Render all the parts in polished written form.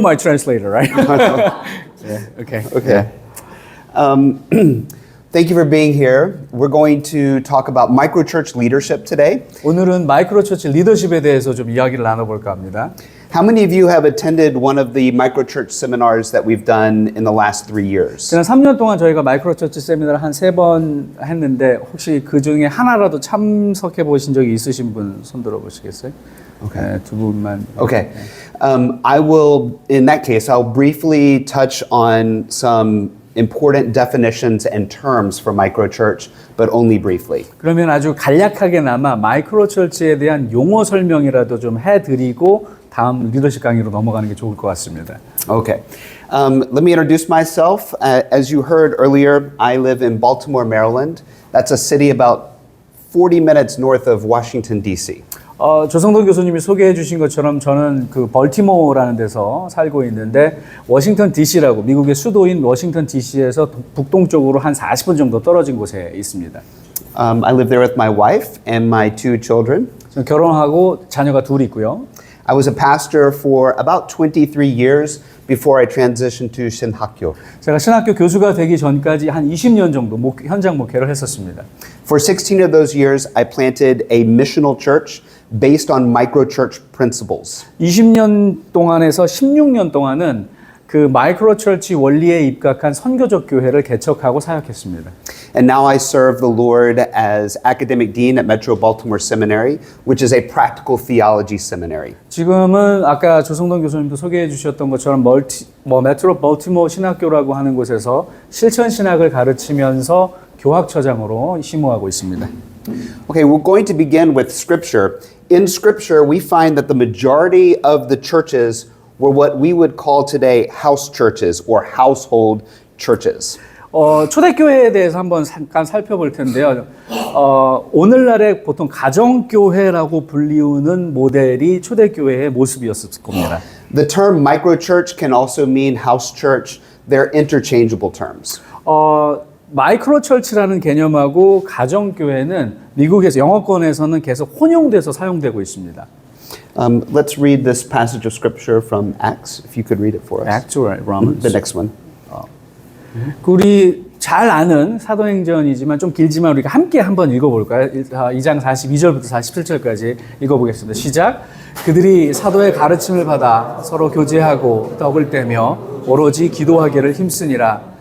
my translator, right? Yeah, okay. Okay. Thank you for being here. We're going to talk about microchurch leadership today. 오늘은 마이크로처치 리더십에 대해서 좀 이야기를 나눠볼까 합니다. How many of you have attended one of the microchurch seminars that we've done in the last 3 years? 지난 3년 동안 저희가 마이크로처치 세미나를 한 3번 했는데 혹시 그 중에 하나라도 참석해 보신 적이 있으신 분 손 들어 보시겠어요? Okay. 네, 두 분만. Okay. I will, in that case, I'll briefly touch on some important definitions and terms for microchurch, but only briefly. 그러면 아주 간략하게나마 마이크로처치에 대한 용어 설명이라도 좀 해드리고 다음 리더십 강의로 넘어가는 게 좋을 것 같습니다. Okay. Let me introduce myself. As you heard earlier, I live in Baltimore, Maryland. That's a city about 40 minutes north of Washington, D.C. 조성돈 교수님이 소개해 주신 것처럼 저는 그 벌티모어라는 데서 살고 있는데 워싱턴 DC라고 미국의 수도인 워싱턴 DC에서 북동쪽으로 한 40분 정도 떨어진 곳에 있습니다. I live there with my wife and my 2 children. 저는 결혼하고 자녀가 둘 있고요. I was a pastor for about 23 years before I transitioned to 신학교. 제가 신학교 교수가 되기 전까지 한 20년 정도 현장 목회를 했었습니다. For 16 of those years, I planted a missional church based on microchurch principles. 20년 동안에서 16년 동안은 그 마이크로처치 원리에 입각한 선교적 교회를 개척하고 사역했습니다. And now I serve the Lord as academic dean at Metro Baltimore Seminary, which is a practical theology seminary. 지금은 아까 조성돈 교수님도 소개해 주셨던 것처럼 메트로 벌티모어 신학교라고 하는 곳에서 실천 신학을 가르치면서 교학처장으로 심호하고 있습니다. Okay, we're going to begin with scripture. In scripture, we find that the majority of the churches were what we would call today house churches or household churches. 초대교회에 대해서 한번 잠깐 살펴볼 텐데요. 오늘날의 보통 가정교회라고 불리우는 모델이 초대교회의 모습이었을 겁니다. The term microchurch can also mean house church. They're interchangeable terms. 마이크로처치라는 개념하고 가정교회는 미국에서 영어권에서는 계속 혼용돼서 사용되고 있습니다. Let's read this passage of scripture from Acts, if you could read it for us. Acts or Romans? The next one. 우리 잘 아는 사도행전이지만 좀 길지만 우리가 함께 한번 읽어볼까요? 2장 42절부터 47절까지 읽어보겠습니다. 시작! 그들이 사도의 가르침을 받아 서로 교제하고 떡을 떼며 오로지 기도하기를 힘쓰니라.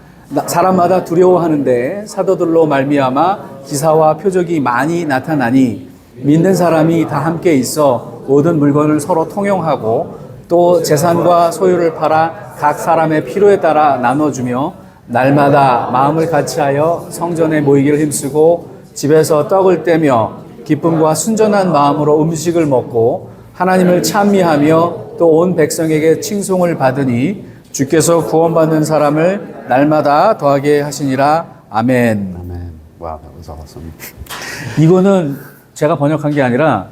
사람마다 두려워하는데 사도들로 말미암아 기사와 표적이 많이 나타나니 믿는 사람이 다 함께 있어 모든 물건을 서로 통용하고 또 재산과 소유를 팔아 각 사람의 필요에 따라 나눠주며 날마다 마음을 같이하여 성전에 모이기를 힘쓰고 집에서 떡을 떼며 기쁨과 순전한 마음으로 음식을 먹고 하나님을 찬미하며 또 온 백성에게 칭송을 받으니 주께서 구원받는 사람을 날마다 더하게 하시니라. 아멘. Amen. Wow, that was awesome. 이거는 제가 번역한 게 아니라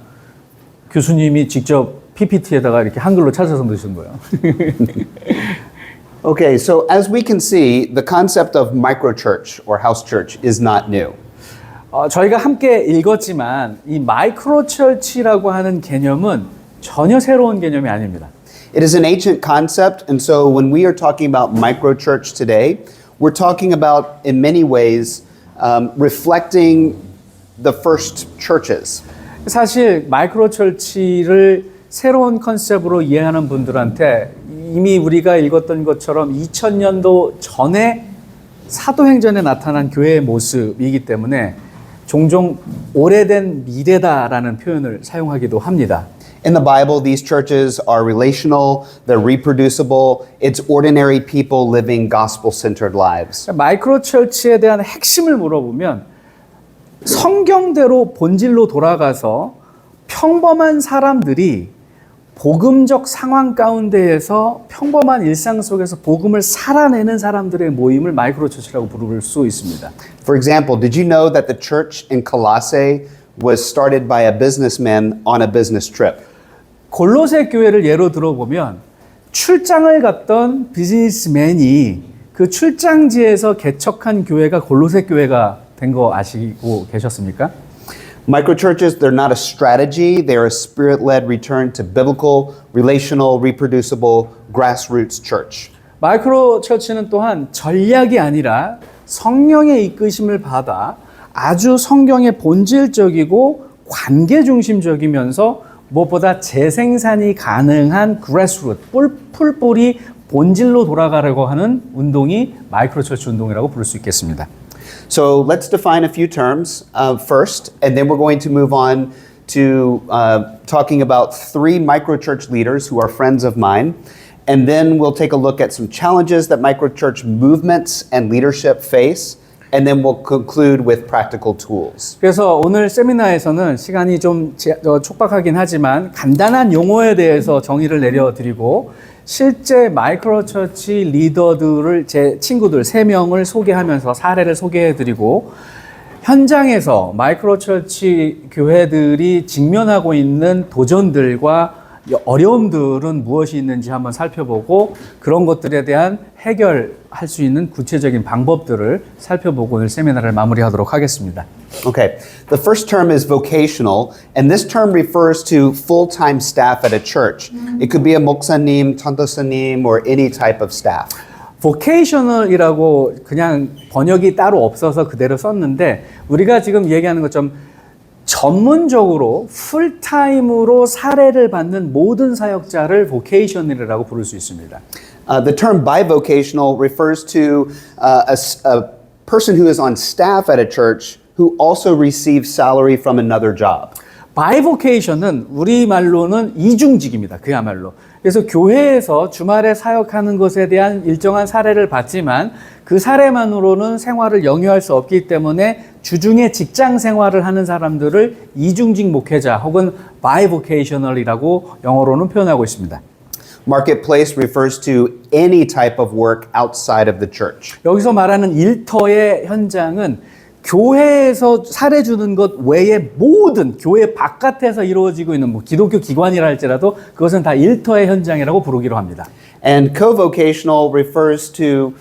교수님이 직접 PPT에다가 이렇게 한글로 찾아서 넣으신 거예요. Okay, so as we can see, the concept of microchurch or house church is not new. 저희가 함께 읽었지만 이 마이크로처치라고 하는 개념은 전혀 새로운 개념이 아닙니다. It is an ancient concept, and so when we are talking about microchurch today, we're talking about, in many ways, reflecting the first churches. 사실 마이크로처치를 새로운 컨셉으로 이해하는 분들한테 이미 우리가 읽었던 것처럼 2000년도 전에 사도행전에 나타난 교회의 모습이기 때문에 종종 오래된 미래다라는 표현을 사용하기도 합니다. In the Bible, these churches are relational, they're reproducible, it's ordinary people living gospel-centered lives. 마이크로처치에 대한 핵심을 물어보면 성경대로 본질로 돌아가서 평범한 사람들이 복음적 상황 가운데에서 평범한 일상 속에서 복음을 살아내는 사람들의 모임을 마이크로처치라고 부를 수 있습니다. For example, did you know that the church in Colossae was started by a businessman on a business trip? 골로새 교회를 예로 들어보면 출장을 갔던 비즈니스맨이 그 출장지에서 개척한 교회가 골로새 교회가 된 거 아시고 계셨습니까? Microchurches, they're not a strategy, they're a spirit-led return to biblical, relational, reproducible, grassroots church. 마이크로 처치는 또한 전략이 아니라 성령의 이끄심을 받아 아주 성경의 본질적이고 관계 중심적이면서 무엇보다 재생산이 가능한 그래스루트, 풀뿌리 본질로 돌아가려고 하는 운동이 마이크로 처치 운동이라고 부를 수 있겠습니다. So let's define a few terms first, and then we're going to move on to talking about three microchurch leaders who are friends of mine. And then we'll take a look at some challenges that microchurch movements and leadership face. And then we'll conclude with practical tools. 그래서 오늘 세미나에서는 시간이 좀 촉박하긴 하지만 간단한 용어에 대해서 정의를 내려드리고 실제 마이크로 처치 리더들을 제 친구들 3명을 소개하면서 사례를 소개해드리고 현장에서 마이크로 처치 교회들이 직면하고 있는 도전들과 어려움들은 무엇이 있는지 한번 살펴보고 그런 것들에 대한 해결할 수 있는 구체적인 방법들을 살펴보고 오늘 세미나를 마무리하도록 하겠습니다. Okay, the first term is vocational, and this term refers to full-time staff at a church. It could be a 목사님, 전도사님, or any type of staff. vocational이라고 그냥 번역이 따로 없어서 그대로 썼는데 우리가 지금 얘기하는 것처럼 전문적으로 풀타임으로 사례를 받는 모든 사역자를 vocational이라고 부를 수 있습니다. The term bivocational refers to a person who is on staff at a church who also receives salary from another job. bivocation은 우리말로는 이중직입니다. 그야말로. 그래서 교회에서 주말에 사역하는 것에 대한 일정한 사례를 받지만 그 사례만으로는 생활을 영위할 수 없기 때문에 주중에 직장 생활을 하는 사람들을 이중직 목회자 혹은 bivocational이라고 영어로는 표현하고 있습니다. Marketplace refers to any type of work outside of the church. 여기서 말하는 일터의 현장은 교회에서 사례 주는 것 외에 모든 교회 바깥에서 이루어지고 있는 뭐 기독교 기관이라 할지라도 그것은 다 일터의 현장이라고 부르기로 합니다. And co-vocational refers to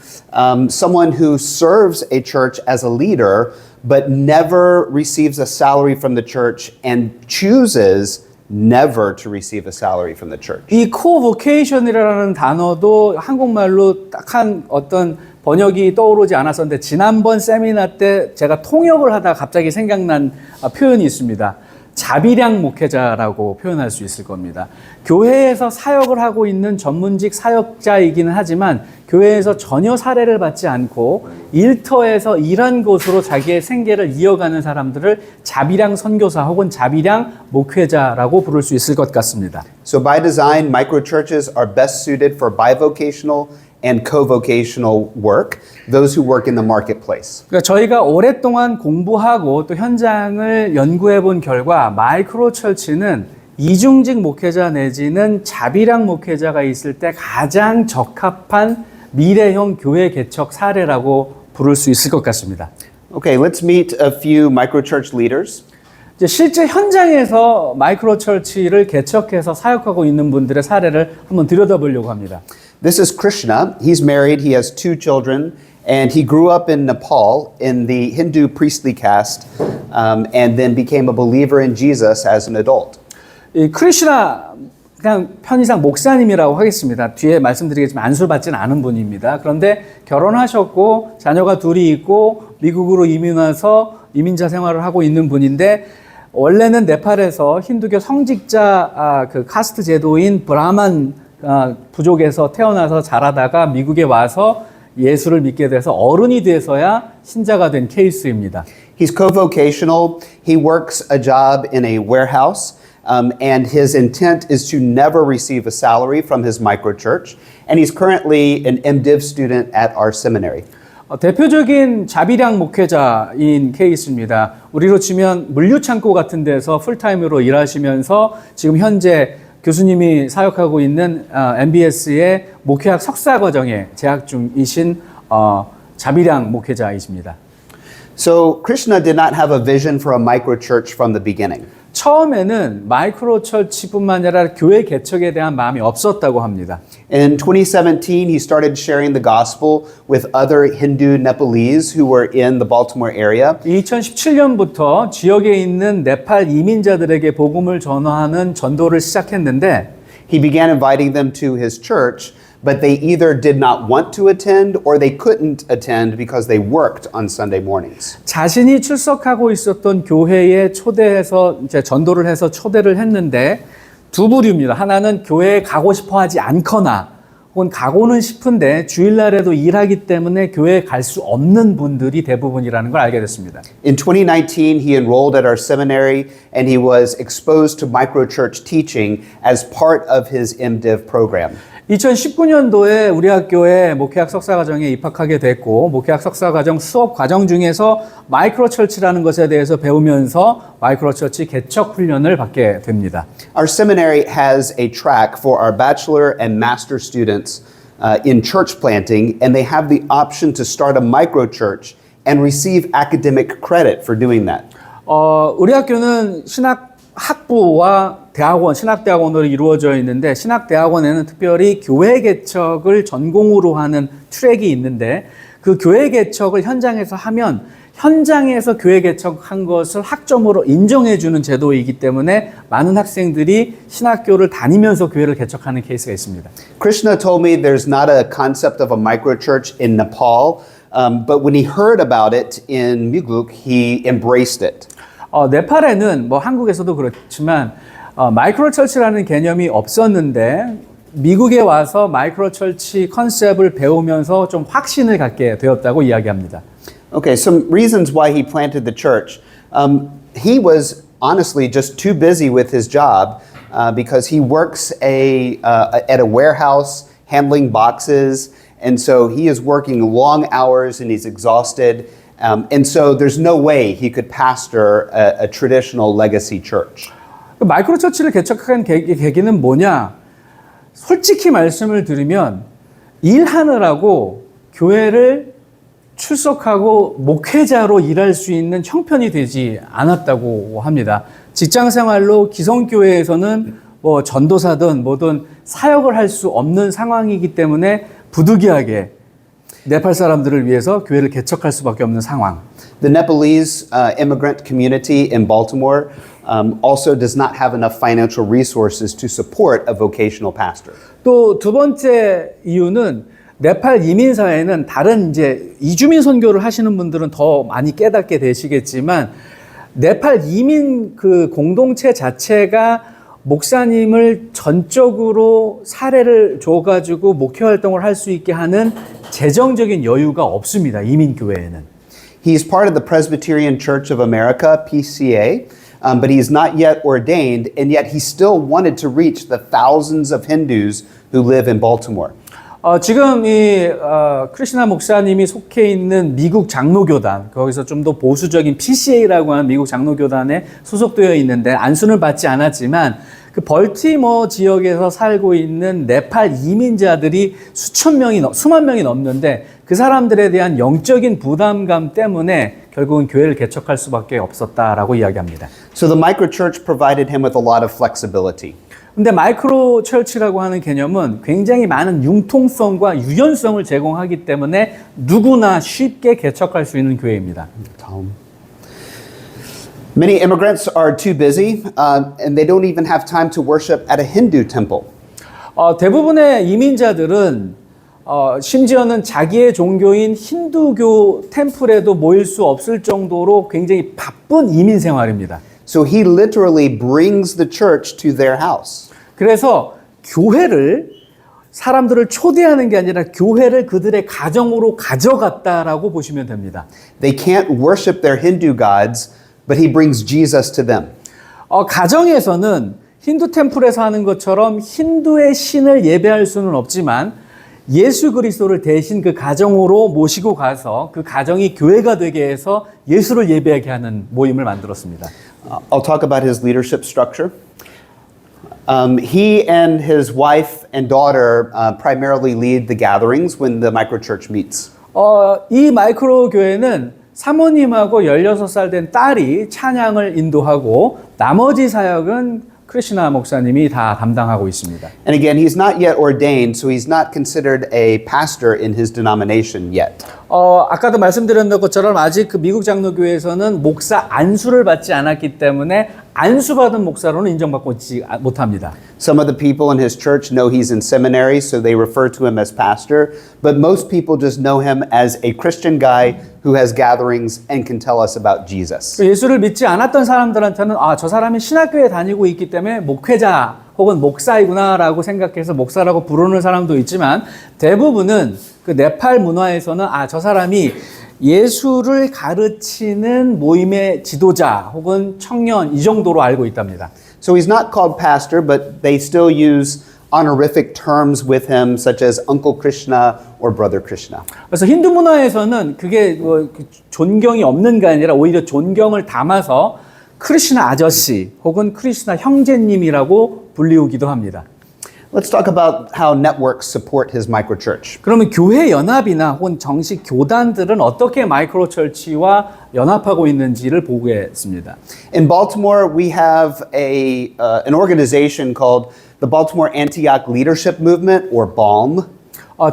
someone who serves a church as a leader but never receives a salary from the church and chooses never to receive a salary from the church. 이 co-vocation이라는 단어도 한국말로 딱한 어떤 번역이 떠오르지 않았었는데 지난번 세미나 때 제가 통역을 하다가 갑자기 생각난 표현이 있습니다. 자비량 목회자라고 표현할 수 있을 겁니다. 교회에서 사역을 하고 있는 전문직 사역자이기는 하지만 교회에서 전혀 사례를 받지 않고 일터에서 일한 곳으로 자기의 생계를 이어가는 사람들을 자비량 선교사 혹은 자비량 목회자라고 부를 수 있을 것 같습니다. So by design, microchurches are best suited for bivocational and co-vocational work, those who work in the marketplace. 그러니까 저희가 오랫동안 공부하고 또 현장을 연구해 본 결과 마이크로 철치는 이중직 목회자 내지는 자비량 목회자가 있을 때 가장 적합한 미래형 교회 개척 사례라고 부를 수 있을 것 같습니다. Okay, let's meet a few microchurch leaders. 이제 실제 현장에서 마이크로 철치를 개척해서 사역하고 있는 분들의 사례를 한번 들여다보려고 합니다. This is Krishna. He's married, he has 2 children, and he grew up in Nepal in the Hindu priestly caste and then became a believer in Jesus as an adult. 이 크리슈나 그냥 편의상 목사님이라고 하겠습니다. 뒤에 말씀드리겠지만 안수받지는 않은 분입니다. 그런데 결혼하셨고 자녀가 2이 있고 미국으로 이민 와서 이민자 생활을 하고 있는 분인데 원래는 네팔에서 힌두교 성직자 그 카스트 제도인 브라만 부족에서 태어나서 자라다가 미국에 와서 예수를 믿게 돼서 어른이 돼서야 신자가 된 케이스입니다. He's co-vocational. He works a job in a warehouse. And his intent is to never receive a salary from his microchurch. And he's currently an MDiv student at our seminary. 대표적인 자비량 목회자인 케이스입니다. 우리로 치면 물류창고 같은 데서 풀타임으로 일하시면서 지금 현재 교수님이 사역하고 있는 MBS의 목회학 석사 과정에 재학 중이신 자비량 목회자이십니다. So Krishna did not have a vision for a microchurch from the beginning. 처음에는 마이크로 처치뿐만 아니라 교회 개척에 대한 마음이 없었다고 합니다. In 2017, he started sharing the gospel with other Hindu Nepalese who were in the Baltimore area. 2017년부터 지역에 있는 네팔 이민자들에게 복음을 전하는 전도를 시작했는데 he began inviting them to his church, but they either did not want to attend or they couldn't attend because they worked on Sunday mornings. 자신이 출석하고 있었던 교회에 초대해서 이제 전도를 해서 초대를 했는데 두 부류입니다. 하나는 교회에 가고 싶어 하지 않거나 혹은 가고는 싶은데 주일날에도 일하기 때문에 교회에 갈 수 없는 분들이 대부분이라는 걸 알게 됐습니다. In 2019, he enrolled at our seminary and he was exposed to microchurch teaching as part of his MDiv program. 2019년도에 우리 학교에 목회학 석사과정에 입학하게 됐고 목회학 석사과정 수업 과정 중에서 마이크로처치라는 것에 대해서 배우면서 마이크로처치 개척 훈련을 받게 됩니다. Our seminary has a track for our bachelor and master students in church planting, and they have the option to start a microchurch and receive academic credit for doing that. 우리 학교는 학부와 대학원, 신학대학원으로 이루어져 있는데 신학대학원에는 특별히 교회 개척을 전공으로 하는 트랙이 있는데 그 교회 개척을 현장에서 하면 현장에서 교회 개척한 것을 학점으로 인정해주는 제도이기 때문에 많은 학생들이 신학교를 다니면서 교회를 개척하는 케이스가 있습니다. Krishna told me there's not a concept of a microchurch in Nepal, but when he heard about it in Migluk, he embraced it. 네팔에는 뭐 한국에서도 그렇지만 마이크로처치라는 개념이 없었는데 미국에 와서 마이크로처치 컨셉을 배우면서 좀 확신을 갖게 되었다고 이야기합니다. Okay, some reasons why he planted the church. He was honestly just too busy with his job because he works at a warehouse handling boxes, and so he is working long hours and he's exhausted. And so there's no way he could pastor a traditional legacy church. 마이크로처치를 개척한 계기는 뭐냐? 솔직히 말씀을 드리면 일하느라고 교회를 출석하고 목회자로 일할 수 있는 형편이 되지 않았다고 합니다. 직장 생활로 기성교회에서는 뭐 전도사든 뭐든 사역을 할 수 없는 상황이기 때문에 부득이하게 네팔 사람들을 위해서 교회를 개척할 수밖에 없는 상황. The Nepalese immigrant community in Baltimore also does not have enough financial resources to support a vocational pastor. 또 두 번째 이유는 네팔 이민 사회는 다른 이제 이주민 선교를 하시는 분들은 더 많이 깨닫게 되시겠지만 네팔 이민 그 공동체 자체가 목사님을 전적으로 사례를 줘가지고 목회 활동을 할 수 있게 하는 재정적인 여유가 없습니다. 이민 교회에는. He's part of the Presbyterian Church of America, PCA, but he's not yet ordained, and yet he still wanted to reach the thousands of Hindus who live in Baltimore. 지금 이 크리스나 목사님이 속해 있는 미국 장로교단, 거기서 좀 더 보수적인 PCA라고 하는 미국 장로교단에 소속되어 있는데 안수는 받지 않았지만 그 벌티모 지역에서 살고 있는 네팔 이민자들이 수만 명이 넘는데 그 사람들에 대한 영적인 부담감 때문에 결국은 교회를 개척할 수밖에 없었다라고 이야기합니다. So the microchurch provided him with a lot of flexibility. 근데 마이크로 처치라고 하는 개념은 굉장히 많은 융통성과 유연성을 제공하기 때문에 누구나 쉽게 개척할 수 있는 교회입니다. Many immigrants are too busy, and they don't even have time to worship at a Hindu temple. 대부분의 이민자들은 심지어는 자기의 종교인 힌두교 템플에도 모일 수 없을 정도로 굉장히 바쁜 이민 생활입니다. So he literally brings the church to their house. 그래서 교회를 사람들을 초대하는 게 아니라 교회를 그들의 가정으로 가져갔다라고 보시면 됩니다. They can't worship their Hindu gods, but he brings Jesus to them. 가정에서는 힌두 템플에서 하는 것처럼 힌두의 신을 예배할 수는 없지만 예수 그리스도를 대신 그 가정으로 모시고 가서 그 가정이 교회가 되게 해서 예수를 예배하게 하는 모임을 만들었습니다. I'll talk about his leadership structure. He and his wife and daughter primarily lead the gatherings when the microchurch meets. 이 마이크로 교회는 사모님하고 16살 된 딸이 찬양을 인도하고 나머지 사역은 크리스나 목사님이 다 담당하고 있습니다. And again, he's not yet ordained, so he's not considered a pastor in his denomination yet. 아까도 말씀드렸던 것처럼 아직 그 미국 장로교회에서는 목사 안수를 받지 않았기 때문에 안수받은 목사로는 인정받고 있지 못합니다. Some of the people in his church know he's in seminary, so they refer to him as pastor. But most people just know him as a Christian guy who has gatherings and can tell us about Jesus. 예수를 믿지 않았던 사람들한테는 저 사람이 신학교에 다니고 있기 때문에 목회자 혹은 목사이구나라고 생각해서 목사라고 부르는 사람도 있지만 대부분은 그 네팔 문화에서는 저 사람이 예수를 가르치는 모임의 지도자 혹은 청년 이 정도로 알고 있답니다. So he's not called pastor, but they still use honorific terms with him, such as Uncle Krishna or Brother Krishna. 그래서 힌두 문화에서는 그게 존경이 없는 게 아니라 오히려 존경을 담아서 크리스나 아저씨 혹은 크리스나 형제님이라고 불리우기도 합니다. Let's talk about how networks support his microchurch. 그러면 교회 연합이나 혹은 정식 교단들은 어떻게 마이크로처치와 연합하고 있는지를 보겠습니다. In Baltimore, we have an organization called the Baltimore Antioch Leadership Movement, or BALM.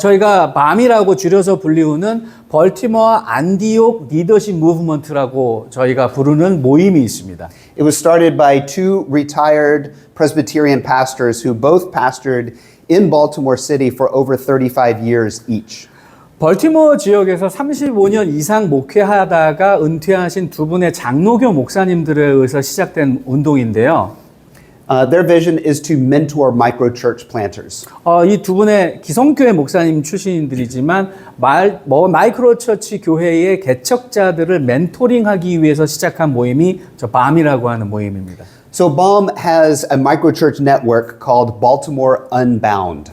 저희가 BAM이라고 줄여서 불리우는 벌티모어 안디옥 리더십 무브먼트라고 저희가 부르는 모임이 있습니다. It was started by two retired Presbyterian pastors who both pastored in Baltimore City for over 35 years each. 벌티모어 지역에서 35년 이상 목회하다가 은퇴하신 두 분의 장로교 목사님들에 의해서 시작된 운동인데요. Their vision is to mentor microchurch planters. 이 두 분의 기성교회 목사님 출신들이지만 마이크로처치 교회의 개척자들을 멘토링하기 위해서 시작한 모임이 저 BAM이라고 하는 모임입니다. So BALM has a microchurch network called Baltimore Unbound.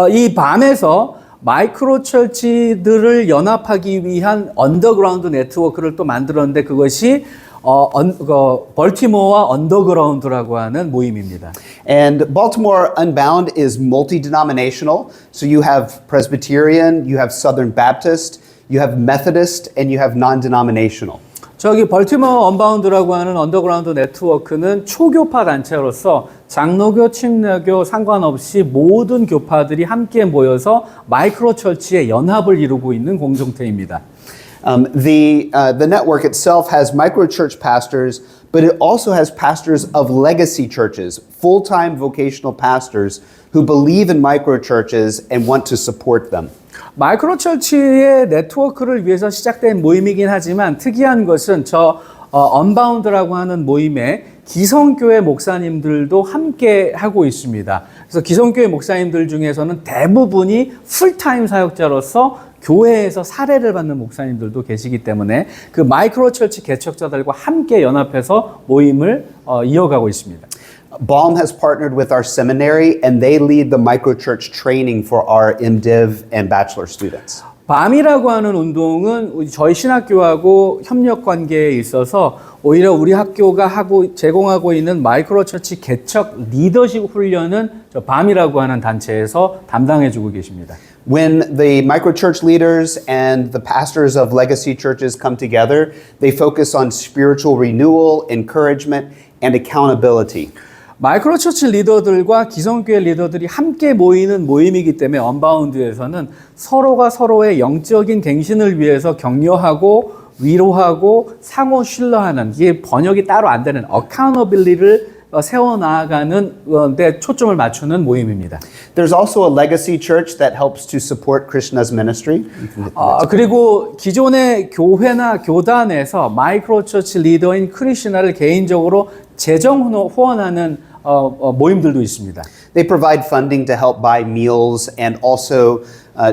이 BAM에서 마이크로처치들을 연합하기 위한 언더그라운드 네트워크를 또 만들었는데 그것이 벌티모어와 언더그라운드라고 하는 모임입니다. And Baltimore Unbound is multi-denominational. So you have Presbyterian, you have Southern Baptist, you have Methodist, and you have non-denominational. 저기 벌티모어 언바운드라고 하는 언더그라운드 네트워크는 초교파 단체로서 장로교, 침례교 상관없이 모든 교파들이 함께 모여서 마이크로처치의 연합을 이루고 있는 공동체입니다. The network itself has microchurch pastors, but it also has pastors of legacy churches, full-time vocational pastors who believe in microchurches and want to support them. 마이크로처치의 네트워크를 위해서 시작된 모임이긴 하지만 특이한 것은 언바운드라고 하는 모임에 기성교회 목사님들도 함께 하고 있습니다. 그래서 기성교회 목사님들 중에서는 대부분이 풀타임 사역자로서 교회에서 사례를 받는 목사님들도 계시기 때문에 그 마이크로처치 개척자들과 함께 연합해서 모임을 이어가고 있습니다. BALM has partnered with our seminary and they lead the microchurch training for our MDiv and bachelor students. BAM이라고 하는 운동은 저희 신학교하고 협력 관계에 있어서 오히려 우리 학교가 제공하고 있는 마이크로처치 개척 리더십 훈련은 BAM이라고 하는 단체에서 담당해주고 계십니다. When the microchurch leaders and the pastors of legacy churches come together, they focus on spiritual renewal, encouragement, and accountability. 마이크로처치 리더들과 기성교회 리더들이 함께 모이는 모임이기 때문에 언바운드에서는 서로가 서로의 영적인 갱신을 위해서 격려하고 위로하고 상호 신뢰하는 이게 번역이 따로 안 되는 accountability를 세워나가는 데 초점을 맞추는 모임입니다. There's also a legacy church that helps to support Krishna's ministry. 그리고 기존의 교회나 교단에서 마이크로처치 리더인 크리스나를 개인적으로 재정 후원하는 모임들도 있습니다. They provide funding to help buy meals and also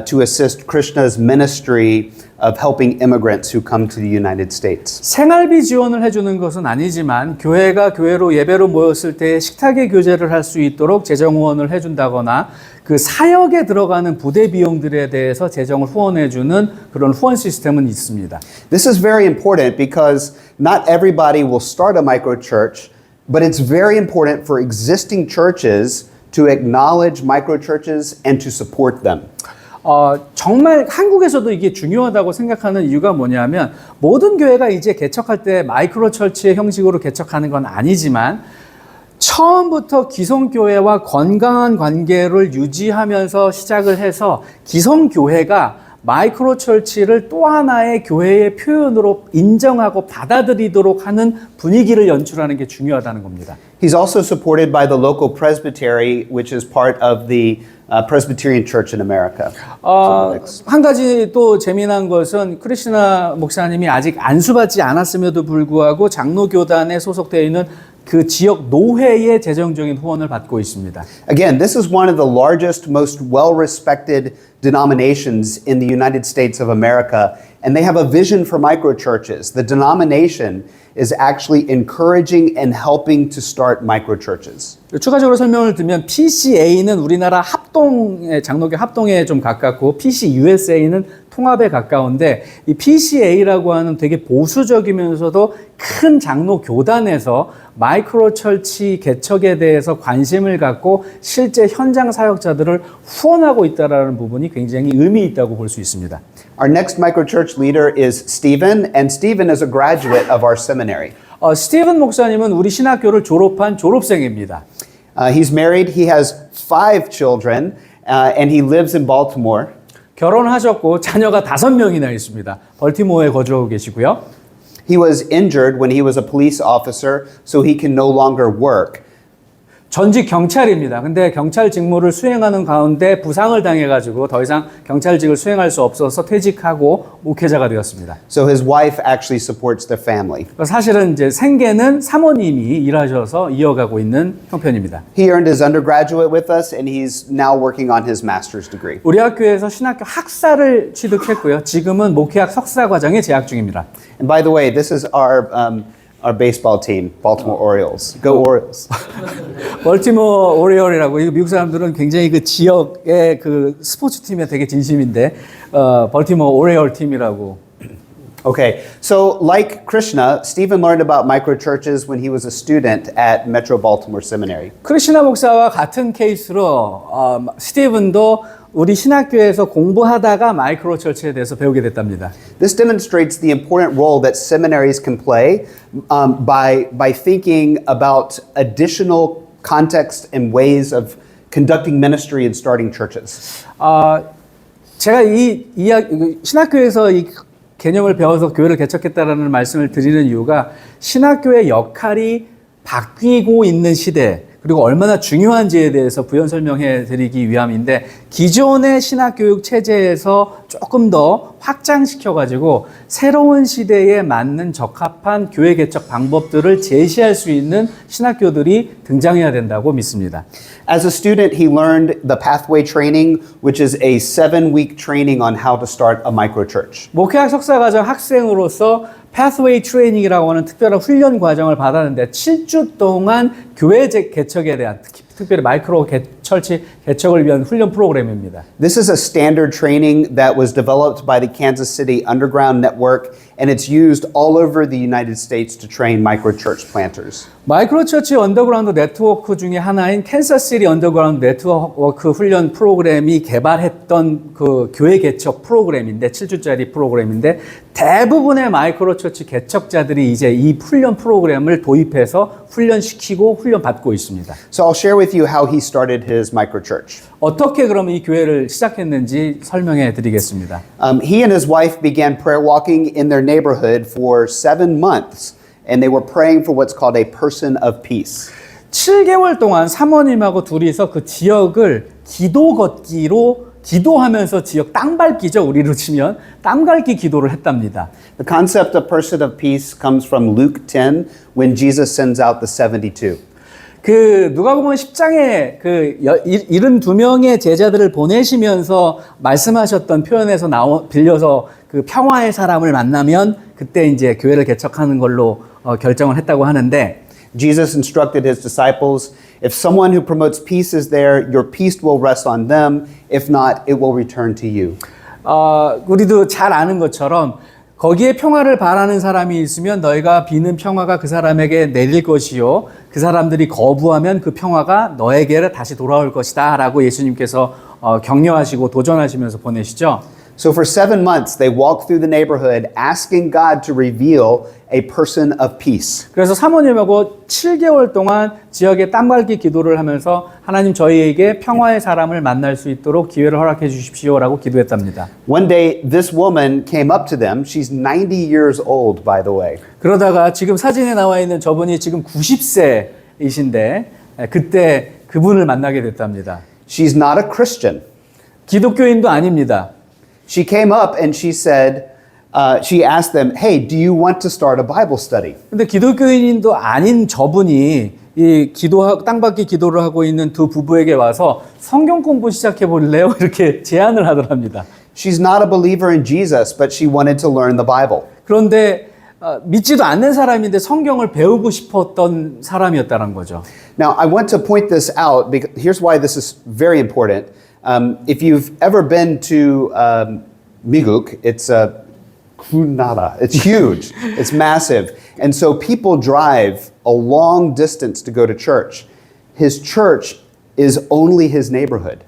to assist Krishna's ministry of helping immigrants who come to the United States. 생활비 지원을 해주는 것은 아니지만 교회가 교회로 예배로 모였을 때 식탁의 교제를 할 수 있도록 재정 후원을 해준다거나 그 사역에 들어가는 부대 비용들에 대해서 재정을 후원해주는 그런 후원 시스템은 있습니다. This is very important because not everybody will start a microchurch, but it's very important for existing churches to acknowledge microchurches and to support them. 정말 한국에서도 이게 중요하다고 생각하는 이유가 뭐냐면 모든 교회가 이제 개척할 때 마이크로처치의 형식으로 개척하는 건 아니지만 처음부터 기성교회와 건강한 관계를 유지하면서 시작을 해서 기성교회가 마이크로 철치를 또 하나의 교회의 표현으로 인정하고 받아들이도록 하는 분위기를 연출하는 게 중요하다는 겁니다. He's also supported by the local presbytery, which is part of the Presbyterian Church in America. 한 가지 또 재미난 것은 크리스나 목사님이 아직 안수받지 않았음에도 불구하고 장로교단에 소속되어 있는 그 지역 노회의 재정적인 후원을 받고 있습니다. Again, this is one of the largest, most well-respected denominations in the United States of America, and they have a vision for microchurches. The denomination is actually encouraging and helping to start microchurches. 추가적으로 설명을 드리면 PCA는 우리나라 합동의 장로교 합동에 좀 가깝고 PCUSA는 통합에 가까운데 이 PCA라고 하는 되게 보수적이면서도 큰 장로 교단에서 마이크로 철치 개척에 대해서 관심을 갖고 실제 현장 사역자들을 후원하고 있다라는 부분이 굉장히 의미 있다고 볼 수 있습니다. Our next microchurch leader is Stephen, and Stephen is a graduate of our seminary. 스티븐 목사님은 우리 신학교를 졸업한 졸업생입니다. He's married, he has 5 children, and he lives in Baltimore. 결혼하셨고 자녀가 5명이나 있습니다. 벌티모어에 거주하고 계시고요. He was injured when he was a police officer, so he can no longer work. 전직 경찰입니다. 근데 경찰 직무를 수행하는 가운데 부상을 당해가지고 더 이상 경찰직을 수행할 수 없어서 퇴직하고 목회자가 되었습니다. So his wife actually supports their family. 사실은 이제 생계는 사모님이 일하셔서 이어가고 있는 형편입니다. He earned his undergraduate with us, and he's now working on his master's degree. 우리 학교에서 신학교 학사를 취득했고요. 지금은 목회학 석사 과정에 재학 중입니다. And by the way, this is our baseball team, Baltimore Orioles. Go Orioles. 벌티모어 오리올이라고 미국 사람들은 굉장히 그 지역의 그 스포츠 팀에 되게 진심인데 벌티모어 오리올 팀이라고. Okay, so like Krishna, Stephen learned about microchurches when he was a student at Metro Baltimore Seminary. 크리스나 목사와 같은 케이스로 스티븐도 우리 신학교에서 공부하다가 마이크로 철치에 대해서 배우게 됐답니다. This demonstrates the important role that seminaries can play by thinking about additional context and ways of conducting ministry and starting churches. 제가 신학교에서 이 개념을 배워서 교회를 개척했다라는 말씀을 드리는 이유가 신학교의 역할이 바뀌고 있는 시대 그리고 얼마나 중요한지에 대해서 부연 설명해 드리기 위함인데 기존의 신학교육 체제에서 조금 더 확장시켜 가지고 새로운 시대에 맞는 적합한 교회 개척 방법들을 제시할 수 있는 신학교들이 등장해야 된다고 믿습니다. As a student, he learned the pathway training, which is a 7-week training on how to start a microchurch. 목회학 석사과정 학생으로서 pathway training이라고 하는 특별한 훈련 과정을 받았는데 7주 동안 교회 개척에 대한 특별히 마이크로 철치 개척을 위한 훈련 프로그램입니다. This is a standard training that was developed by the Kansas City Underground Network, and it's used all over the United States to train microchurch planters. 마이크로 처치 언더그라운드 네트워크 중에 하나인 캔사스시티 언더그라운드 네트워크 훈련 프로그램이 개발했던 그 교회 개척 프로그램인데 7주짜리 프로그램인데 대부분의 마이크로 처치 개척자들이 이제 이 훈련 프로그램을 도입해서 훈련시키고 훈련받고 있습니다. So I'll share with you how he started his microchurch. 어떻게 그러면 이 교회를 시작했는지 설명해 드리겠습니다. He and his wife began prayer walking in their neighborhood for 7 months, and they were praying for what's called a person of peace. 7개월 동안 사모님하고 둘이서 그 지역을 기도 걷기로 기도하면서 지역 땅 밟기죠. 우리로 치면 땅 밟기 기도를 했답니다. The concept of person of peace comes from Luke 10 when Jesus sends out the 72. 그 누가복음 10장에 그 72명의 제자들을 보내시면서 말씀하셨던 표현에서 빌려서 그 평화의 사람을 만나면 그때 이제 교회를 개척하는 걸로 결정을 했다고 하는데 Jesus instructed his disciples, if someone who promotes peace is there, your peace will rest on them. If not, it will return to you. 우리도 잘 아는 것처럼 거기에 평화를 바라는 사람이 있으면 너희가 비는 평화가 그 사람에게 내릴 것이요. 그 사람들이 거부하면 그 평화가 너에게 다시 돌아올 것이다 라고 예수님께서 격려하시고 도전하시면서 보내시죠. So for 7 months, they walked through the neighborhood asking God to reveal a person of peace. 그래서 사모님하고 7개월 동안 지역에 땅밟기 기도를 하면서 하나님 저희에게 평화의 사람을 만날 수 있도록 기회를 허락해 주십시오라고 기도했답니다. One day, this woman came up to them. She's 90 years old, by the way. 그러다가 지금 사진에 나와 있는 저분이 지금 90세이신데 그때 그분을 만나게 됐답니다. She's not a Christian. 기독교인도 아닙니다. She came up and she said, she asked them, hey, do you want to start a Bible study? 근데 기독교인도 아닌 저분이 이 땅밟기 기도를 하고 있는 두 부부에게 와서 성경 공부 시작해 볼래요? 이렇게 제안을 하더랍니다. She's not a believer in Jesus, but she wanted to learn the Bible. 그런데 믿지도 않는 사람인데 성경을 배우고 싶었던 사람이었다는 거죠. Now, I want to point this out because here's why this is very important. If you've ever been to Miguk, it's a Kunara. It's huge. It's massive. And so people drive a long distance to go to church. His church is only his neighborhood.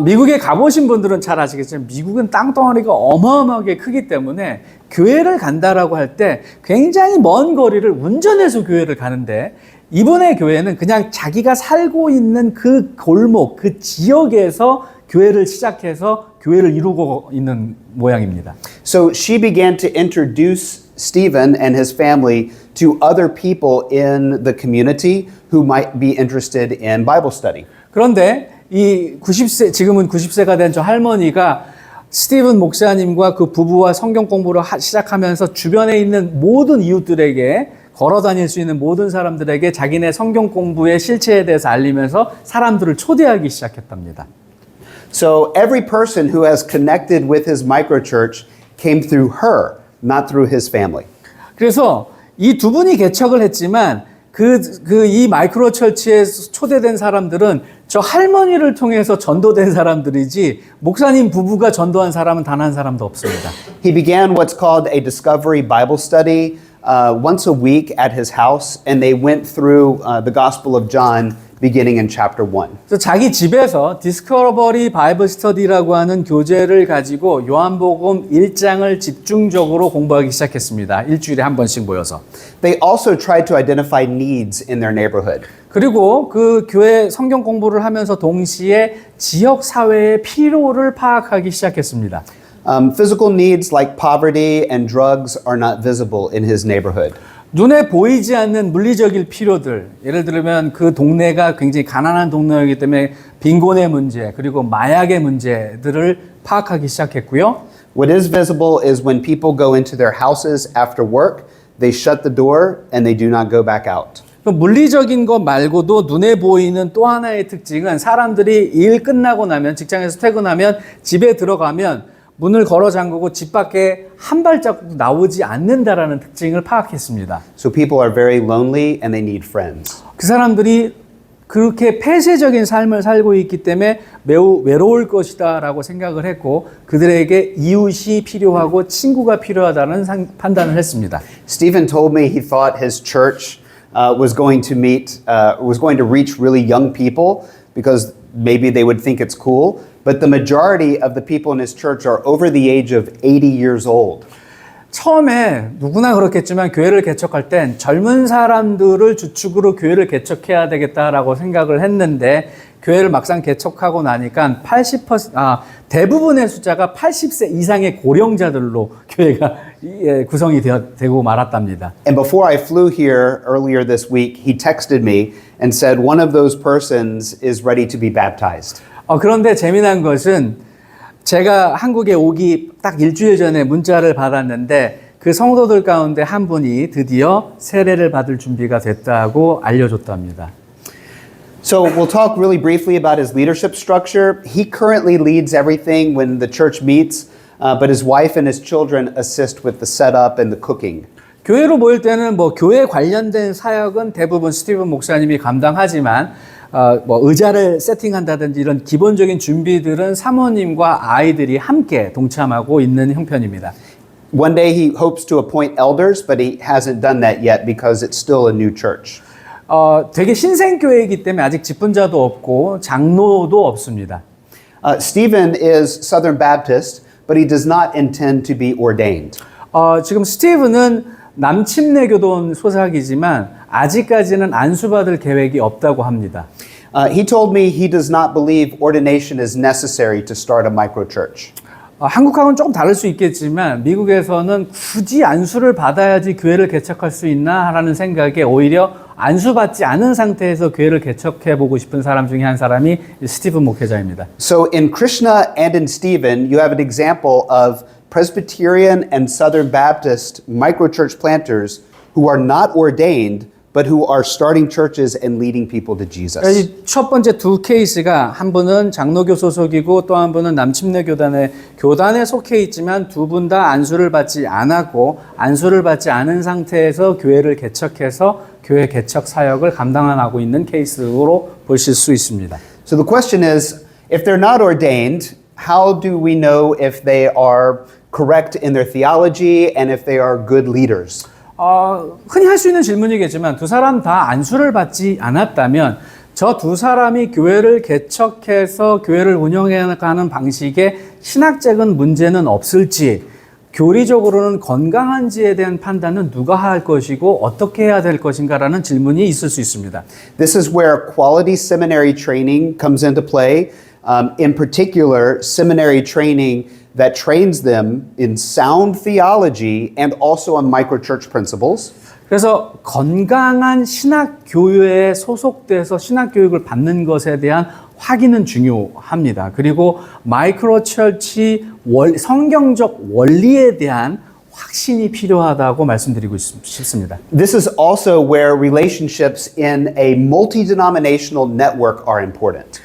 미국에 가보신 분들은 잘 아시겠지만 미국은 땅덩어리가 어마어마하게 크기 때문에 교회를 간다라고 할 때 굉장히 먼 거리를 운전해서 교회를 가는데 이분의 교회는 그냥 자기가 살고 있는 그 골목, 그 지역에서 교회를 시작해서 교회를 이루고 있는 모양입니다. So she began to introduce Stephen and his family to other people in the community who might be interested in Bible study. 그런데 이 90세, 지금은 90세가 된 저 할머니가 스티븐 목사님과 그 부부와 성경 공부를 시작하면서 주변에 있는 모든 이웃들에게 걸어 다닐 수 있는 모든 사람들에게 자기네 성경 공부의 실체에 대해서 알리면서 사람들을 초대하기 시작했답니다. So every person who has connected with his microchurch came through her, not through his family. 그래서 이 두 분이 개척을 했지만 이 마이크로 철치에 초대된 사람들은 저 할머니를 통해서 전도된 사람들이지 목사님 부부가 전도한 사람은 단 한 사람도 없습니다. He began what's called a discovery Bible study once a week at his house, and they went through the Gospel of John beginning in chapter 1. 그래서 자기 집에서 디스커버리 바이블 스터디라고 하는 교재를 가지고 요한복음 1장을 집중적으로 공부하기 시작했습니다. 일주일에 한 번씩 모여서. They also tried to identify needs in their neighborhood. 그리고 그 교회 성경 공부를 하면서 동시에 지역 사회의 필요를 파악하기 시작했습니다. Physical needs like poverty and drugs are not visible in his neighborhood. 눈에 보이지 않는 물리적인 필요들, 예를 들면 그 동네가 굉장히 가난한 동네이기 때문에 빈곤의 문제, 그리고 마약의 문제들을 파악하기 시작했고요. What is visible is when people go into their houses after work, they shut the door and they do not go back out. 물리적인 것 말고도 눈에 보이는 또 하나의 특징은 사람들이 일 끝나고 나면, 직장에서 퇴근하면 집에 들어가면 문을 걸어 잠그고 집 밖에 한 발자국도 나오지 않는다라는 특징을 파악했습니다. So people are very lonely and they need friends. 그 사람들이 그렇게 폐쇄적인 삶을 살고 있기 때문에 매우 외로울 것이다라고 생각을 했고 그들에게 이웃이 필요하고 친구가 필요하다는 판단을 했습니다. Stephen told me he thought his church was going to reach really young people because maybe they would think it's cool. But the majority of the people in his church are over the age of 80 years old. 처음에 누구나 그렇겠지만 교회를 개척할 땐 젊은 사람들을 주축으로 교회를 개척해야 되겠다라고 생각을 했는데 교회를 막상 개척하고 나니까 대부분의 숫자가 80세 이상의 고령자들로 교회가 구성이 되고 말았답니다. And before I flew here earlier this week, he texted me and said one of those persons is ready to be baptized. 그런데 재미난 것은 제가 한국에 오기 딱 일주일 전에 문자를 받았는데 그 성도들 가운데 한 분이 드디어 세례를 받을 준비가 됐다고 알려줬답니다. So we'll talk really briefly about his leadership structure. He currently leads everything when the church meets, but his wife and his children assist with the setup and the cooking. 교회로 모일 때는 교회 관련된 사역은 대부분 스티븐 목사님이 감당하지만 의자를 세팅한다든지 이런 기본적인 준비들은 사모님과 아이들이 함께 동참하고 있는 형편입니다. One day he hopes to appoint elders, but he hasn't done that yet because it's still a new church. 되게 신생교회이기 때문에 아직 집분자도 없고 장로도 없습니다. Stephen is Southern Baptist, but he does not intend to be ordained. 지금 스티브는 남침내 교돈 소속이지만 아직까지는 안수받을 계획이 없다고 합니다. He told me he does not believe ordination is necessary to start a microchurch. 한국하고는 조금 다를 수 있겠지만 미국에서는 굳이 안수를 받아야지 교회를 개척할 수 있나라는 생각에 오히려 안수받지 않은 상태에서 교회를 개척해보고 싶은 사람 중에 한 사람이 스티븐 목회자입니다. So in Krishna and in Stephen, you have an example of Presbyterian and Southern Baptist microchurch planters who are not ordained, but who are starting churches and leading people to Jesus. 이 첫 번째 두 케이스가 한 분은 장로교 소속이고 또 한 분은 남침내 교단에 속해 있지만 두 분 다 안수를 받지 않았고 안수를 받지 않은 상태에서 교회를 개척해서 교회 개척 사역을 감당하고 있는 케이스로 보실 수 있습니다. So the question is, if they're not ordained, how do we know if they are correct in their theology and if they are good leaders? 흔히 할 수 있는 질문이겠지만 두 사람 다 안수를 받지 않았다면 저 두 사람이 교회를 개척해서 교회를 운영해가는 방식에 신학적인 문제는 없을지 교리적으로는 건강한지에 대한 판단은 누가 할 것이고 어떻게 해야 될 것인가라는 질문이 있을 수 있습니다. This is where quality seminary training comes into play. In particular, seminary training that trains them in sound theology and also on microchurch principles. 그래서 건강한 신학 교회에 소속돼서 신학 교육을 받는 것에 대한 확인은 중요합니다. 그리고 마이크로처치 성경적 원리에 대한 확신이 필요하다고 말씀드리고 싶습니다. This is also where relationships in a multi-denominational network are important.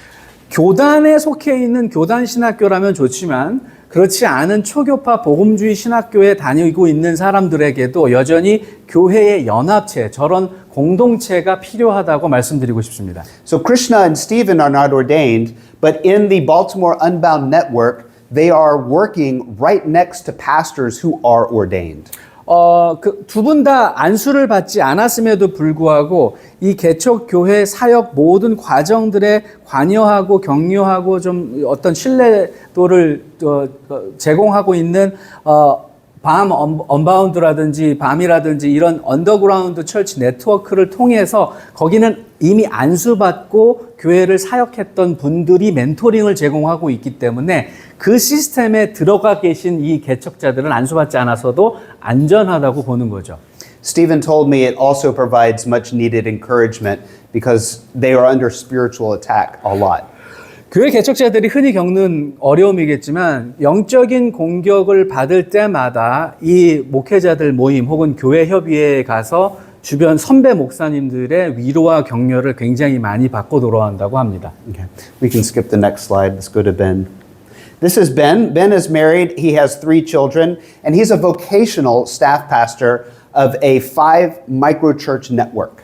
교단에 속해 있는 교단 신학교라면 좋지만 그렇지 않은 초교파 복음주의 신학교에 다니고 있는 사람들에게도 여전히 교회의 연합체, 저런 공동체가 필요하다고 말씀드리고 싶습니다. So Krishna and Stephen are not ordained, but in the Baltimore Unbound Network, they are working right next to pastors who are ordained. 두 분 다 안수를 받지 않았음에도 불구하고 이 개척 교회 사역 모든 과정들에 관여하고 격려하고 좀 어떤 신뢰도를 제공하고 있는 밤 언바운드라든지 밤이라든지 이런 언더그라운드 철치 네트워크를 통해서 거기는 이미 안수받고 교회를 사역했던 분들이 멘토링을 제공하고 있기 때문에 그 시스템에 들어가 계신 이 개척자들은 안수받지 않아서도 안전하다고 보는 거죠. Stephen told me it also provides much needed encouragement because they are under spiritual attack a lot. 교회 개척자들이 흔히 겪는 어려움이겠지만 영적인 공격을 받을 때마다 이 목회자들 모임 혹은 교회 협의회에 가서 주변 선배 목사님들의 위로와 격려를 굉장히 많이 받고 돌아온다고 합니다. Okay. We can skip the next slide. Let's go to Ben. This is Ben. Ben is married. He has 3 children, and he's a vocational staff pastor of a 5 microchurch network.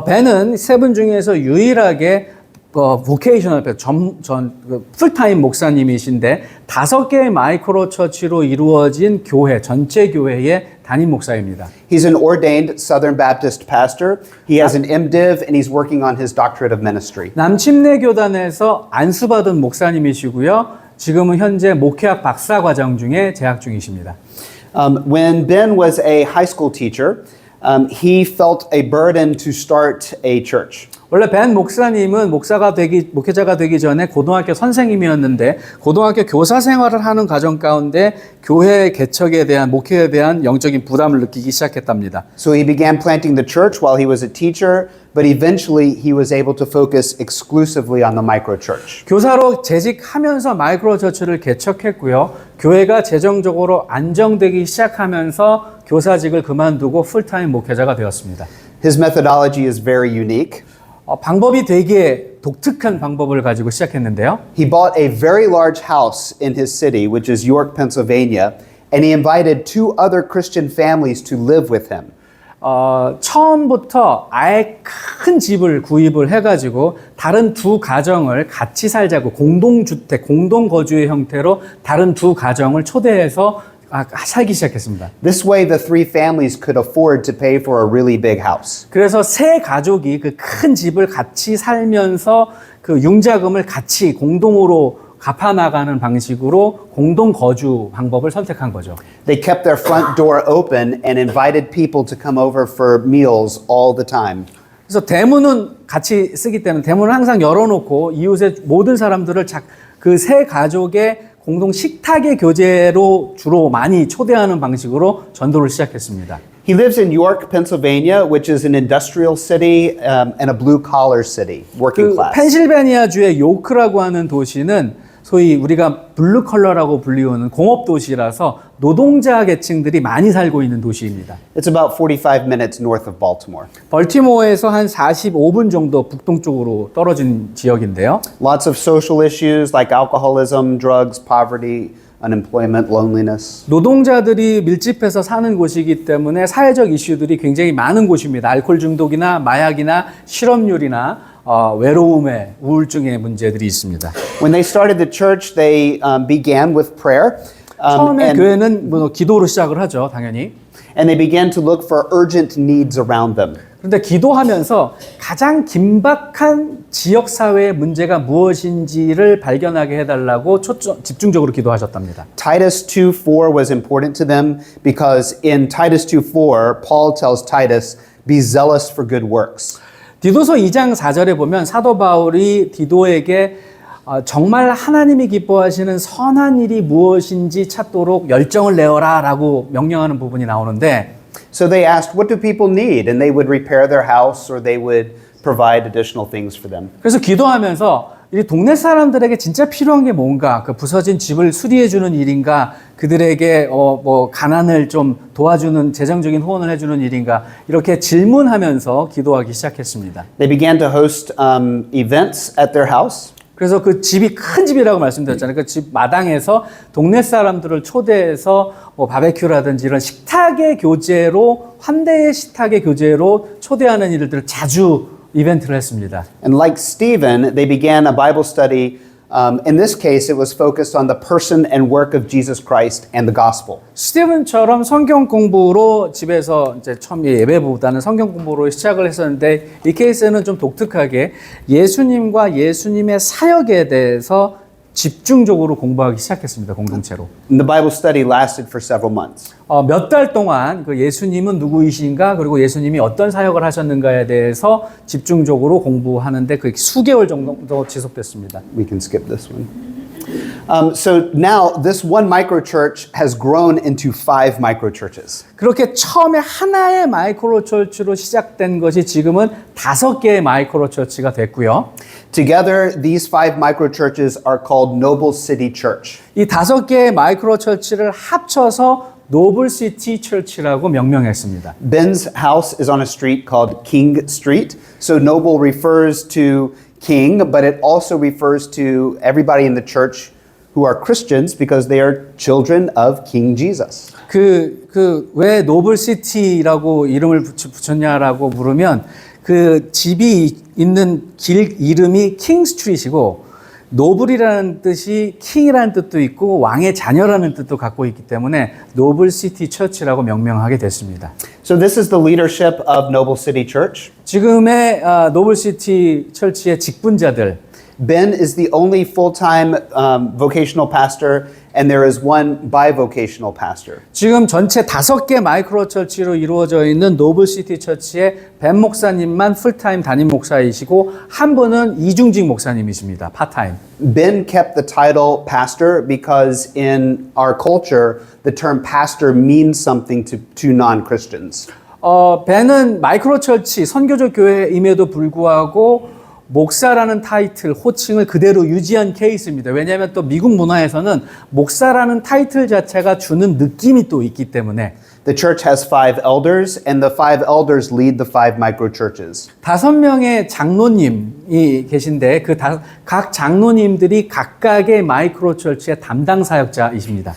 벤은 세 분 중에서 유일하게 vocational, 풀타임 목사님이신데 5개의 마이크로 처치로 이루어진 교회, 전체 교회의 담임 목사입니다. He's an ordained Southern Baptist pastor. He has an MDiv and he's working on his doctorate of ministry. 남침내 교단에서 안수받은 목사님이시고요. 지금은 현재 목회학 박사 과정 중에 재학 중이십니다. When Ben was a high school teacher, he felt a burden to start a church. 원래 벤 목사님은 목회자가 되기 전에 고등학교 선생님이었는데 고등학교 교사 생활을 하는 과정 가운데 교회 개척에 대한 목회에 대한 영적인 부담을 느끼기 시작했답니다. So he began planting the church while he was a teacher, but eventually he was able to focus exclusively on the microchurch. 교사로 재직하면서 마이크로 처치를 개척했고요. 교회가 재정적으로 안정되기 시작하면서 교사직을 그만두고 풀타임 목회자가 되었습니다. His methodology is very unique. 방법이 되게 독특한 방법을 가지고 시작했는데요. He bought a very large house in his city, which is York, Pennsylvania, and he invited 2 other Christian families to live with him. 처음부터 아예 큰 집을 구입을 해가지고 다른 2 가정을 같이 살자고 공동주택, 공동거주의 형태로 다른 2 가정을 초대해서 살기 시작했습니다. This way the 3 families could afford to pay for a really big house. 그래서 세 가족이 그 큰 집을 같이 살면서 그 융자금을 같이 공동으로 갚아 나가는 방식으로 공동 거주 방법을 선택한 거죠. They kept their front door open and invited people to come over for meals all the time. 그래서 대문은 같이 쓰기 때문에 대문을 항상 열어놓고 이웃의 모든 사람들을 그 세 가족의 공동 식탁의 교제로 주로 많이 초대하는 방식으로 전도를 시작했습니다. He lives in York, Pennsylvania, which is an industrial city and a blue-collar city, working 그 class. 펜실베니아주의 요크라고 하는 도시는 소위 우리가 블루 컬러라고 불리우는 공업 도시라서 노동자 계층들이 많이 살고 있는 도시입니다. It's about 45 minutes north of Baltimore. 벌티모어에서 한 45분 정도 북동쪽으로 떨어진 지역인데요. Lots of social issues like alcoholism, drugs, poverty, unemployment, loneliness. 노동자들이 밀집해서 사는 곳이기 때문에 사회적 이슈들이 굉장히 많은 곳입니다. 알코올 중독이나 마약이나 실업률이나 외로움의 우울증의 문제들이 있습니다. When they started the church, they began with prayer. 처음에 교회는 기도로 시작을 하죠, 당연히. And they began to look for urgent needs around them. 그런데 기도하면서 가장 긴박한 지역 사회의 문제가 무엇인지를 발견하게 해달라고 집중적으로 기도하셨답니다. Titus 2:4 was important to them because in Titus 2:4, Paul tells Titus, "Be zealous for good works." 디도서 2장 4절에 보면 사도 바울이 디도에게 정말 하나님이 기뻐하시는 선한 일이 무엇인지 찾도록 열정을 내어라 라고 명령하는 부분이 나오는데 So they asked, "What do people need?" And they would repair their house or they would provide additional things for them. 그래서 기도하면서 이 동네 사람들에게 진짜 필요한 게 뭔가, 그 부서진 집을 수리해 주는 일인가, 그들에게 가난을 좀 도와주는 재정적인 후원을 해주는 일인가, 이렇게 질문하면서 기도하기 시작했습니다. They began to host events at their house. 그래서 그 집이 큰 집이라고 말씀드렸잖아요. 그 집 마당에서 동네 사람들을 초대해서 바베큐라든지 이런 식탁의 교제로, 환대의 식탁의 교제로 초대하는 일들을 자주 이벤트를 했습니다. And like Stephen, they began a Bible study. In this case, it was focused on the person and work of Jesus Christ and the gospel. 스티븐처럼 성경 공부로 집에서 이제 처음 예배보다는 성경 공부로 시작을 했었는데 이 케이스는 좀 독특하게 예수님과 예수님의 사역에 대해서 집중적으로 공부하기 시작했습니다. 공동체로. And the Bible study lasted for several months. 몇 달 동안 그 예수님은 누구이신가 그리고 예수님이 어떤 사역을 하셨는가에 대해서 집중적으로 공부하는데 그 수개월 정도 지속됐습니다. We can skip this one. So now this one micro church has grown into 5 micro churches. 그렇게 처음에 하나의 마이크로 철치로 시작된 것이 지금은 5개의 마이크로 철치가 됐고요. Together, these 5 micro churches are called Noble City Church. 이 5개의 마이크로 철치를 합쳐서 노블 시티 철치라고 명명했습니다. Ben's house is on a street called King Street. So Noble refers to King, but it also refers to everybody in the church who are Christians because they are children of King Jesus. 왜 노블 시티라고 이름을 붙였냐라고 물으면 그 집이 있는 길 이름이 킹 스트리트이고 노블이라는 뜻이 킹이라는 뜻도 있고 왕의 자녀라는 뜻도 갖고 있기 때문에 노블 시티 처치라고 명명하게 됐습니다. So this is the leadership of Noble City Church. 지금의 노블 시티 처치의 직분자들 Ben is the only full-time vocational pastor, and there is one bivocational pastor. 지금 전체 5개 마이크로 처치로 이루어져 있는 노블 시티 처치의 벤 목사님만 풀타임 담임 목사이시고 한 분은 이중직 목사님이십니다. 파타임. Ben kept the title pastor because in our culture, the term pastor means something to non-Christians. 벤은 마이크로 처치 선교적 교회임에도 불구하고 목사라는 타이틀, 호칭을 그대로 유지한 케이스입니다. 왜냐하면 또 미국 문화에서는 목사라는 타이틀 자체가 주는 느낌이 또 있기 때문에 The church has 5 elders, and the 5 elders lead the 5 micro churches. 5명의 장로님이 계신데 그 각 장로님들이 각각의 마이크로 처치의 담당 사역자이십니다.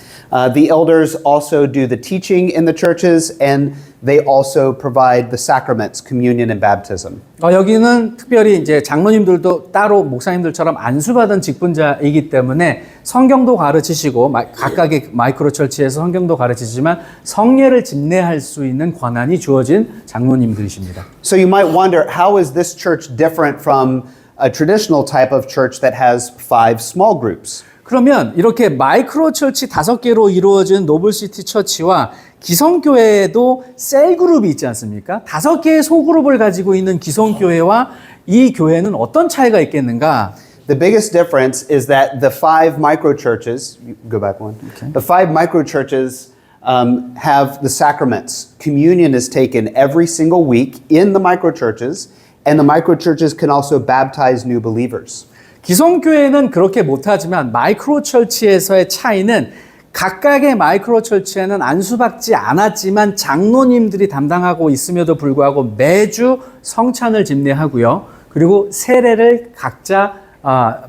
The elders also do the teaching in the churches, and they also provide the sacraments, communion and baptism. 여기는 특별히 이제 장로님들도 따로 목사님들처럼 안수받은 직분자이기 때문에 성경도 가르치시고 각각의 마이크로 처치에서 성경도 가르치시지만 성례를 집례할 수 있는 권한이 주어진 장로님들이십니다. So you might wonder, how is this church different from a traditional type of church that has 5 small groups? 그러면 이렇게 마이크로 철치 5개로 이루어진 노블시티 처치와 기성교회에도 셀 그룹이 있지 않습니까? 5개의 소그룹을 가지고 있는 기성교회와 이 교회는 어떤 차이가 있겠는가? The biggest difference is that the 5 micro churches, go back one, the 5 micro churches have the sacraments. Communion is taken every single week in the micro churches, and the micro churches can also baptize new believers. 기성교회는 그렇게 못하지만 마이크로 철치에서의 차이는 각각의 마이크로 철치에는 안수받지 않았지만 장로님들이 담당하고 있음에도 불구하고 매주 성찬을 집례하고요. 그리고 세례를 각자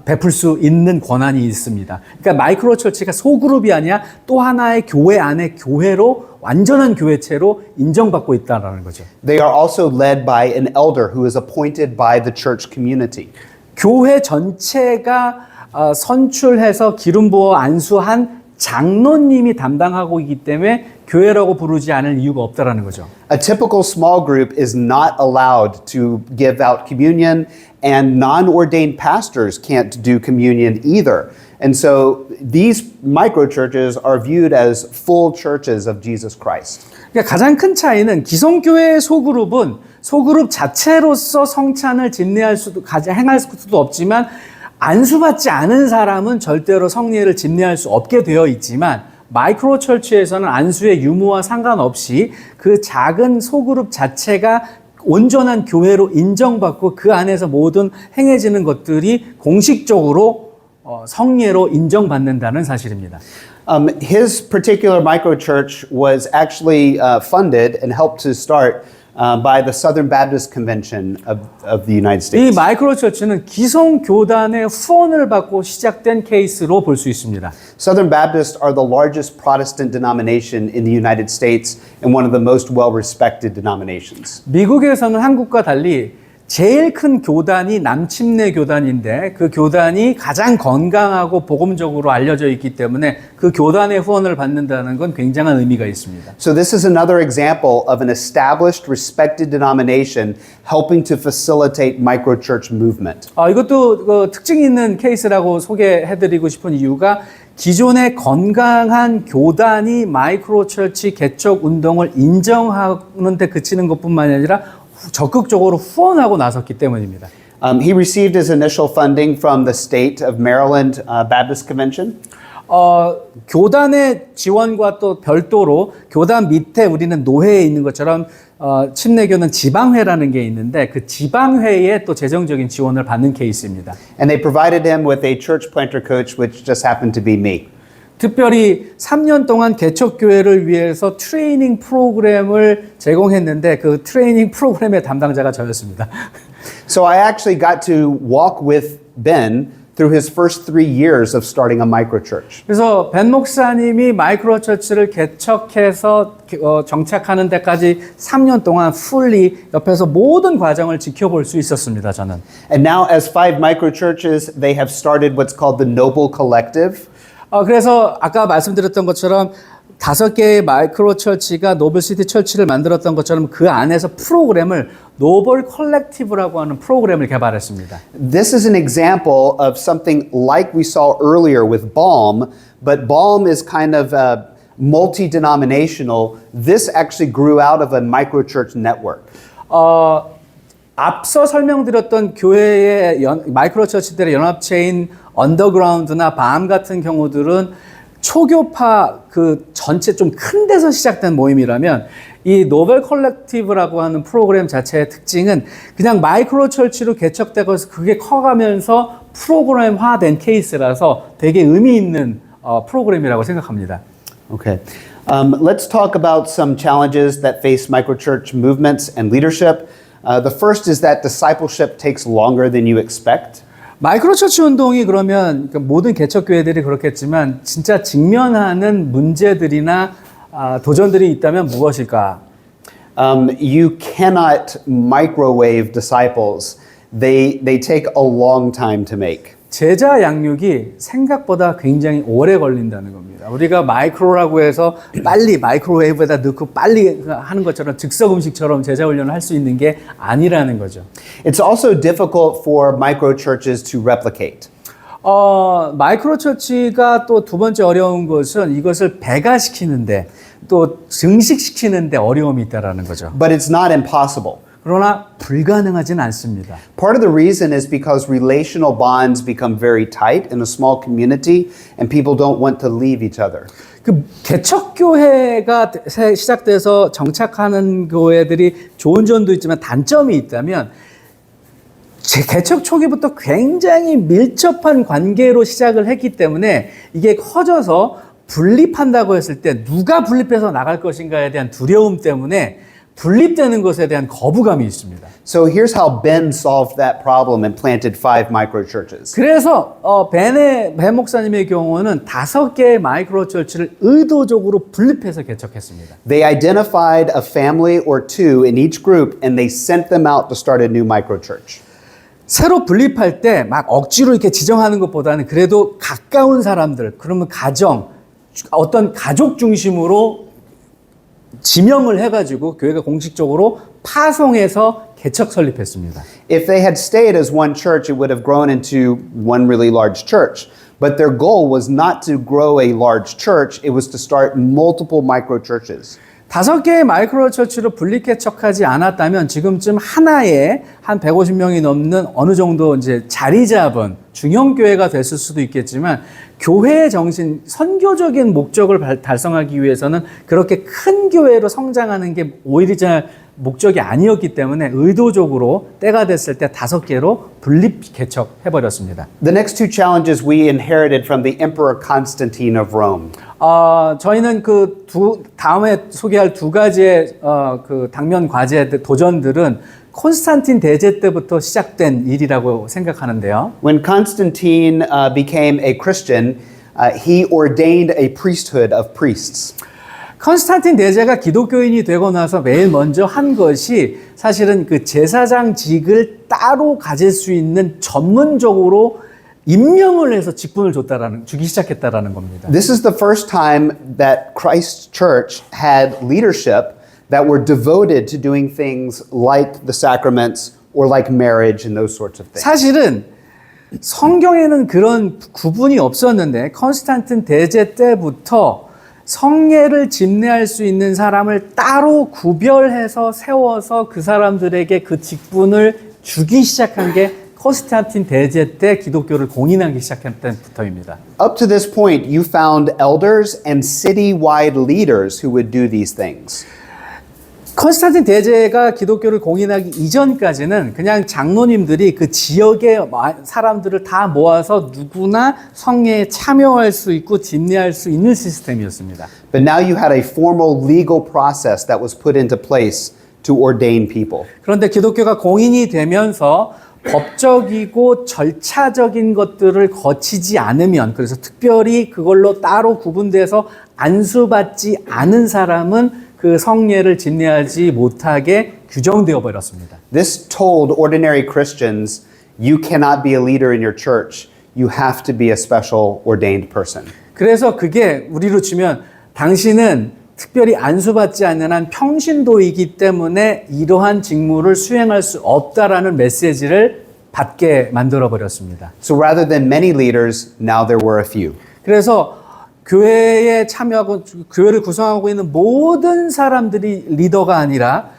베풀 수 있는 권한이 있습니다. 그러니까 마이크로 철치가 소그룹이 아니라 또 하나의 교회 안에 교회로 완전한 교회체로 인정받고 있다는 거죠. They are also led by an elder who is appointed by the church community. 교회 전체가 선출해서 기름 부어 안수한 장로님이 담당하고 있기 때문에 교회라고 부르지 않을 이유가 없다라는 거죠. A typical small group is not allowed to give out communion, and non-ordained pastors can't do communion either. And so these micro churches are viewed as full churches of Jesus Christ. 그러니까 가장 큰 차이는 기성교회의 소그룹은 소그룹 자체로서 성찬을 집례할 수도 행할 수도 없지만 안수받지 않은 사람은 절대로 성례를 집례할 수 없게 되어 있지만 마이크로 철치에서는 안수의 유무와 상관없이 그 작은 소그룹 자체가 온전한 교회로 인정받고 그 안에서 모든 행해지는 것들이 공식적으로 성례로 인정받는다는 사실입니다. His particular micro church was actually funded and helped to start by the Southern Baptist Convention of the United 이 States. 마이크로 철치는 기성 교단의 후원을 받고 시작된 케이스로 볼 수 있습니다. Southern Baptists are the largest Protestant denomination in the United States and one of the most well-respected denominations. 미국에서는 한국과 달리 제일 큰 교단이 남침내 교단인데 그 교단이 가장 건강하고 복음적으로 알려져 있기 때문에 그 교단의 후원을 받는다는 건 굉장한 의미가 있습니다. So this is another example of an established, respected denomination helping to facilitate microchurch movement. 이것도 특징 있는 케이스라고 소개해드리고 싶은 이유가 기존의 건강한 교단이 마이크로 철치 개척 운동을 인정하는 데 그치는 것뿐만 아니라 적극적으로 후원하고 나섰기 때문입니다. He received his initial funding from the state of Maryland Baptist Convention. 교단의 지원과 또 별도로 교단 밑에 우리는 노회에 있는 것처럼 침례교는 지방회라는 게 있는데 그 지방회에 또 재정적인 지원을 받는 케이스입니다. And they provided him with a church planter coach, which just happened to be me. 특별히 3년 동안 개척교회를 위해서 트레이닝 프로그램을 제공했는데 그 트레이닝 프로그램의 담당자가 저였습니다. So I actually got to walk with Ben through his first 3 years of starting a microchurch. 그래서 벤 목사님이 마이크로 처치를 개척해서 정착하는 데까지 3년 동안 풀리 옆에서 모든 과정을 지켜볼 수 있었습니다. 저는. And now as 5 microchurches, they have started what's called the Noble Collective. 그래서 아까 말씀드렸던 것처럼 5개의 마이크로 철치가 노블시티 철치를 만들었던 것처럼 그 안에서 프로그램을 노블 컬렉티브라고 하는 프로그램을 개발했습니다. This is an example of something like we saw earlier with Balm, but Balm is kind of multi-denominational. This actually grew out of a microchurch network. 앞서 설명드렸던 교회의 마이크로 처치들의 연합체인 언더그라운드나 밤 같은 경우들은 초교파 그 전체 좀 큰 데서 시작된 모임이라면 이 노벨 컬렉티브라고 하는 프로그램 자체의 특징은 그냥 마이크로 철치로 개척되고 그게 커가면서 프로그램화된 케이스라서 되게 의미 있는 프로그램이라고 생각합니다. Okay. Let's talk about some challenges that face microchurch movements and leadership. The first is that discipleship takes longer than you expect. 마이크로 처치 운동이 그러면 모든 개척교회들이 그렇겠지만 진짜 직면하는 문제들이나 도전들이 있다면 무엇일까? You cannot microwave disciples. They take a long time to make. 제자 양육이 생각보다 굉장히 오래 걸린다는 겁니다. 우리가 마이크로라고 해서 빨리 마이크로웨이브에다 넣고 빨리 하는 것처럼 즉석 음식처럼 제자 훈련을 할 수 있는 게 아니라는 거죠. It's also difficult for micro churches to replicate. 마이크로 처치가 또 두 번째 어려운 것은 이것을 배가시키는데 또 증식시키는데 어려움이 있다라는 거죠. But it's not impossible. 그러나 불가능하진 않습니다. Part of the reason is because relational bonds become very tight in a small community and people don't want to leave each other. 그 개척교회가 시작돼서 정착하는 교회들이 좋은 점도 있지만 단점이 있다면 개척 초기부터 굉장히 밀접한 관계로 시작을 했기 때문에 이게 커져서 분립한다고 했을 때 누가 분립해서 나갈 것인가에 대한 두려움 때문에 분립되는 것에 대한 거부감이 있습니다. So here's how Ben solved that problem and planted 5 micro churches. 그래서 벤 목사님의 경우는 5개의 마이크로 처치를 의도적으로 분립해서 개척했습니다. They identified a family or two in each group and they sent them out to start a new micro church. 새로 분립할 때 막 억지로 이렇게 지정하는 것보다는 그래도 가까운 사람들, 그러면 가정, 어떤 가족 중심으로 지명을 해가지고 교회가 공식적으로 파송해서 개척 설립했습니다. If they had stayed as one church, it would have grown into one really large church. But their goal was not to grow a large church, it was to start multiple micro churches. 5개의 마이크로 처치로 분립 개척하지 않았다면 지금쯤 하나에 한 150명이 넘는 어느 정도 이제 자리 잡은 중형 교회가 됐을 수도 있겠지만 교회의 정신, 선교적인 목적을 달성하기 위해서는 그렇게 큰 교회로 성장하는 게 오히려 목적이 아니었기 때문에 의도적으로 때가 됐을 때 5개로 분립 개척해버렸습니다. The next two challenges we inherited from the Emperor Constantine of Rome. 저희는 다음에 소개할 2가지의 그 당면 과제 도전들은 콘스탄틴 대제 때부터 시작된 일이라고 생각하는데요. When Constantine became a Christian, he ordained a priesthood of priests. 콘스탄틴 대제가 기독교인이 되고 나서 맨 먼저 한 것이 사실은 그 제사장직을 따로 가질 수 있는 전문적으로 임명을 해서 직분을 주기 시작했다라는 겁니다. This is the first time that Christ's church had leadership that were devoted to doing things like the sacraments or like marriage and those sorts of things. 사실은 성경에는 그런 구분이 없었는데 콘스탄틴 대제 때부터 성례를 집례할 수 있는 사람을 따로 구별해서 세워서 그 사람들에게 그 직분을 주기 시작한 게 콘스탄틴 대제 때 기독교를 공인하기 시작한 때부터입니다. Up to this point, you found elders and city-wide leaders who would do these things. 콘스탄틴 대제가 기독교를 공인하기 이전까지는 그냥 장로님들이 그 지역의 사람들을 다 모아서 누구나 성례에 참여할 수 있고 집례할 수 있는 시스템이었습니다. But now you had a formal legal process that was put into place to ordain people. 그런데 기독교가 공인이 되면서 법적이고 절차적인 것들을 거치지 않으면, 그래서 특별히 그걸로 따로 구분돼서 안수받지 않은 사람은 그 성례를 집례하지 못하게 규정되어 버렸습니다. This told ordinary Christians, you cannot be a leader in your church. You have to be a special ordained person. 그래서 그게 우리로 치면 당신은 특별히 안수받지 않는 한 평신도이기 때문에 이러한 직무를 수행할 수 없다라는 메시지를 받게 만들어 버렸습니다. So rather than many leaders, now there were a few. 그래서 교회에 참여하고 교회를 구성하고 있는 모든 사람들이 리더가 아니라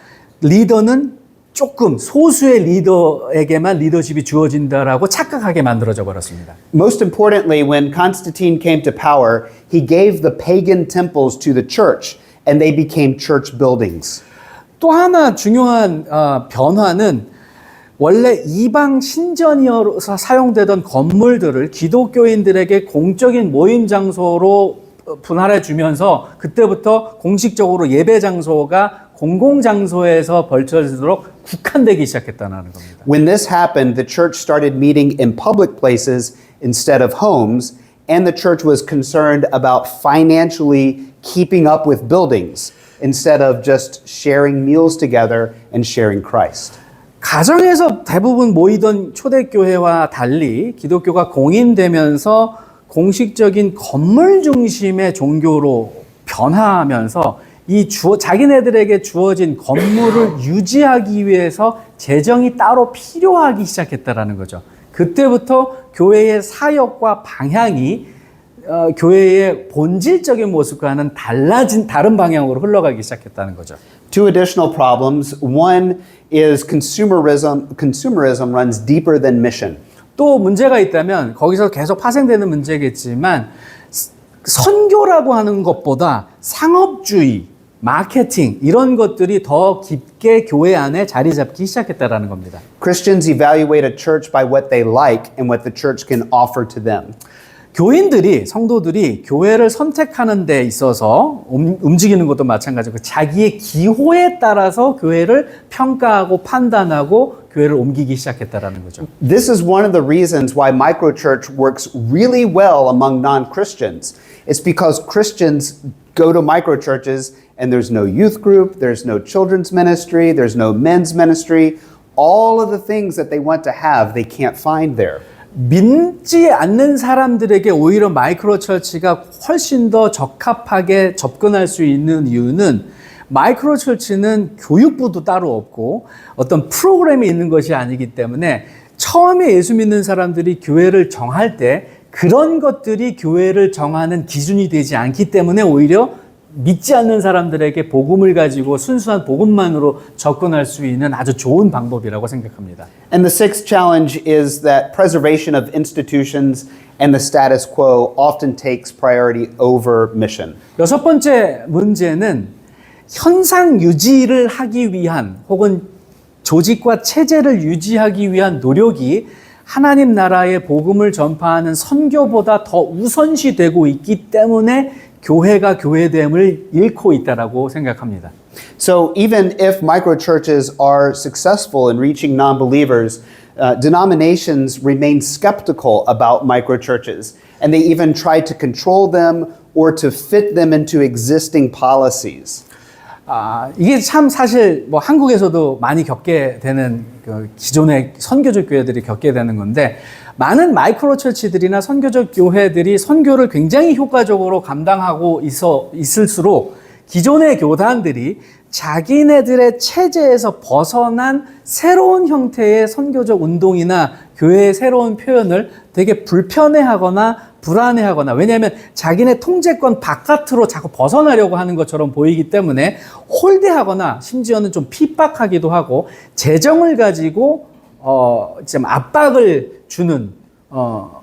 리더는 조금 소수의 리더에게만 리더십이 주어진다라고 착각하게 만들어져 버렸습니다. Most importantly, when Constantine came to power, he gave the pagan temples to the church and they became church buildings. 또 하나 중요한 변화는 원래 이방 신전이어서 사용되던 건물들을 기독교인들에게 공적인 모임 장소로 분할해 주면서 그때부터 공식적으로 예배 장소가 공공장소에서 벌쳐지도록 국한되기 시작했다는 겁니다. When this happened, the church started meeting in public places instead of homes, and the church was concerned about financially keeping up with buildings instead of just sharing meals together and sharing Christ. 가정에서 대부분 모이던 초대교회와 달리 기독교가 공인되면서 공식적인 건물 중심의 종교로 변화하면서 자기네들에게 주어진 건물을 유지하기 위해서 재정이 따로 필요하기 시작했다라는 거죠. 그때부터 교회의 사역과 방향이 교회의 본질적인 모습과는 다른 방향으로 흘러가기 시작했다는 거죠. Two additional problems. One is consumerism runs deeper than mission. 또 문제가 있다면 거기서 계속 파생되는 문제겠지만 선교라고 하는 것보다 상업주의, 마케팅 이런 것들이 더 깊게 교회 안에 자리 잡기 시작했다라는 겁니다. Christians evaluate a church by what they like and what the church can offer to them. 교인들이, 성도들이 교회를 선택하는 데 있어서 움직이는 것도 마찬가지고 자기의 기호에 따라서 교회를 평가하고 판단하고 교회를 옮기기 시작했다라는 거죠. This is one of the reasons why microchurch works really well among non-Christians. It's because Christians go to microchurches and there's no youth group, there's no children's ministry, there's no men's ministry. All of the things that they want to have, they can't find there. 믿지 않는 사람들에게 오히려 마이크로 처치가 훨씬 더 적합하게 접근할 수 있는 이유는 마이크로 처치는 교육부도 따로 없고 어떤 프로그램이 있는 것이 아니기 때문에 처음에 예수 믿는 사람들이 교회를 정할 때 그런 것들이 교회를 정하는 기준이 되지 않기 때문에 오히려 믿지 않는 사람들에게 복음을 가지고 순수한 복음만으로 접근할 수 있는 아주 좋은 방법이라고 생각합니다. And the sixth challenge is that preservation of institutions and the status quo often takes priority over mission. 여섯 번째 문제는 현상 유지를 하기 위한 혹은 조직과 체제를 유지하기 위한 노력이 하나님 나라의 복음을 전파하는 선교보다 더 우선시되고 있기 때문에 교회가 교회됨을 잃고 있다라고 생각합니다. So even if microchurches are successful in reaching non-believers, denominations remain skeptical about microchurches, and they even try to control them or to fit them into existing policies. 이게 참 사실 뭐 한국에서도 많이 겪게 되는 그 기존의 선교적 교회들이 겪게 되는 건데 많은 마이크로 처치들이나 선교적 교회들이 선교를 굉장히 효과적으로 감당하고 있을수록 기존의 교단들이 자기네들의 체제에서 벗어난 새로운 형태의 선교적 운동이나 교회의 새로운 표현을 되게 불편해하거나 불안해하거나 왜냐하면 자기네 통제권 바깥으로 자꾸 벗어나려고 하는 것처럼 보이기 때문에 홀대하거나 심지어는 좀 핍박하기도 하고 재정을 가지고 좀 압박을 주는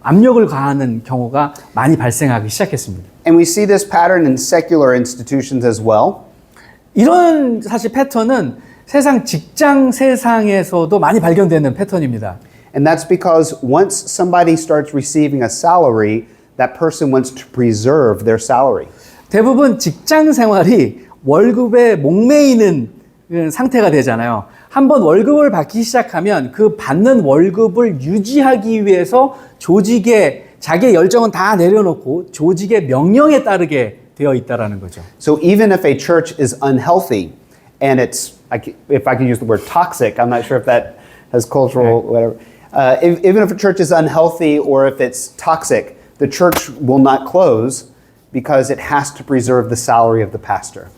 압력을 가하는 경우가 많이 발생하기 시작했습니다. And we see this pattern in secular institutions as well. 이런 사실 패턴은 직장 세상에서도 많이 발견되는 패턴입니다. And that's because once somebody starts receiving a salary, that person wants to preserve their salary. 대부분 직장 생활이 월급에 목매이는 상태가 되잖아요. 한번 월급을 받기 시작하면 그 받는 월급을 유지하기 위해서 조직의 자기의 열정은 다 내려놓고 조직의 명령에 따르게 되어 있다라는 거죠. So even if a church is unhealthy and it's, if I could use the word toxic, I'm not sure if that has cultural whatever. Even if a church is unhealthy or if it's toxic, the church will not close because it has to preserve the salary of the pastor.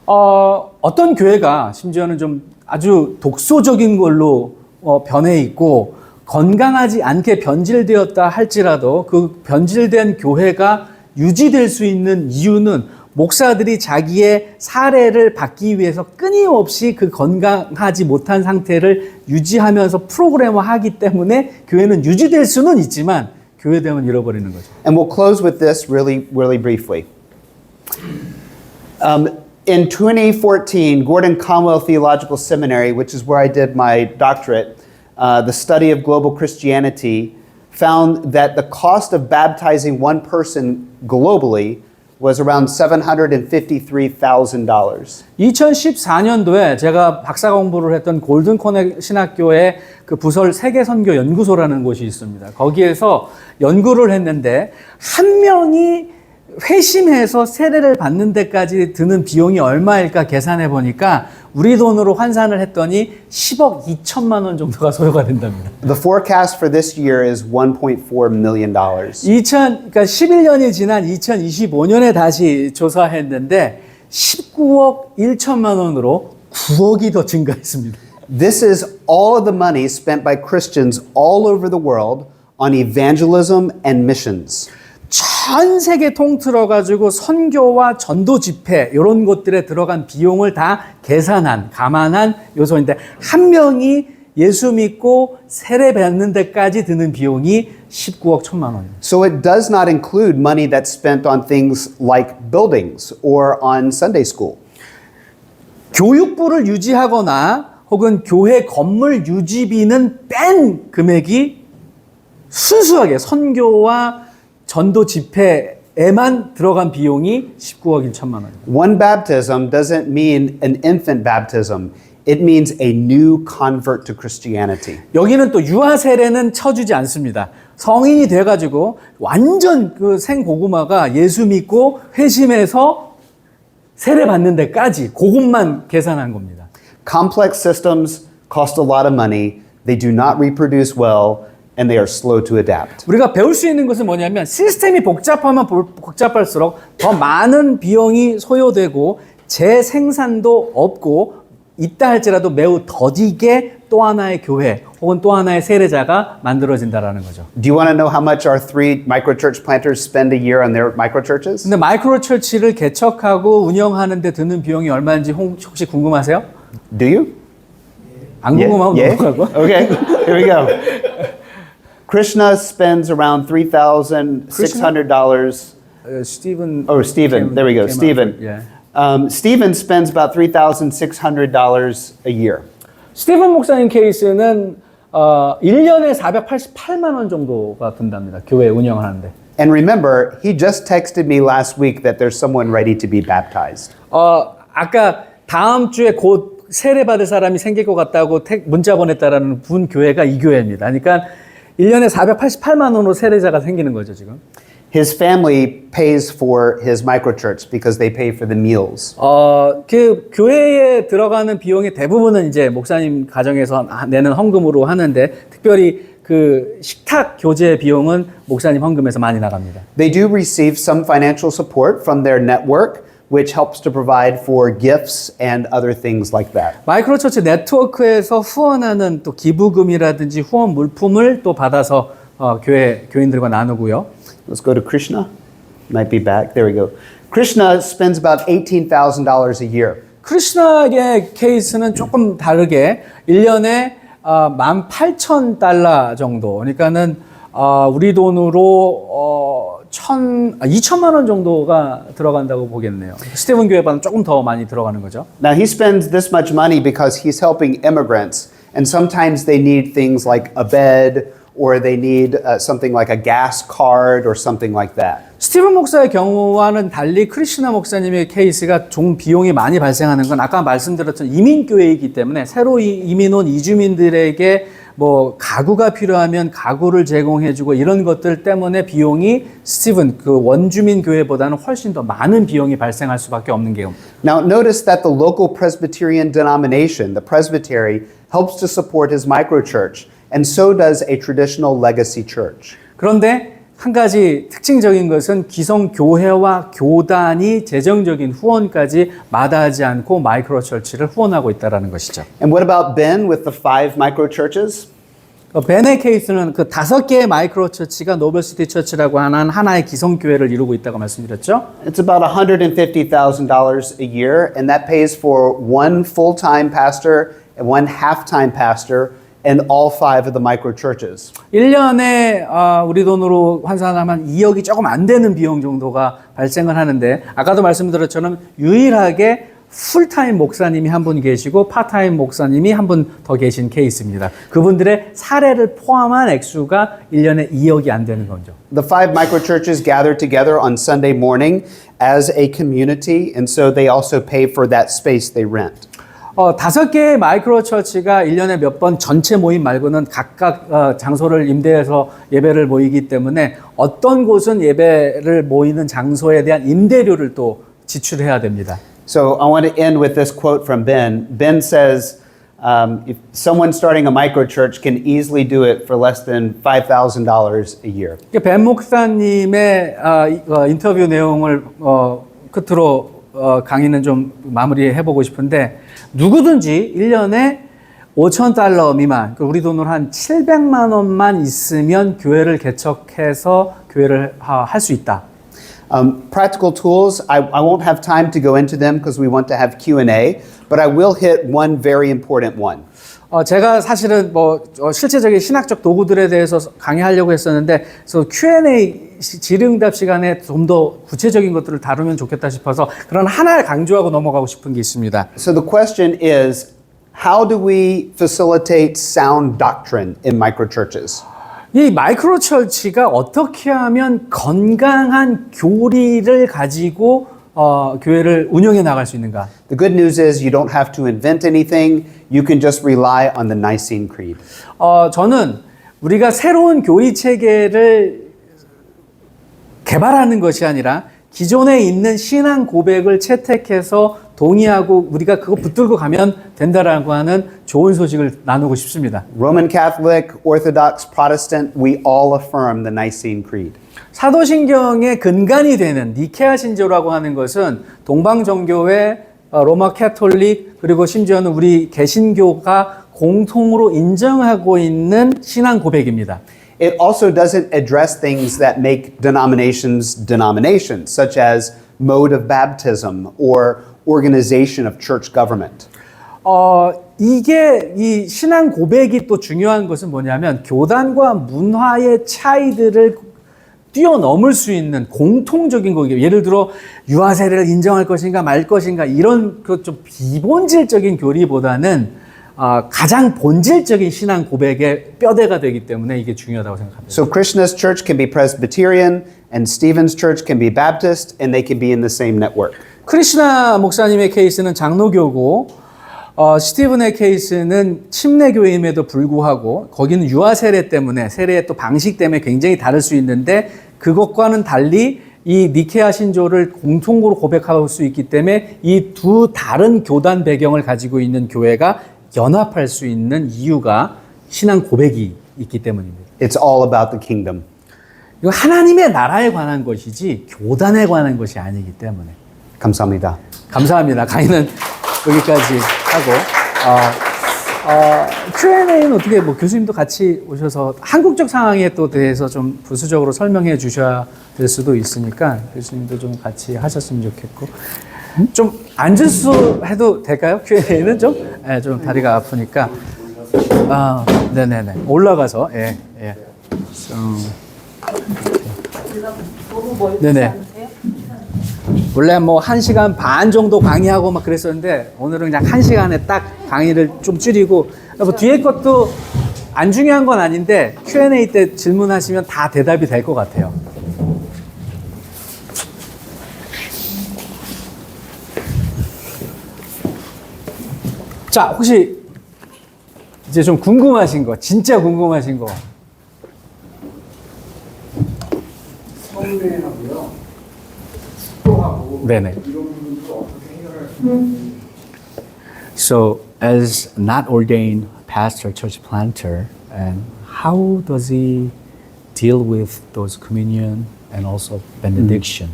어떤 교회가 심지어는 좀 아주 독소적인 걸로 변해 있고 건강하지 않게 변질되었다 할지라도 그 변질된 교회가 유지될 수 있는 이유는 목사들이 자기의 사례를 받기 위해서 끊임없이 그 건강하지 못한 상태를 유지하면서 프로그램화하기 때문에 교회는 유지될 수는 있지만 교회됨은 잃어버리는 거죠. And we'll close with this really briefly. In 2014, Gordon Conwell Theological Seminary, which is where I did my doctorate, the study of global Christianity, found that the cost of baptizing one person globally was around $753,000. 2014년도에 제가 박사 공부를 했던 골든 코넬 신학교의 그 부설 세계 선교 연구소라는 곳이 있습니다. 거기에서 연구를 했는데 한 명이 회심해서 세례를 받는 데까지 드는 비용이 얼마일까 계산해 보니까 우리 돈으로 환산을 했더니 10억 2천만 원 정도가 소요가 된답니다. The forecast for this year is $1.4 million. 그러니까 11년이 지난 2025년에 다시 조사했는데 19억 1천만 원으로 9억이 더 증가했습니다. This is all of the money spent by Christians all over the world on evangelism and missions. 전 세계 통틀어 가지고 선교와 전도 집회 이런 것들에 들어간 비용을 다 계산한 감안한 요소인데 한 명이 예수 믿고 세례 받는 데까지 드는 비용이 19억 1천만 원입니다. So it does not include money that's spent on things like buildings or on Sunday school. 교육부를 유지하거나 혹은 교회 건물 유지비는 뺀 금액이 순수하게 선교와 전도 집회에만 들어간 비용이 19억 1천만 원입니다. One baptism doesn't mean an infant baptism. It means a new convert to Christianity. 여기는 또 유아 세례는 쳐주지 않습니다. 성인이 돼가지고 완전 그 생고구마가 예수 믿고 회심해서 세례 받는 데까지 그것만 계산한 겁니다. Complex systems cost a lot of money. They do not reproduce well. And they are slow to adapt. 우리가 배울 수 있는 것은 뭐냐면 시스템이 복잡하면 복잡할수록 더 많은 비용이 소요되고 재생산도 없고 있다 할지라도 매우 더디게 또 하나의 교회 혹은 또 하나의 세례자가 만들어진다라는 거죠. Do you want to know how much our 3 microchurch planters spend a year on their microchurches? 근데 마이크로처치를 개척하고 운영하는 데 드는 비용이 얼마인지 혹시 궁금하세요? Do you? 안 궁금하면 넘어가고. Okay, here we go. Krishna spends around $3,600. Stephen. Oh, Stephen. There we go. Stephen. Yeah. Stephen spends about $3,600 a year. 스티븐 목사님 케이스는 1년에 488만 원 정도가 든답니다. 교회 운영을 하는데. And remember, he just texted me last week that there's someone ready to be baptized. 아까 다음 주에 곧 세례 받을 사람이 생길 것 같다고 문자 보냈다라는 분 교회가 이 교회입니다. 그러니까 1년에 488만 원으로 세례자가 생기는 거죠, 지금. His family pays for his microchurch because they pay for the meals. 그 교회에 들어가는 비용의 대부분은 이제 목사님 가정에서 내는 헌금으로 하는데 특별히 그 식탁 교제 비용은 목사님 헌금에서 많이 나갑니다. They do receive some financial support from their network, which helps to provide for gifts and other things like that. 마이크로처치 네트워크에서 후원하는 또 기부금이라든지 후원 물품을 또 받아서 교인들과 나누고요. Let's go to Krishna. Might be back. There we go. Krishna spends about $18,000 a year. 크리스나의 케이스는 조금 다르게 1년에 18,000달러 정도. 그러니까는 우리 돈으로 2천만 원 정도가 들어간다고 보겠네요. 스티븐 교회보다는 조금 더 많이 들어가는 거죠. Now he spends this much money because he's helping immigrants, and sometimes they need things like a bed or they need something like a gas card or something like that. 스티븐 목사의 경우와는 달리 크리스나 목사님의 케이스가 좀 비용이 많이 발생하는 건 아까 말씀드렸던 이민교회이기 때문에 새로 이민 온 이주민들에게 뭐 가구가 필요하면 가구를 제공해주고 이런 것들 때문에 비용이 스티븐 그 원주민 교회보다는 훨씬 더 많은 비용이 발생할 수밖에 없는 게요. Now notice that the local Presbyterian denomination, the presbytery, helps to support his microchurch, and so does a traditional legacy church. 그런데 한 가지 특징적인 것은 기성 교회와 교단이 재정적인 후원까지 마다하지 않고 마이크로처치를 후원하고 있다는 것이죠. And what about Ben with the 5 microchurches? 벤의 케이스는 그 5개의 마이크로처치가 노벨시티 처치라고 하는 하나의 기성 교회를 이루고 있다고 말씀드렸죠. It's about $150,000 a year, and that pays for 1 full-time pastor and 1 half-time pastor and all 5 of the microchurches. 1년에 우리 돈으로 환산하면 2억이 조금 안 되는 비용 정도가 발생을 하는데 아까도 말씀드린 것처럼 유일하게 풀타임 목사님이 한 분 계시고 파타임 목사님이 한 분 더 계신 케이스입니다. 그분들의 사례를 포함한 액수가 1년에 2억이 안 되는 거죠. The 5 microchurches gather together on Sunday morning as a community, and so they also pay for that space they rent. 5개의 마이크로처치가 1년에 몇 번 전체 모임 말고는 각각 장소를 임대해서 예배를 모이기 때문에 어떤 곳은 예배를 모이는 장소에 대한 임대료를 또 지출해야 됩니다. So I want to end with this quote from Ben. Ben says, if someone starting a microchurch can easily do it for less than $5,000 a year. 벤 목사님의 인터뷰 내용을 끝으로 강의는 좀 마무리해보고 싶은데 누구든지 1년에 $5,000 미만, 우리 돈으로 한 700만 원만 있으면 교회를 개척해서 교회를 할 수 있다. Practical tools, I won't have time to go into them because we want to have Q&A, but I will hit one very important one. 제가 사실은 실제적인 신학적 도구들에 대해서 강의하려고 했었는데, 그래서 Q&A 질의응답 시간에 좀 더 구체적인 것들을 다루면 좋겠다 싶어서 그런 하나를 강조하고 넘어가고 싶은 게 있습니다. So the question is, how do we facilitate sound doctrine in microchurches? 이 마이크로 철치가 어떻게 하면 건강한 교리를 가지고 교회를 운영해 나갈 수 있는가? The good news is you don't have to invent anything. You can just rely on the Nicene Creed. 저는 우리가 새로운 교리 체계를 개발하는 것이 아니라 기존에 있는 신앙 고백을 채택해서 동의하고 우리가 그거 붙들고 가면 된다라고 하는 좋은 소식을 나누고 싶습니다. Roman Catholic, Orthodox, Protestant, we all affirm the Nicene Creed. 사도신경의 근간이 되는 니케아 신조라고 하는 것은 동방정교회, 로마 캐톨릭, 그리고 심지어는 우리 개신교가 공통으로 인정하고 있는 신앙 고백입니다. It also doesn't address things that make denominations denominations, such as mode of baptism or organization of church government. 이게 이 신앙 고백이 또 중요한 것은 뭐냐면 교단과 문화의 차이들을 뛰어넘을 수 있는 공통적인 거예요. 예를 들어 유아 세례를 인정할 것인가 말 것인가 이런 그 좀 비본질적인 교리보다는 가장 본질적인 신앙 고백의 뼈대가 되기 때문에 이게 중요하다고 생각합니다. So Krishna's church can be Presbyterian and Stephen's church can be Baptist and they can be in the same network. 크리스나 목사님의 케이스는 장로교고 스티븐의 케이스는 침례교임에도 불구하고 거기는 유아 세례 때문에 세례의 또 방식 때문에 굉장히 다를 수 있는데 그것과는 달리 이 니케아 신조를 공통으로 고백할 수 있기 때문에 이 두 다른 교단 배경을 가지고 있는 교회가 연합할 수 있는 이유가 신앙 고백이 있기 때문입니다. It's all about the kingdom. 이거 하나님의 나라에 관한 것이지 교단에 관한 것이 아니기 때문에. 감사합니다. 감사합니다. 강의는 여기까지 하고 Q&A는 어떻게 교수님도 같이 오셔서 한국적 상황에 또 대해서 좀 부수적으로 설명해 주셔야 될 수도 있으니까 교수님도 좀 같이 하셨으면 좋겠고 좀 앉아서 해도 될까요? Q&A는 좀 다리가 아프니까 네네네 올라가서 예. 네네. 원래 1시간 반 정도 강의하고 막 그랬었는데 오늘은 그냥 1시간에 딱 강의를 좀 줄이고 뒤에 것도 안 중요한 건 아닌데 Q&A 때 질문하시면 다 대답이 될 것 같아요. 자, 혹시 이제 좀 궁금하신 거, 진짜 궁금하신 거. 성례하고요. 축도하고 네네. 이런 부분도 어떻게 해결을 So, as not ordained pastor, church planter, and how does he deal with those communion and also benediction?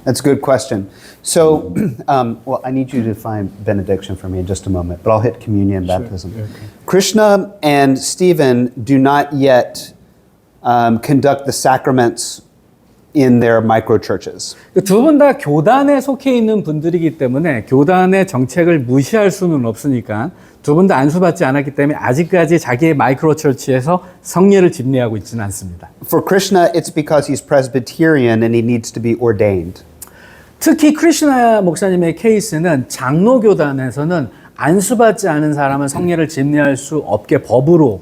That's a good question. So, well, I need you to define benediction for me in just a moment, but I'll hit communion and baptism. Sure. Okay. Krishna and Stephen do not yet conduct the sacraments in their micro churches. 두 분 다 교단에 속해 있는 분들이기 때문에 교단의 정책을 무시할 수는 없으니까 두 분 다 안수받지 않았기 때문에 아직까지 자기의 마이크로 처치에서 성례를 집례하고 있지는 않습니다. For Krishna, it's because he's Presbyterian and he needs to be ordained. 특히 크리스나 목사님의 케이스는 장로교단에서는 안수받지 않은 사람은 성례를 집례할 수 없게 법으로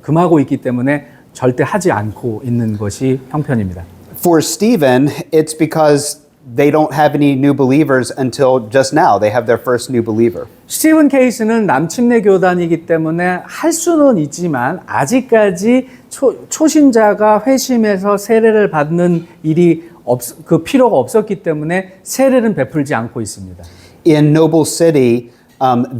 금하고 있기 때문에 절대 하지 않고 있는 것이 형편입니다. For Stephen, it's because they don't have any new believers until just now. They have their first new believer. 스티븐 케이스는 남침례 교단이기 때문에 할 수는 있지만 아직까지 초신자가 회심해서 세례를 받는 일이 그 필요가 없었기 때문에 세례는 베풀지 않고 있습니다. In Noble City,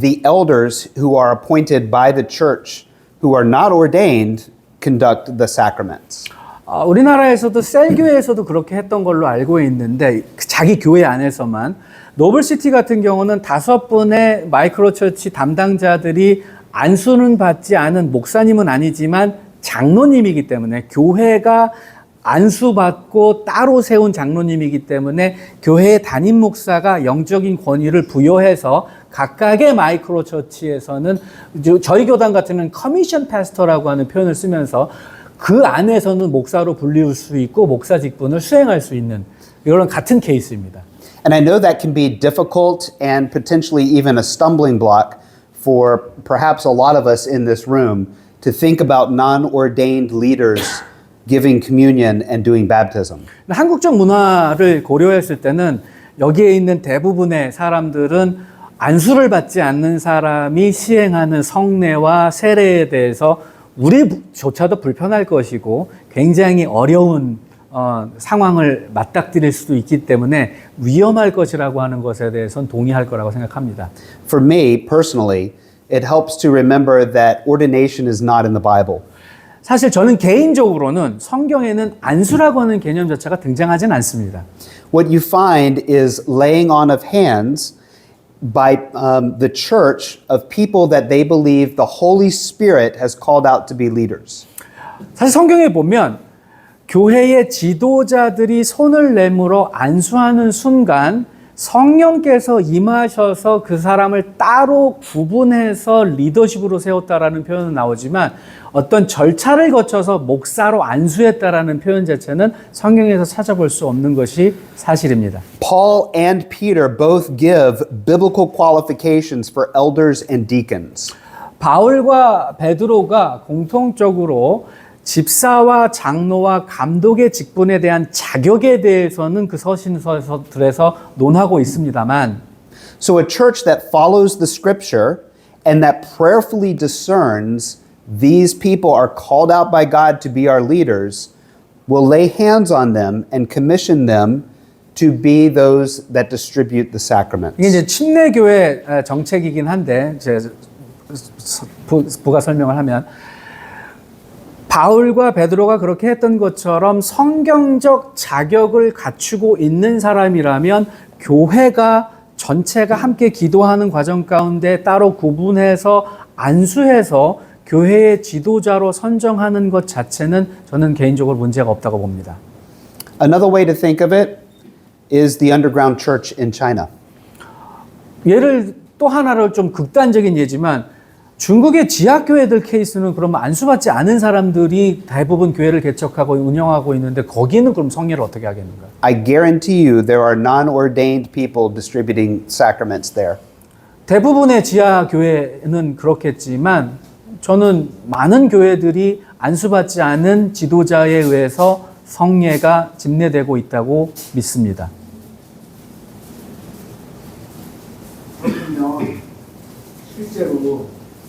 the elders who are appointed by the church, who are not ordained, conduct the sacraments. 우리나라에서도 셀교회에서도 그렇게 했던 걸로 알고 있는데 자기 교회 안에서만 노블시티 같은 경우는 5분의 마이크로 처치 담당자들이 안수는 받지 않은 목사님은 아니지만 장로님이기 때문에 교회가 안수받고 따로 세운 장로님이기 때문에 교회의 담임 목사가 영적인 권위를 부여해서 각각의 마이크로 처치에서는 저희 교단 같은 경우는 커미션 패스터라고 하는 표현을 쓰면서 그 안에서는 목사로 불리울 수 있고 목사 직분을 수행할 수 있는 이런 같은 케이스입니다. And I know that can be difficult and potentially even a stumbling block for perhaps a lot of us in this room to think about non-ordained leaders giving communion and doing baptism. 한국적 문화를 고려했을 때는 여기에 있는 대부분의 사람들은 안수를 받지 않는 사람이 시행하는 성례와 세례에 대해서 우리조차도 불편할 것이고 굉장히 어려운 상황을 맞닥뜨릴 수도 있기 때문에 위험할 것이라고 하는 것에 대해서는 동의할 거라고 생각합니다. For me personally, it helps to remember that ordination is not in the Bible. 사실 저는 개인적으로는 성경에는 안수라고 하는 개념 자체가 등장하진 않습니다. What you find is laying on of hands by the church of people that they believe the Holy Spirit has called out to be leaders. 사실 성경에 보면 교회의 지도자들이 손을 내밀어 안수하는 순간 성령께서 임하셔서 그 사람을 따로 구분해서 리더십으로 세웠다라는 표현은 나오지만 어떤 절차를 거쳐서 목사로 안수했다라는 표현 자체는 성경에서 찾아볼 수 없는 것이 사실입니다. Paul and Peter both give biblical qualifications for elders and deacons. 바울과 베드로가 공통적으로 집사와 장로와 감독의 직분에 대한 자격에 대해서는 그 서신서들에서 논하고 있습니다만 So a church that follows the scripture and that prayerfully discerns these people are called out by God to be our leaders will lay hands on them and commission them to be those that distribute the sacraments. 이게 이제 침례교회 정책이긴 한데 제가 부가 설명을 하면 바울과 베드로가 그렇게 했던 것처럼 성경적 자격을 갖추고 있는 사람이라면 교회가 전체가 함께 기도하는 과정 가운데 따로 구분해서 안수해서 교회의 지도자로 선정하는 것 자체는 저는 개인적으로 문제가 없다고 봅니다. Another way to think of it is the underground church in China. 예를 또 하나를 좀 극단적인 예지만 중국의 지하교회들 케이스는 그러면 안수받지 않은 사람들이 대부분 교회를 개척하고 운영하고 있는데 거기는 그럼 성례를 어떻게 하겠는가? I guarantee you there are non-ordained people distributing sacraments there. 대부분의 지하교회는 그렇겠지만 저는 많은 교회들이 안수받지 않은 지도자에 의해서 성례가 집례되고 있다고 믿습니다. 그러면 실제로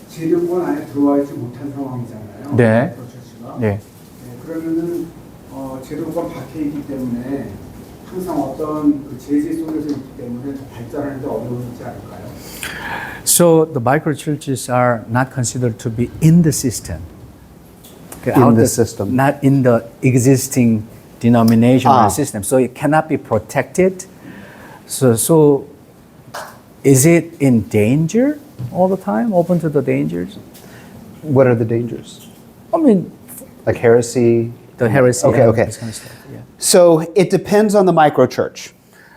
재료권 안에 들어와 있지 못한 상황이잖아요. 네. 프로세스가. 네. 네, 그러면은 재료권 밖에 있기 때문에 항상 어떤 그 제재 속에서 있기 때문에 더 발전하는 데 어려움이지 않을까요? So the micro churches are not considered to be in the system. In the system. Not in the existing denominational Ah. system. So it cannot be protected. So is it in danger all the time? Open to the dangers? What are the dangers? I mean, Like heresy? the heresy. Okay, and okay. this kind of stuff. Yeah. So it depends on the microchurch.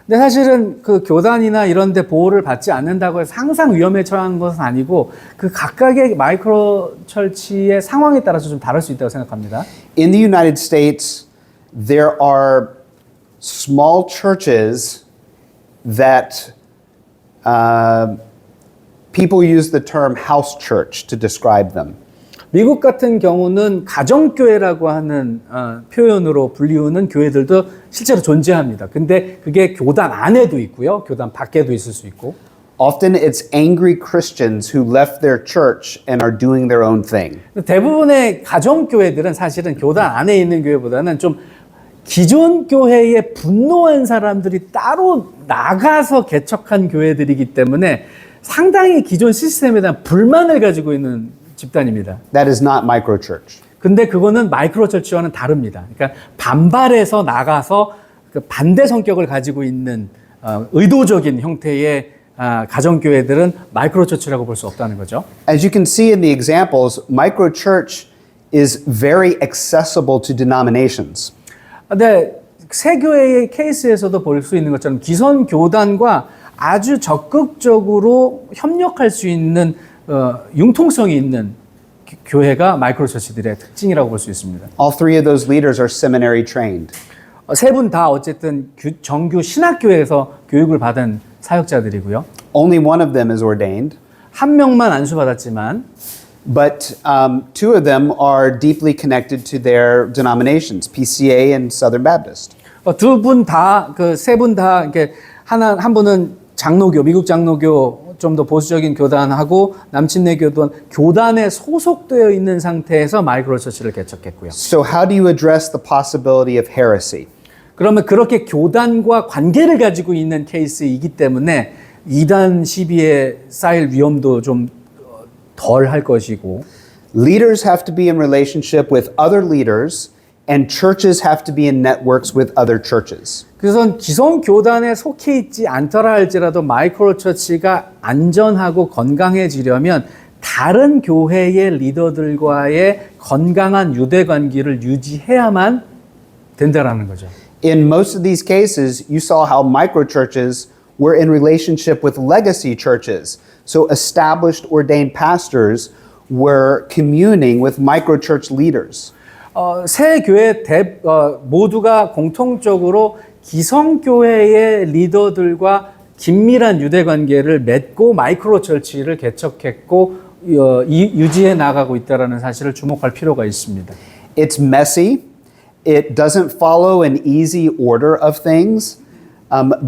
근데 사실은 그 교단이나 이런 데 보호를 받지 않는다고 해서 항상 위험에 처한 것은 아니고 그 각각의 마이크로 철치의 상황에 따라서 좀 다를 수 있다고 생각합니다. In the United States, there are small churches that people use the term house church to describe them. 미국 같은 경우는 가정교회라고 하는 표현으로 불리우는 교회들도 실제로 존재합니다. 근데 그게 교단 안에도 있고요. 교단 밖에도 있을 수 있고. Often it's angry Christians who left their church and are doing their own thing. 대부분의 가정교회들은 사실은 교단 안에 있는 교회보다는 좀 기존 교회에 분노한 사람들이 따로 나가서 개척한 교회들이기 때문에 상당히 기존 시스템에 대한 불만을 가지고 있는 집단입니다. That is not microchurch. 근데 그거는 마이크로 철치와는 다릅니다. 그러니까 반발해서 나가서 그 반대 성격을 가지고 있는 의도적인 형태의 가정교회들은 마이크로처치라고 볼 수 없다는 거죠. As you can see in the examples, microchurch is very accessible to denominations. 근데 세교회의 케이스에서도 볼 수 있는 것처럼 기성 교단과 아주 적극적으로 협력할 수 있는 융통성이 있는 교회가 마이크로처치들의 특징이라고 볼 수 있습니다. All three of those leaders are seminary trained. 세 분 다 어쨌든 정규 신학교에서 교육을 받은 사역자들이고요. Only one of them is ordained, 한 명만 안수받았지만 but two of them are deeply connected to their denominations, PCA and Southern Baptist. 두 분 다, 세 분 다, 이렇게 한 분은 장로교, 미국 장로교 좀 더 보수적인 교단하고 남친네 교단에 소속되어 있는 상태에서 마이크로처치를 개척했고요. So how do you address the possibility of heresy? 그러면 그렇게 교단과 관계를 가지고 있는 케이스이기 때문에 이단 시비에 쌓일 위험도 좀 덜 할 것이고 Leaders have to be in relationship with other leaders, and churches have to be in networks with other churches. 그래서 기성 교단에 속해 있지 않더라 할지라도 마이크로처치가 안전하고 건강해지려면 다른 교회의 리더들과의 건강한 유대 관계를 유지해야만 된다라는 거죠. In most of these cases, you saw how microchurches were in relationship with legacy churches. So established ordained pastors were communing with microchurch leaders. 새 교회 모두가 공통적으로 기성교회의 리더들과 긴밀한 유대 관계를 맺고 마이크로처치를 개척했고 유지해 나가고 있다는 사실을 주목할 필요가 있습니다. It's messy. It doesn't follow an easy order of things,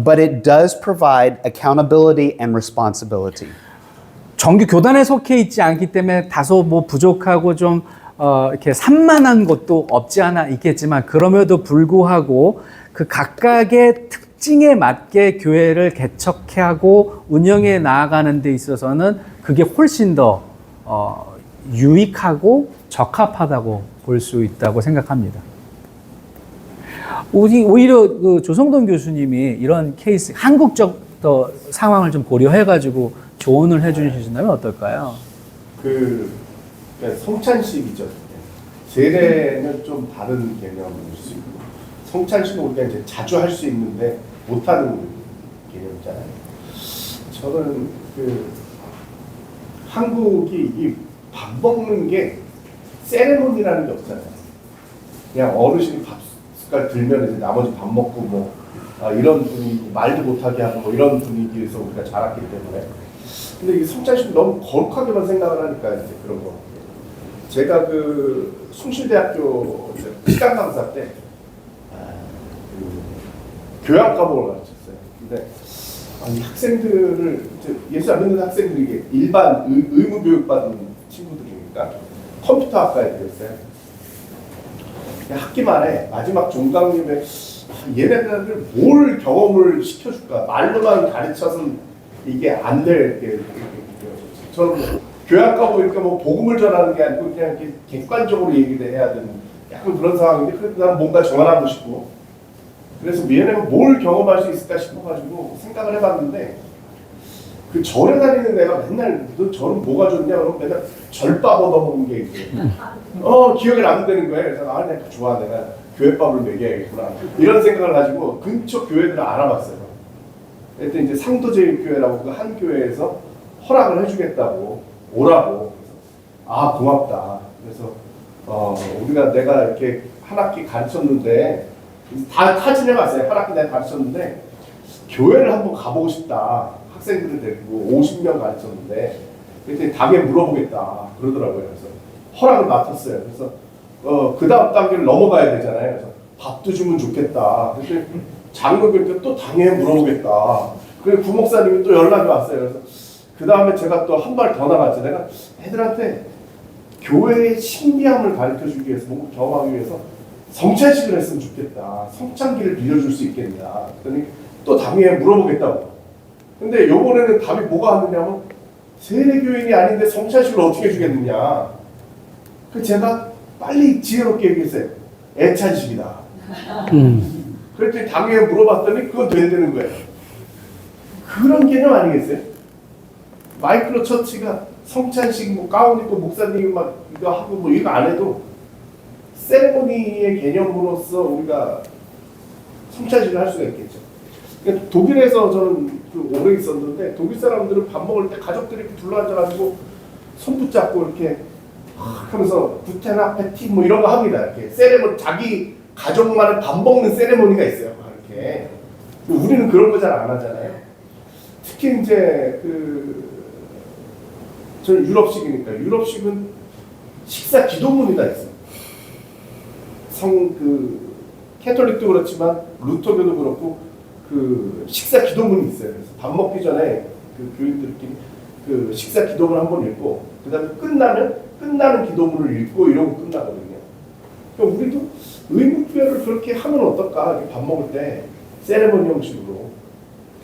but it does provide accountability and responsibility. 정규 교단에 속해 있지 않기 때문에 다소 부족하고 좀 이렇게 산만한 것도 없지 않아 있겠지만 그럼에도 불구하고 그 각각의 특징에 맞게 교회를 개척하고 운영해 나아가는 데 있어서는 그게 훨씬 더 유익하고 적합하다고 볼 수 있다고 생각합니다. 오히려 그 조성돈 교수님이 이런 케이스, 한국적 상황을 좀 고려해가지고 조언을 해주신다면 어떨까요? 성찬식이죠. 세례는 좀 다른 개념일 수 있고, 성찬식은 우리가 이제 자주 할 수 있는데 못하는 개념이잖아요. 저는 한국이 이 밥 먹는 게 세레모니라는 게 없잖아요. 그냥 어르신이 밥 숟갈 들면 이제 나머지 밥 먹고 이런 분위기, 말도 못하게 하고 이런 분위기에서 우리가 자랐기 때문에. 근데 이 성찬식 너무 거룩하게만 생각을 하니까 이제 그런 거. 제가 숭실대학교 시간 강사 때 교양 과목을 가르쳤어요. 근데 이 학생들을 예수 안 믿는 학생들이 일반 의무 교육 받은 친구들이니까 컴퓨터 학과에 들었어요. 학기 말에 마지막 종강님에 얘네들을 뭘 경험을 시켜줄까? 말로만 가르쳐서는 이게 안 될 게. 저는 교양과 보니까 복음을 전하는 게 아니고 그냥 이렇게 객관적으로 얘기를 해야 되는 약간 그런 상황인데 그래도 나는 뭔가 전하고 싶고 그래서 얘네가 뭘 경험할 수 있을까 싶어가지고 생각을 해봤는데 그 절에 다니는 애가 맨날 너 절은 뭐가 좋냐 그러면 맨날 절밥 얻어먹는 게 있어요. 기억에 남는 거예요. 그래서 내가 좋아 내가 교회밥을 먹여야겠구나 이런 생각을 가지고 근처 교회들을 알아봤어요. 그때 이제 상도제일교회라고 한 교회에서 허락을 해주겠다고 오라고. 그래서 고맙다. 그래서 내가 이렇게 한 학기 가르쳤는데 다 타진해봤어요. 한 학기 내가 가르쳤는데 교회를 한번 가보고 싶다. 학생들을 데리고 50명 가르쳤는데 그랬더니 당에 물어보겠다 그러더라고요. 그래서 허락을 맡았어요. 그래서 그 다음 단계를 넘어가야 되잖아요. 그래서 밥도 주면 좋겠다. 그래서 장로교니까 또 당에 물어보겠다. 그래서 부목사님이 또 연락이 왔어요. 그래서 그 다음에 제가 또 한 발 더 나갔죠. 내가 애들한테 교회의 신비함을 가르쳐주기 위해서, 뭔가 경험하기 위해서 성찬식을 했으면 좋겠다. 성찬기를 빌려줄 수 있겠냐. 그랬더니 또 당에 물어보겠다고. 근데 요번에는 답이 뭐가 왔느냐면 세례교인이 아닌데 성찬식을 어떻게 해주겠느냐. 그 제가 빨리 지혜롭게 얘기했어요. 애찬식이다. 그랬더니 당에 물어봤더니 그건 된다는 거예요. 그런 개념 아니겠어요? 마이크로 처치가 성찬식 뭐 가운 입고 목사님이 막 이거 하고 뭐 이거 안 해도 세레모니의 개념으로서 우리가 성찬식을 할 수가 있겠죠. 그러니까 독일에서 저는 좀 오래 있었는데 독일 사람들은 밥 먹을 때 가족들이 이렇게 둘러앉아가지고 손 붙잡고 이렇게 하면서 구테나 페티 뭐 이런 거 합니다. 이렇게 세레모니 자기 가족만의 밥 먹는 세레모니가 있어요. 이렇게 우리는 그런 거 잘 안 하잖아요. 특히 이제 저는 유럽식이니까 유럽식은 식사 기도문이 다 있어요. 캐톨릭도 그렇지만 루터교도 그렇고 식사 기도문이 있어요. 그래서 밥 먹기 전에 교인들끼리 식사 기도문 한번 읽고 그다음에 끝나는 기도문을 읽고 이러고 끝나거든요. 그러니까 우리도 의무교회를 그렇게 하면 어떨까? 이렇게 밥 먹을 때 세레모니 형식으로.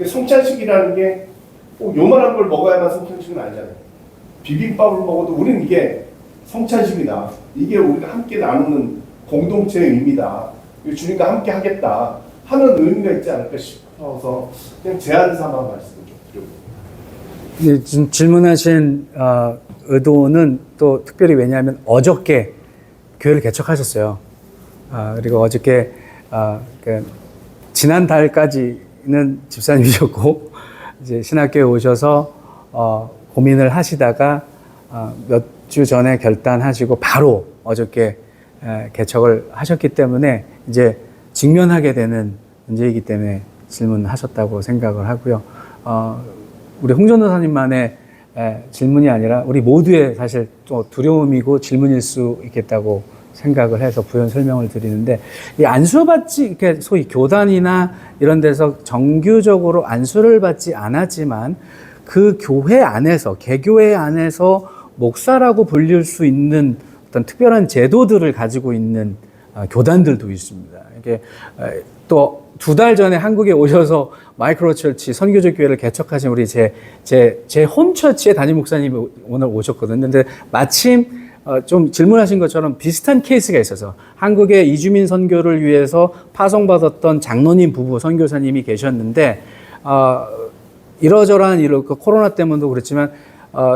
성찬식이라는 게 꼭 요만한 걸 먹어야만 성찬식은 아니잖아요. 비빔밥을 먹어도 우리는 이게 성찬식이다. 이게 우리가 함께 나누는 공동체의 의미다. 주님과 함께 하겠다 하는 의미가 있지 않을까 싶어서 그냥 제안 삼아 말씀을 좀 드려봅니다. 지금 질문하신 의도는 또 특별히 왜냐하면 어저께 교회를 개척하셨어요. 그리고 어저께 지난 달까지는 집사님이셨고 이제 신학교에 오셔서 고민을 하시다가 몇 주 전에 결단하시고 바로 어저께 개척을 하셨기 때문에 이제 직면하게 되는 문제이기 때문에 질문하셨다고 생각을 하고요. 우리 홍 전도사님만의 질문이 아니라 우리 모두의 사실 또 두려움이고 질문일 수 있겠다고 생각을 해서 부연 설명을 드리는데, 이 안수받지, 이렇게 소위 교단이나 이런 데서 정규적으로 안수를 받지 않았지만 그 교회 안에서, 개교회 안에서 목사라고 불릴 수 있는 어떤 특별한 제도들을 가지고 있는 교단들도 있습니다. 이게 또 2달 전에 한국에 오셔서 마이크로처치 선교적 교회를 개척하신 우리 제 홈처치의 담임 목사님이 오늘 오셨거든요. 근데 마침 좀 질문하신 것처럼 비슷한 케이스가 있어서 한국의 이주민 선교를 위해서 파송받았던 장로님 부부 선교사님이 계셨는데 이러저러한 코로나 때문도 그렇지만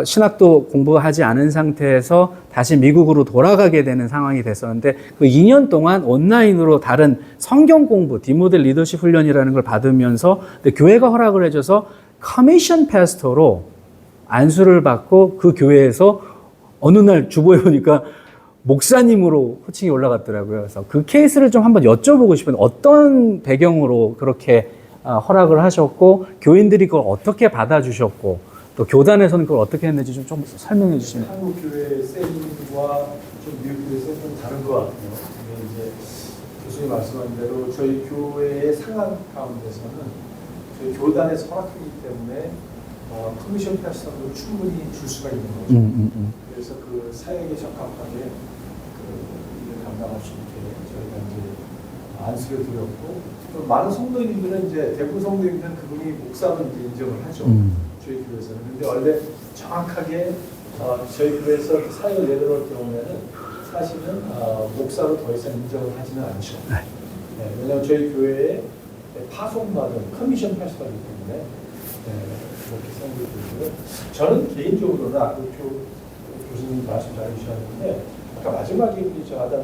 신학도 공부하지 않은 상태에서 다시 미국으로 돌아가게 되는 상황이 됐었는데 그 2년 동안 온라인으로 다른 성경 공부, 디모델 리더십 훈련이라는 걸 받으면서 교회가 허락을 해줘서 커미션 패스터로 안수를 받고 그 교회에서 어느 날 주보에 보니까 목사님으로 호칭이 올라갔더라고요. 그래서 그 케이스를 좀 한번 여쭤보고 싶은데 어떤 배경으로 그렇게 허락을 하셨고 교인들이 그걸 어떻게 받아주셨고 또 교단에서는 그걸 어떻게 했는지 좀 설명해 주시면. 한국 교회 세팅과 좀 미국 교회 세팅은 좀 다른 것 같아요. 근데 이제 교수님 말씀한 대로 저희 교회의 상황 가운데서는 저희 교단에서 허락하기 때문에 커미션 패스터도 충분히 줄 수가 있는 거죠. 그래서 그 사역에 적합하게 일을 감당할 수 있게 저희가 이제 안수를 드렸고 또 많은 성도님들은 이제 대부분 성도님들은 그분이 목사로 이제 인정을 하죠. 저희 교회에서는. 근데 원래 정확하게 저희 교회에서 사역을 내려놓을 경우에는 사실은 목사로 더 이상 인정을 하지는 않죠. 네, 왜냐하면 저희 교회에 파송받은 커미션 패스터이기 때문에 그렇게 생각이 들고요. 저는 개인적으로는 아까 교수님 말씀 잘 해주셨는데 아까 마지막에 우리 아담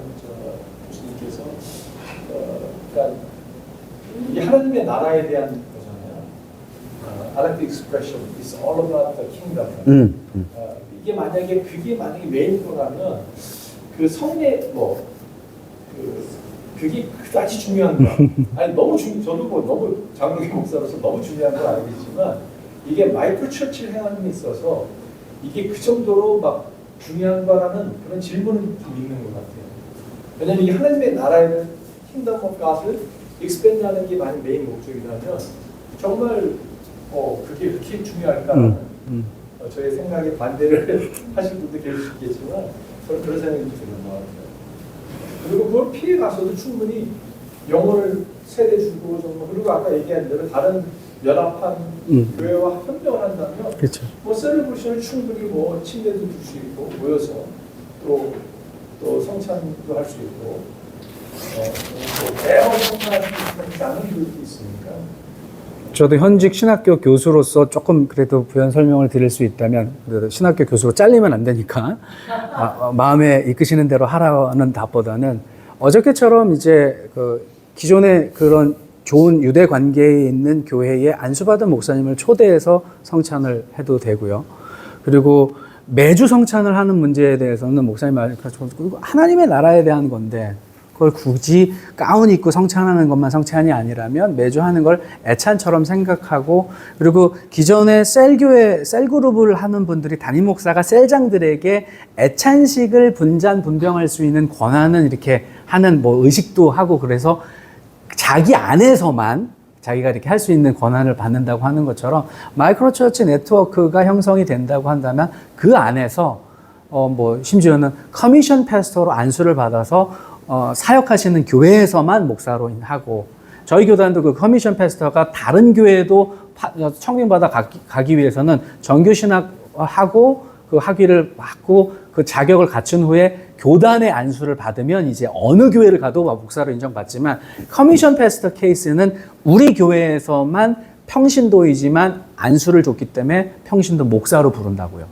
교수님께서 그러니까 이 하나님의 나라에 대한 I like the expression, it's all about the kingdom. 이게 그게 만약에 메인 거라면 그 성례 그게 그다지 중요한 거. 아니 저도 너무 장로교 목사로서 너무 중요한 걸 알겠지만 이게 마이크로 처치를 행하는 데 있어서 이게 그 정도로 막 중요한 거라는 그런 질문은 좀 있는 것 같아요. 왜냐하면 이 하나님의 나라에는 kingdom of God을 expand하는 게 만약 메인 목적이라면 정말 그게 그렇게 중요할까라는 저의 생각에 반대를 하실 분도 계실 수 있겠지만 저는 그런 생각이 드는 것 같아요. 그리고 그걸 피해 가서도 충분히 영혼을 세대주고 정말 그리고 아까 얘기한 대로 다른 연합한 교회와 협력을 한다면 그렇죠. 셀레브레이션을 충분히 침례도 줄 수 있고 모여서 또 성찬도 할 수 있고 또 매번 성찬할 수 있는 다른 교육도 있으니까 저도 현직 신학교 교수로서 조금 그래도 부연 설명을 드릴 수 있다면, 그래도 신학교 교수로 잘리면 안 되니까 마음에 이끄시는 대로 하라는 답보다는 어저께처럼 이제 그 기존의 그런 좋은 유대 관계에 있는 교회에 안수받은 목사님을 초대해서 성찬을 해도 되고요. 그리고 매주 성찬을 하는 문제에 대해서는 목사님 말씀처럼 하나님의 나라에 대한 건데, 그걸 굳이 가운 입고 성찬하는 것만 성찬이 아니라면 매주 하는 걸 애찬처럼 생각하고, 그리고 기존에 셀교회, 셀그룹을 하는 분들이 담임 목사가 셀장들에게 애찬식을 분잔분병할 수 있는 권한은 이렇게 하는 뭐 의식도 하고, 그래서 자기 안에서만 자기가 이렇게 할 수 있는 권한을 받는다고 하는 것처럼 마이크로처치 네트워크가 형성이 된다고 한다면 그 안에서 뭐 심지어는 커미션 패스터로 안수를 받아서 사역하시는 교회에서만 목사로 하고, 저희 교단도 그 커미션 패스터가 다른 교회도 청빙받아 가기 위해서는 정규신학하고 그 학위를 받고 그 자격을 갖춘 후에 교단의 안수를 받으면 이제 어느 교회를 가도 목사로 인정받지만, 커미션 패스터 케이스는 우리 교회에서만 평신도이지만 안수를 줬기 때문에 평신도 목사로 부른다고요.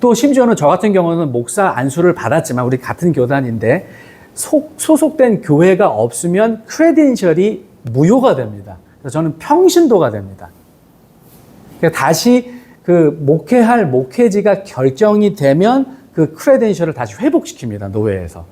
또 심지어는 저 같은 경우는 목사 안수를 받았지만 우리 같은 교단인데 소속된 교회가 없으면 크레덴셜이 무효가 됩니다. 그래서 저는 평신도가 됩니다. 그러니까 다시 그 목회할 목회지가 결정이 되면 그 크레덴셜을 다시 회복시킵니다, 노회에서.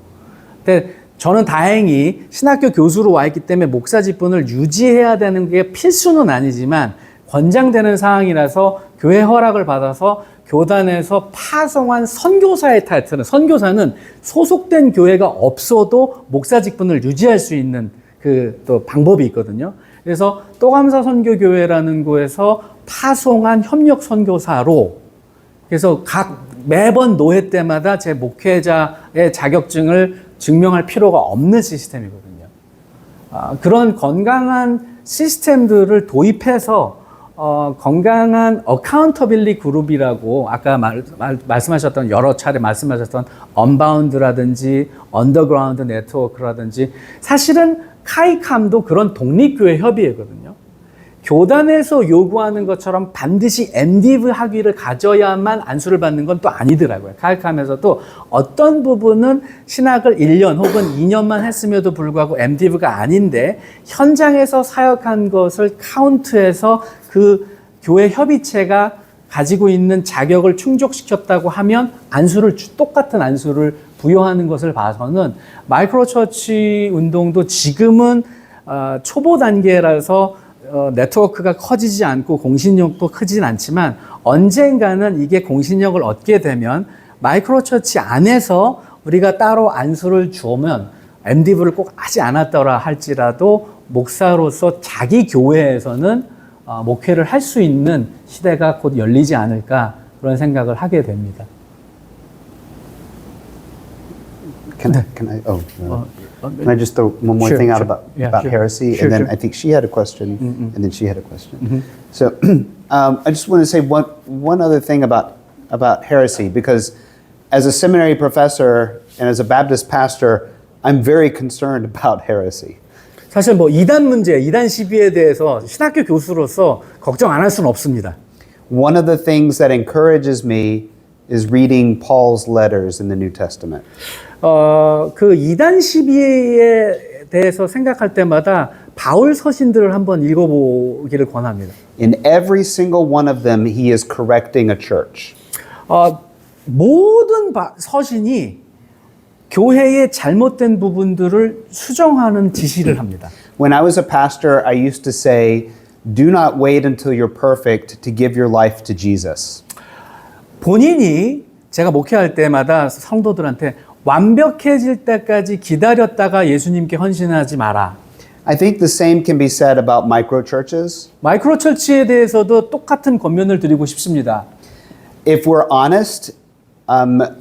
근데 저는 다행히 신학교 교수로 와 있기 때문에 목사 직분을 유지해야 되는 게 필수는 아니지만 권장되는 사항이라서 교회 허락을 받아서 교단에서 파송한 선교사의 타이틀은, 선교사는 소속된 교회가 없어도 목사 직분을 유지할 수 있는 그 또 방법이 있거든요. 그래서 또감사 선교교회라는 곳에서 파송한 협력 선교사로, 그래서 매번 노회 때마다 제 목회자의 자격증을 증명할 필요가 없는 시스템이거든요. 그런 건강한 시스템들을 도입해서 건강한 어카운터빌리 그룹이라고 아까 말씀하셨던, 여러 차례 말씀하셨던 언바운드라든지 언더그라운드 네트워크라든지, 사실은 카이캄도 그런 독립교회 협의회거든요. 교단에서 요구하는 것처럼 반드시 MDiv 학위를 가져야만 안수를 받는 건 또 아니더라고요. 카이캄에서도 어떤 부분은 신학을 1년 혹은 2년만 했음에도 불구하고 MDiv가 아닌데 현장에서 사역한 것을 카운트해서 그 교회 협의체가 가지고 있는 자격을 충족시켰다고 하면 안수를, 똑같은 안수를 부여하는 것을 봐서는 마이크로처치 운동도 지금은 초보 단계라서 네트워크가 커지지 않고 공신력도 크진 않지만, 언젠가는 이게 공신력을 얻게 되면 마이크로처치 안에서 우리가 따로 안수를 주면 MDiv를 꼭 하지 않았더라 할지라도 목사로서 자기 교회에서는 목회를 할 수 있는 시대가 곧 열리지 않을까, 그런 생각을 하게 됩니다. Can I just throw one more Sure, thing out sure. about Sure. heresy? Sure, And then sure. I think she had a question, and then she had a question. So I just want to say one other thing about heresy, because as a seminary professor and as a Baptist pastor, I'm very concerned about heresy. 사실 뭐 이단 문제, 이단 시비에 대해서 신학교 교수로서 걱정 안 할 수는 없습니다. One of the things that encourages me is reading Paul's letters in the New Testament. 그 이단 시비에 대해서 생각할 때마다 바울 서신들을 한번 읽어보기를 권합니다. In every single one of them, he is correcting a church. 모든 서신이 교회의 잘못된 부분들을 수정하는 지시를 합니다. When I was a pastor, I used to say, do not wait until you're perfect to give your life to Jesus. 본인이, 제가 목회할 때마다 성도들한테 완벽해질 때까지 기다렸다가 예수님께 헌신하지 마라. I think the same can be said about microchurches. 마이크로처치에 대해서도 똑같은 권면을 드리고 싶습니다. If we're honest,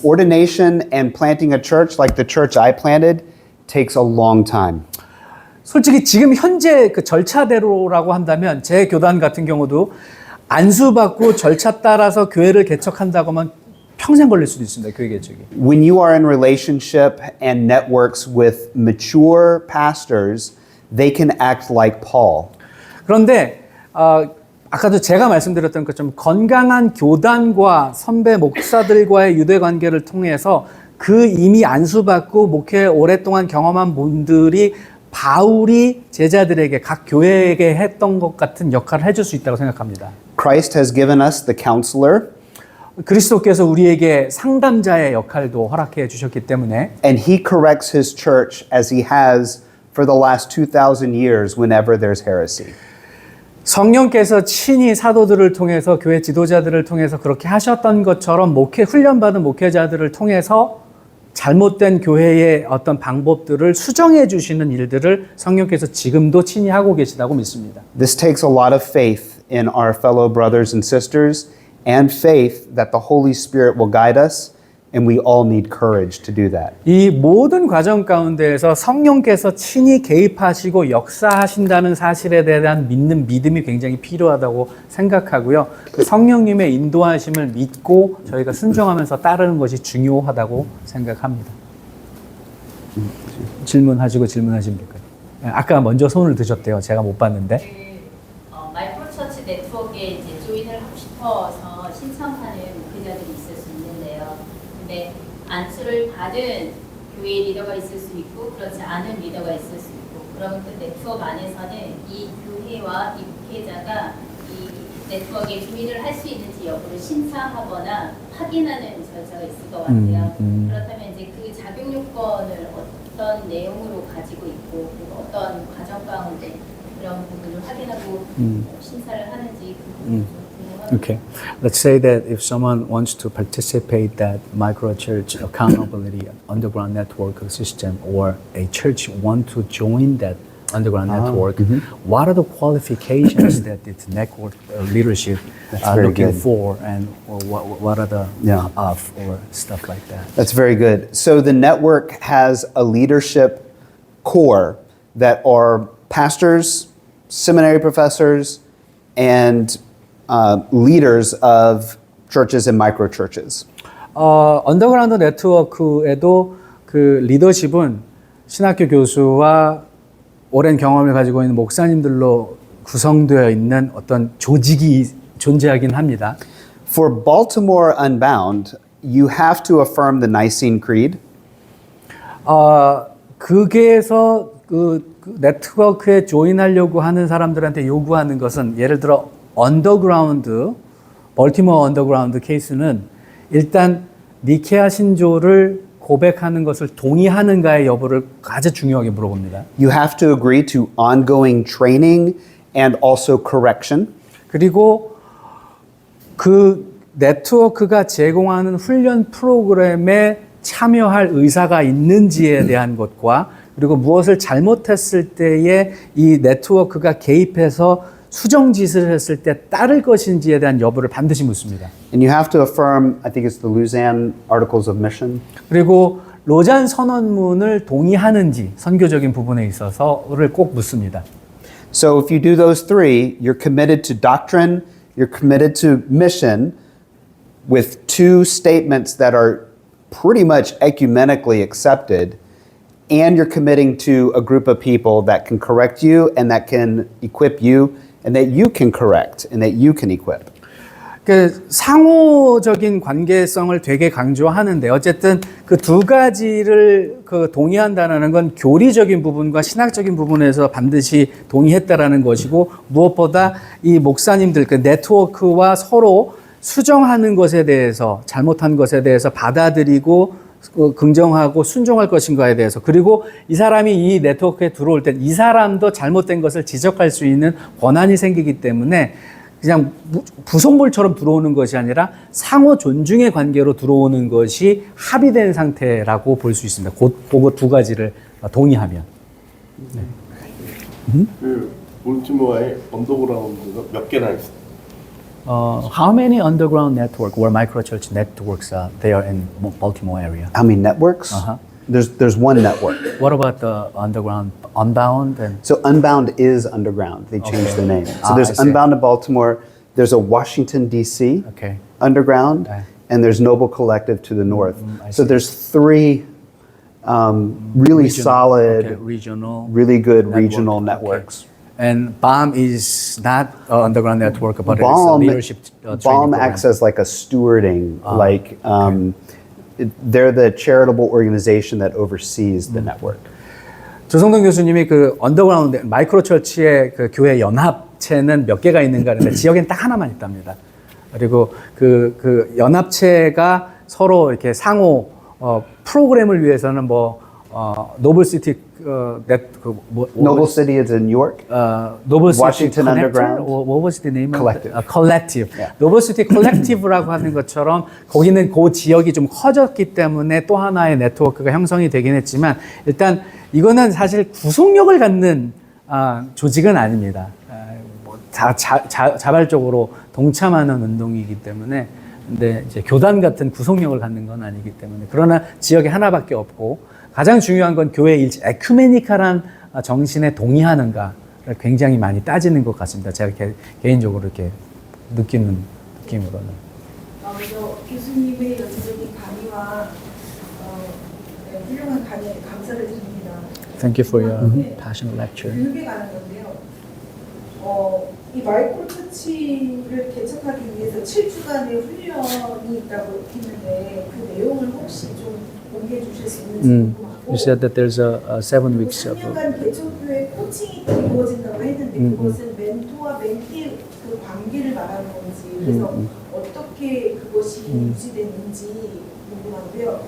ordination and planting a church like the church I planted takes a long time. 솔직히 지금 현재 그 절차대로라고 한다면 제 교단 같은 경우도 안수받고 절차 따라서 교회를 개척한다고 하면 평생 걸릴 수도 있습니다. 교회 개척이. When you are in relationship and networks with mature pastors, they can act like Paul. 그런데 아까도 제가 말씀드렸던 것처럼 건강한 교단과 선배 목사들과의 유대 관계를 통해서 그 이미 안수받고 목회 오랫동안 경험한 분들이 바울이 제자들에게 각 교회에게 했던 것 같은 역할을 해줄 수 있다고 생각합니다. Christ has given us the counselor, 그리스도께서 우리에게 상담자의 역할도 허락해 주셨기 때문에 and he corrects his church as he has for the last 2,000 years whenever there's heresy. 성령께서 친히 사도들을 통해서 교회 지도자들을 통해서 그렇게 하셨던 것처럼 훈련받은 목회자들을 통해서 잘못된 교회의 어떤 방법들을 수정해 주시는 일들을 성령께서 지금도 친히 하고 계시다고 믿습니다. This takes a lot of faith in our fellow brothers and sisters and faith that the Holy Spirit will guide us, and we all need courage to do that. 이 모든 과정 가운데에서 성령께서 친히 개입하시고 역사하신다는 사실에 대한 믿음이 굉장히 필요하다고 생각하고요. 그 성령님의 인도하심을 믿고 저희가 순종하면서 따르는 것이 중요하다고 생각합니다. 질문하시면 될까요? 아까 먼저 손을 드셨대요. 제가 못 봤는데. 마이크로처치 네트워크에 이제 조인을 하고 싶어서 신청하는 목회자들이 있을 수 있는데요. 근데 안수를 받은 교회 리더가 있을 수 있고 그렇지 않은 리더가 있을 수 있고 그러면 그 네트워크 안에서는 이 교회와 이 목회자가 이 네트워크에 조인을 할 수 있는지 여부를 심사하거나 확인하는 절차가 있을 것 같아요. 그렇다면 이제 그 자격 요건을 어떤 내용으로 가지고 있고 그리고 어떤 과정 가운데 그런 부분을 확인하고 심사를 하는지 그 부분이 좀 궁금합니다. Okay. Let's say that if someone wants to participate that microchurch accountability underground network system or a church want to join that underground network, what are the qualifications that its network leadership are very looking good. for and or what are the Yeah. of or stuff like that? That's very good. So the network has a leadership core that are pastors, seminary professors, and leaders of churches and micro churches. 언더그라운드 네트워크에도 그 리더십은 신학교 교수와 오랜 경험을 가지고 있는 목사님들로 구성되어 있는 어떤 조직이 존재하긴 합니다. For Baltimore Unbound, you have to affirm the Nicene Creed. 그게서 그 네트워크에 조인하려고 하는 사람들한테 요구하는 것은 예를 들어 언더그라운드, 벌티모어 언더그라운드 케이스는 일단 니케아 신조를 고백하는 것을 동의하는가의 여부를 아주 중요하게 물어봅니다. You have to agree to ongoing training and also correction. 그리고 그 네트워크가 제공하는 훈련 프로그램에 참여할 의사가 있는지에 대한 것과 그리고 무엇을 잘못했을 때에 이 네트워크가 개입해서 수정짓을 했을 때 따를 것인지에 대한 여부를 반드시 묻습니다. And you have to affirm, I think it's the Lausanne Articles of Mission. 그리고 로잔 선언문을 동의하는지 선교적인 부분에 있어서를 꼭 묻습니다. So if you do those three, you're committed to doctrine, you're committed to mission with two statements that are pretty much ecumenically accepted, and you're committing to a group of people that can correct you and that can equip you and that you can correct and that you can equip. 그 상호적인 관계성을 되게 강조하는데 어쨌든 그 두 가지를 그 동의한다는 건 교리적인 부분과 신학적인 부분에서 반드시 동의했다라는 것이고 무엇보다 이 목사님들 그 네트워크와 서로 수정하는 것에 대해서 잘못한 것에 대해서 받아들이고 긍정하고 순종할 것인가에 대해서 그리고 이 사람이 이 네트워크에 들어올 때 이 사람도 잘못된 것을 지적할 수 있는 권한이 생기기 때문에 그냥 부속물처럼 들어오는 것이 아니라 상호 존중의 관계로 들어오는 것이 합의된 상태라고 볼 수 있습니다. 그거 두 가지를 동의하면. 그 볼티모어의 언더그라운드가 몇 개나 있어요? How many underground network or microchurch networks are there in Baltimore area? How many networks? Uh-huh. There's one network. What about the underground, Unbound? And So Unbound is Underground. They changed the name. So I there's see. Unbound in Baltimore. There's a Washington D.C. Okay. Underground, Okay. and there's Noble Collective to the north. I So see. there's three really Regional, solid, okay, regional. really good network, regional okay. networks. And BOM is not underground network, but it's a BOM, leadership training BOM program. acts as like a stewarding, they're the charitable organization that oversees the network. 조성동 교수님이 그 언더그라운드 마이크로 철치의 그 교회 연합체는 몇 개가 있는가 하는데 지역엔 딱 하나만 있답니다. 그리고 그 연합체가 서로 이렇게 상호 프로그램을 위해서는 노블시티 Noble City is in New York. 노블시티 Washington Underground? What was the name? Collective. Collective. Yeah. 노블시티 콜렉티브라고 하는 것처럼 거기는 그 지역이 좀 커졌기 때문에 또 하나의 네트워크가 형성이 되긴 했지만 일단 이거는 사실 구속력을 갖는 조직은 아닙니다. 자발적으로 동참하는 운동이기 때문에 근데 이제 교단 같은 구속력을 갖는 건 아니기 때문에 그러나 지역에 하나밖에 없고 가장 중요한 건 교회 일치 에큐메니컬한 정신에 동의하는가를 굉장히 많이 따지는 것 같습니다. 제가 개인적으로 이렇게 느끼는 느낌으로는. 먼저 교수님의 연세적인 강의와 훌륭한 강의에 감사를 드립니다. Thank you for your passionate lecture. 교육에 관한 건데요. 이 마이크로 처치를 개척하기 위해서 7주간의 훈련이 있다고 했는데 그 내용을 혹시 좀 공개해 주실 수 있는지 궁금하고 You said that there's a 7 weeks of 3년간 개척교회 코칭이 이루어진다고 했는데 그것은 멘토와 멘티의 그 관계를 말하는 건지 그래서 어떻게 그것이 유지됐는지 궁금한데요.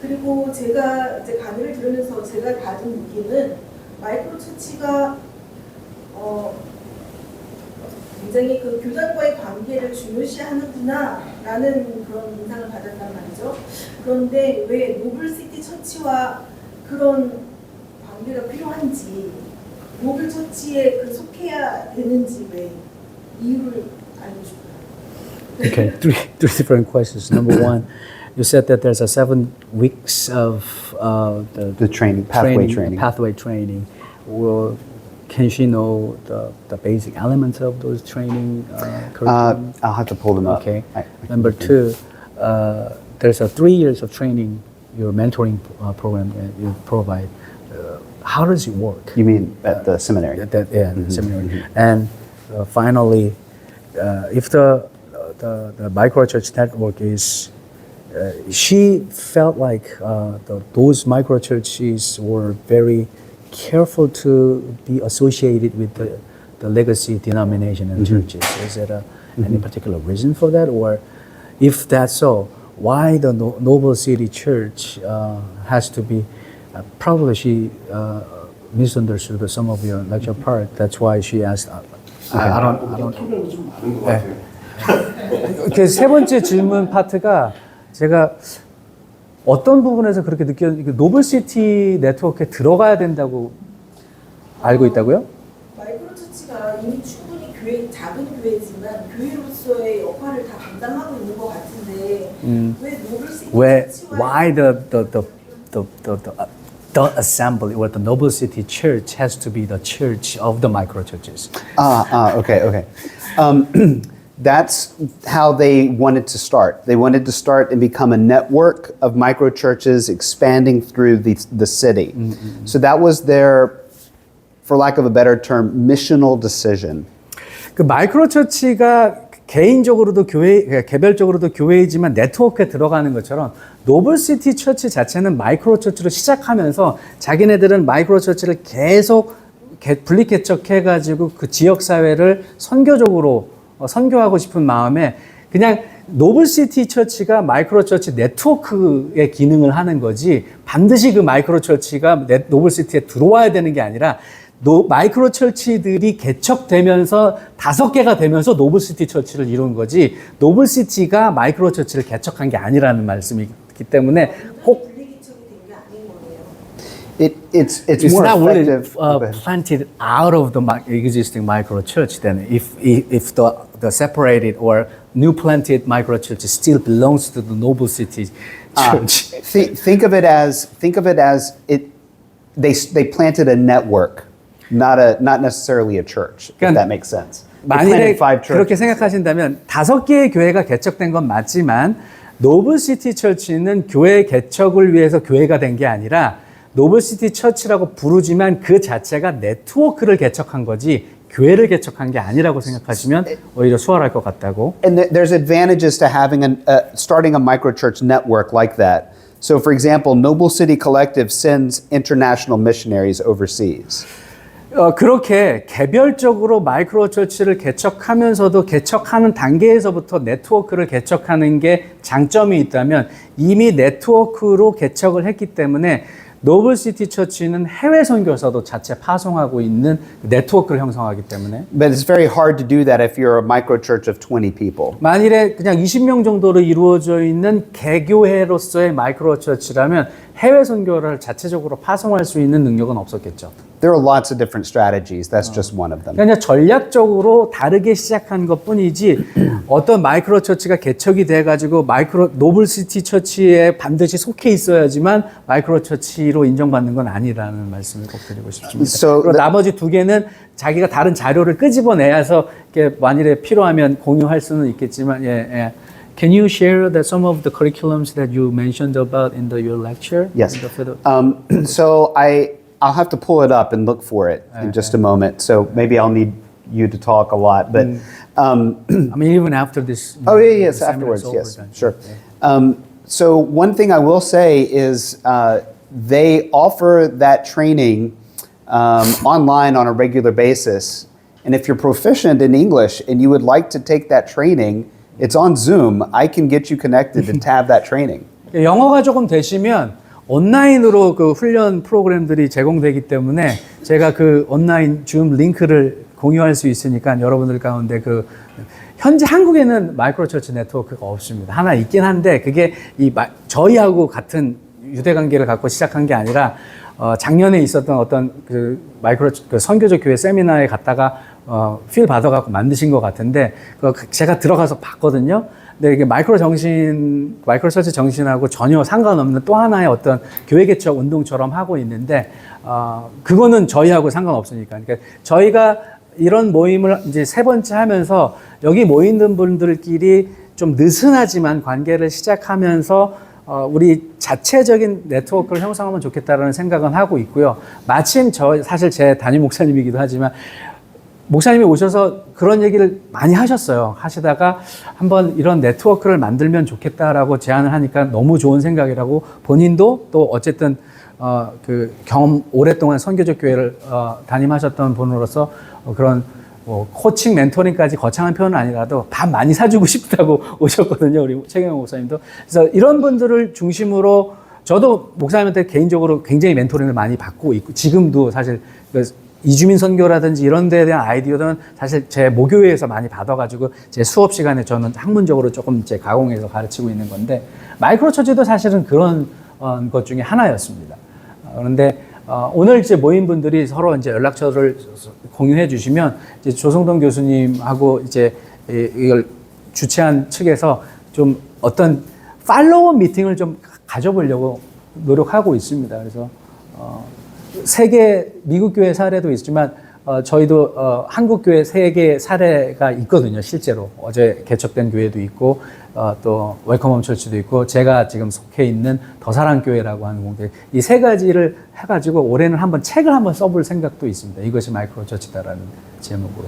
그리고 제가 이제 강의를 들으면서 제가 받은 느낌은 마이크로 처치가 굉장히 그 교단과의 관계를 중요시하는구나라는 그런 인상을 받았단 말이죠. 그런데 왜 노블시티 처치와 그런 관계가 필요한지, 노블 처치에 그 속해야 되는지 왜 이유를 알고 싶어요. Okay, three different questions. Number one, you said that there's a 7 weeks of The training, pathway training. Pathway training. Well, can she know the basic elements of those training curriculum? I'll have to pull them up. Okay. Number two, there's a 3 years of training, your mentoring program that you provide. How does it work? You mean at the seminary? The seminary. And finally, if the microchurch network is, she felt like those microchurches were very careful to be associated with the legacy denomination and churches. Is there any particular reason for that? Or if that's so, why the Noble City Church has to be, probably she misunderstood some of your lecture part. That's why she asked, I don't. 토론이 좀 많은 것 같아요. 그 세 번째 질문 파트가 제가 어떤 부분에서 그렇게 느꼈는지 노블시티 네트워크에 들어가야 된다고 알고 있다고요? 마이크로 처치가 이미 충분히 작은 교회지만 교회로서의 역할을 다 감당하고 있는 것 같은데 왜 노블시티 처치와 Why the assembly or the Noble City Church has to be the church of the micro churches? Okay. That's how they wanted to start. They wanted to start and become a network of micro churches expanding through the city. So that was their, for lack of a better term, missional decision. 그 마이크로 처치가 개인적으로도 개별적으로도 교회이지만 네트워크에 들어가는 것처럼 노블시티 처치 자체는 마이크로 처치로 시작하면서 자기네들은 마이크로 처치를 계속 분리 개척해가지고 그 지역 사회를 선교하고 싶은 마음에 그냥 노블시티 처치가 마이크로 처치 네트워크의 기능을 하는 거지 반드시 그 마이크로 처치가 노블시티에 들어와야 되는 게 아니라 마이크로 처치들이 개척되면서 5개가 되면서 노블시티 처치를 이룬 거지 노블시티가 마이크로 처치를 개척한 게 아니라는 말씀이기 때문에 꼭 It's more not really effective. planted out of the existing micro church. Then, if the separated or new planted micro church still belongs to the Noble City Church. Think of it as they planted a network, not necessarily a church. If that makes sense. They 만일에 planted 5 그렇게 churches. 생각하신다면 5개의 교회가 개척된 건 맞지만 노블시티 처치는 교회 개척을 위해서 교회가 된 게 아니라 노블시티 처치라고 부르지만 그 자체가 네트워크를 개척한 거지 교회를 개척한 게 아니라고 생각하시면 오히려 수월할 것 같다고. And there's advantages to having starting a microchurch network like that. So, for example, Noble City Collective sends international missionaries overseas. 그렇게 개별적으로 마이크로 처치를 개척하면서도 개척하는 단계에서부터 네트워크를 개척하는 게 장점이 있다면 이미 네트워크로 개척을 했기 때문에 노블시티 처치는 해외 선교사도 자체 파송하고 있는 네트워크를 형성하기 때문에 But it's very hard to do that if you're a microchurch of 20 people. 만일에 그냥 20명 정도로 이루어져 있는 개교회로서의 마이크로 처치라면 해외 선교를 자체적으로 파송할 수 있는 능력은 없었겠죠. There are lots of different strategies. That's just one of them. 그냥 전략적으로 다르게 시작한 것뿐이지 어떤 마이크로 처치가 개척이 돼가지고 마이크로 노블시티 처치에 반드시 속해 있어야지만 마이크로 처치로 인정받는 건 아니라는 말씀을 꼭 드리고 싶습니다. So 그리고 나머지 두 개는 자기가 다른 자료를 끄집어내서 이렇게 만일에 필요하면 공유할 수는 있겠지만 예. Can you share that some of the curriculums that you mentioned about in your lecture? Yes. In the So I'll have to pull it up and look for it in just a moment. So maybe I'll need you to talk a lot, but I mean, even after this. oh yeah, yes, the afterwards, seminar's yes, over, then. sure. So one thing I will say is they offer that training online on a regular basis, and if you're proficient in English and you would like to take that training, it's on Zoom. I can get you connected to have that training. 영어가 조금 되시면 온라인으로 그 훈련 프로그램들이 제공되기 때문에 제가 그 온라인 줌 링크를 공유할 수 있으니까 여러분들 가운데 그 현재 한국에는 마이크로처치 네트워크가 없습니다. 하나 있긴 한데 그게 저희하고 같은 유대 관계를 갖고 시작한 게 아니라 작년에 있었던 어떤 그 그 선교적 교회 세미나에 갔다가 필 받아갖고 만드신 것 같은데 제가 들어가서 봤거든요. 근데 이게 마이크로처치 정신하고 전혀 상관없는 또 하나의 어떤 교회 개척 운동처럼 하고 있는데, 그거는 저희하고 상관없으니까. 그러니까 저희가 이런 모임을 이제 3번째 하면서 여기 모이는 분들끼리 좀 느슨하지만 관계를 시작하면서 우리 자체적인 네트워크를 형성하면 좋겠다라는 생각은 하고 있고요. 마침 사실 제 담임 목사님이기도 하지만 목사님이 오셔서 그런 얘기를 많이 하셨어요. 하시다가 한번 이런 네트워크를 만들면 좋겠다라고 제안을 하니까 너무 좋은 생각이라고 본인도 또 어쨌든 그 경험 오랫동안 선교적 교회를 담임하셨던 분으로서 그런 뭐 코칭 멘토링까지 거창한 표현은 아니라도 밥 많이 사주고 싶다고 오셨거든요. 우리 최경영 목사님도. 그래서 이런 분들을 중심으로 저도 목사님한테 개인적으로 굉장히 멘토링을 많이 받고 있고 지금도 사실 이주민 선교라든지 이런 데에 대한 아이디어는 사실 제 모교회에서 많이 받아가지고 제 수업 시간에 저는 학문적으로 조금 이제 가공해서 가르치고 있는 건데 마이크로처치도 사실은 그런 것 중에 하나였습니다. 그런데 오늘 이제 모인 분들이 서로 이제 연락처를 공유해 주시면 이제 조성동 교수님하고 이제 이걸 주최한 측에서 좀 어떤 팔로우 미팅을 좀 가져보려고 노력하고 있습니다. 그래서 세계 미국 교회 사례도 있지만 저희도 한국 교회 3개 사례가 있거든요. 실제로 어제 개척된 교회도 있고 또 웰컴홈 처치도 있고 제가 지금 속해 있는 더사랑 교회라고 하는 공동 이 3가지를 해가지고 올해는 한번 책을 한번 써볼 생각도 있습니다. 이것이 마이크로 처치다라는 제목으로.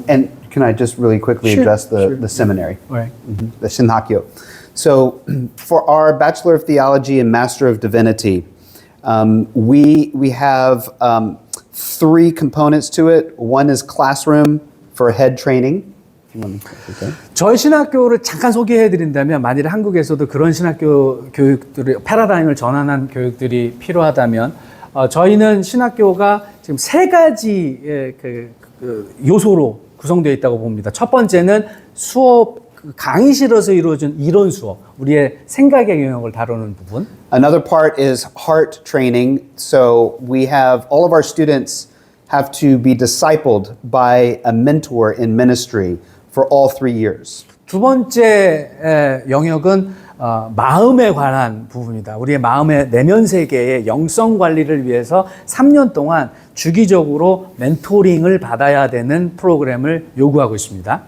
And can I just really quickly Sure, address the sure. seminary, Right. the Shinhakyo? So for our Bachelor of Theology and Master of Divinity, we have 3 components to it. One is classroom for head training. 저희 신학교를 잠깐 소개해 드린다면 만일 한국에서도 그런 신학교 교육들이 패러다임을 전환한 교육들이 필요하다면 저희는 신학교가 지금 3가지의 그 요소로 구성되어 있다고 봅니다. 첫 번째는 수업 강의실에서 이루어진 이론 수업, 우리의 생각의 영역을 다루는 부분. Another part is heart training. So we have all of our students have to be discipled by a mentor in ministry for all 3 years. 두 번째 영역은 마음에 관한 부분이다. 우리의 마음의 내면 세계의 영성 관리를 위해서 3년 동안 주기적으로 멘토링을 받아야 되는 프로그램을 요구하고 있습니다.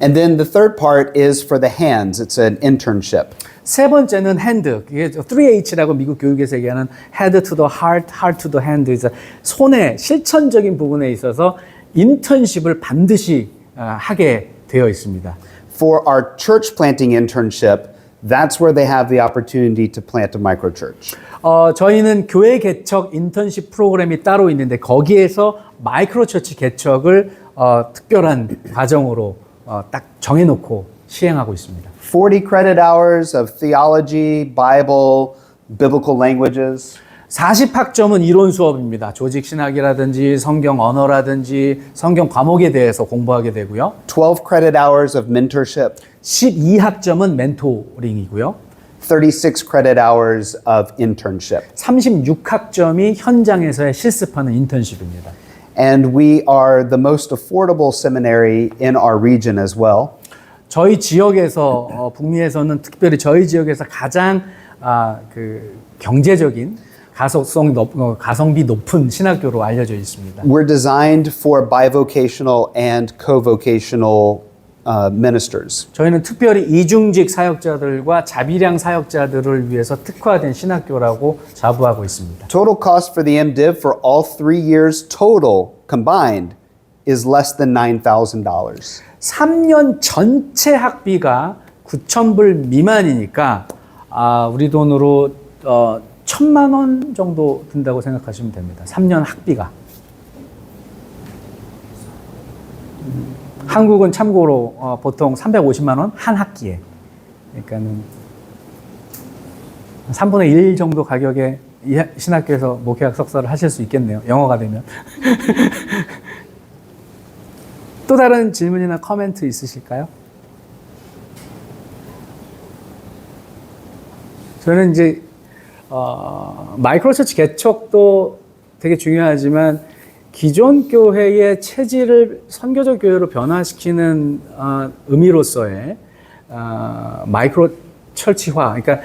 And then the third part is for the hands. It's an internship. 세 번째는 hand. 이게 3H라고 미국 교육에서 얘기하는 head to the heart, heart to the hand. 그래서 손의 실천적인 부분에 있어서 인턴십을 반드시 하게 되어 있습니다. For our church planting internship, that's where they have the opportunity to plant a microchurch. 저희는 교회 개척 인턴십 프로그램이 따로 있는데 거기에서 마이크로처치 개척을 특별한 과정으로 딱 정해놓고 시행하고 있습니다. 40 credit hours of theology, Bible, biblical languages. 40학점은 이론 수업입니다. 조직 신학이라든지 성경 언어라든지 성경 과목에 대해서 공부하게 되고요. 12 credit hours of mentorship. 12학점은 멘토링이고요. 36 credit hours of internship. 36학점이 현장에서의 실습하는 인턴십입니다. And we are the most affordable seminary in our region as well. 저희 지역에서 북미에서는 특별히 저희 지역에서 가장 그 경제적인 가성비 높은 신학교로 알려져 있습니다. We're designed for bivocational and co-vocational ministers. 저희는 특별히 이중직 사역자들과 자비량 사역자들을 위해서 특화된 신학교라고 자부하고 있습니다. Total cost for the MDiv for all 3 years total combined is less than $9,000. 3년 전체 학비가 9,000불 미만이니까 우리 돈으로 1,000만 원 정도 든다고 생각하시면 됩니다. 3년 학비가. 한국은 참고로 보통 350만 원 한 학기에. 그러니까는 3분의 1 정도 가격에 이 신학교에서 목회학 석사를 하실 수 있겠네요. 영어가 되면. 또 다른 질문이나 코멘트 있으실까요? 저는 이제 마이크로처치 개척도 되게 중요하지만 기존 교회의 체질을 선교적 교회로 변화시키는 의미로서의 마이크로처치화, 그러니까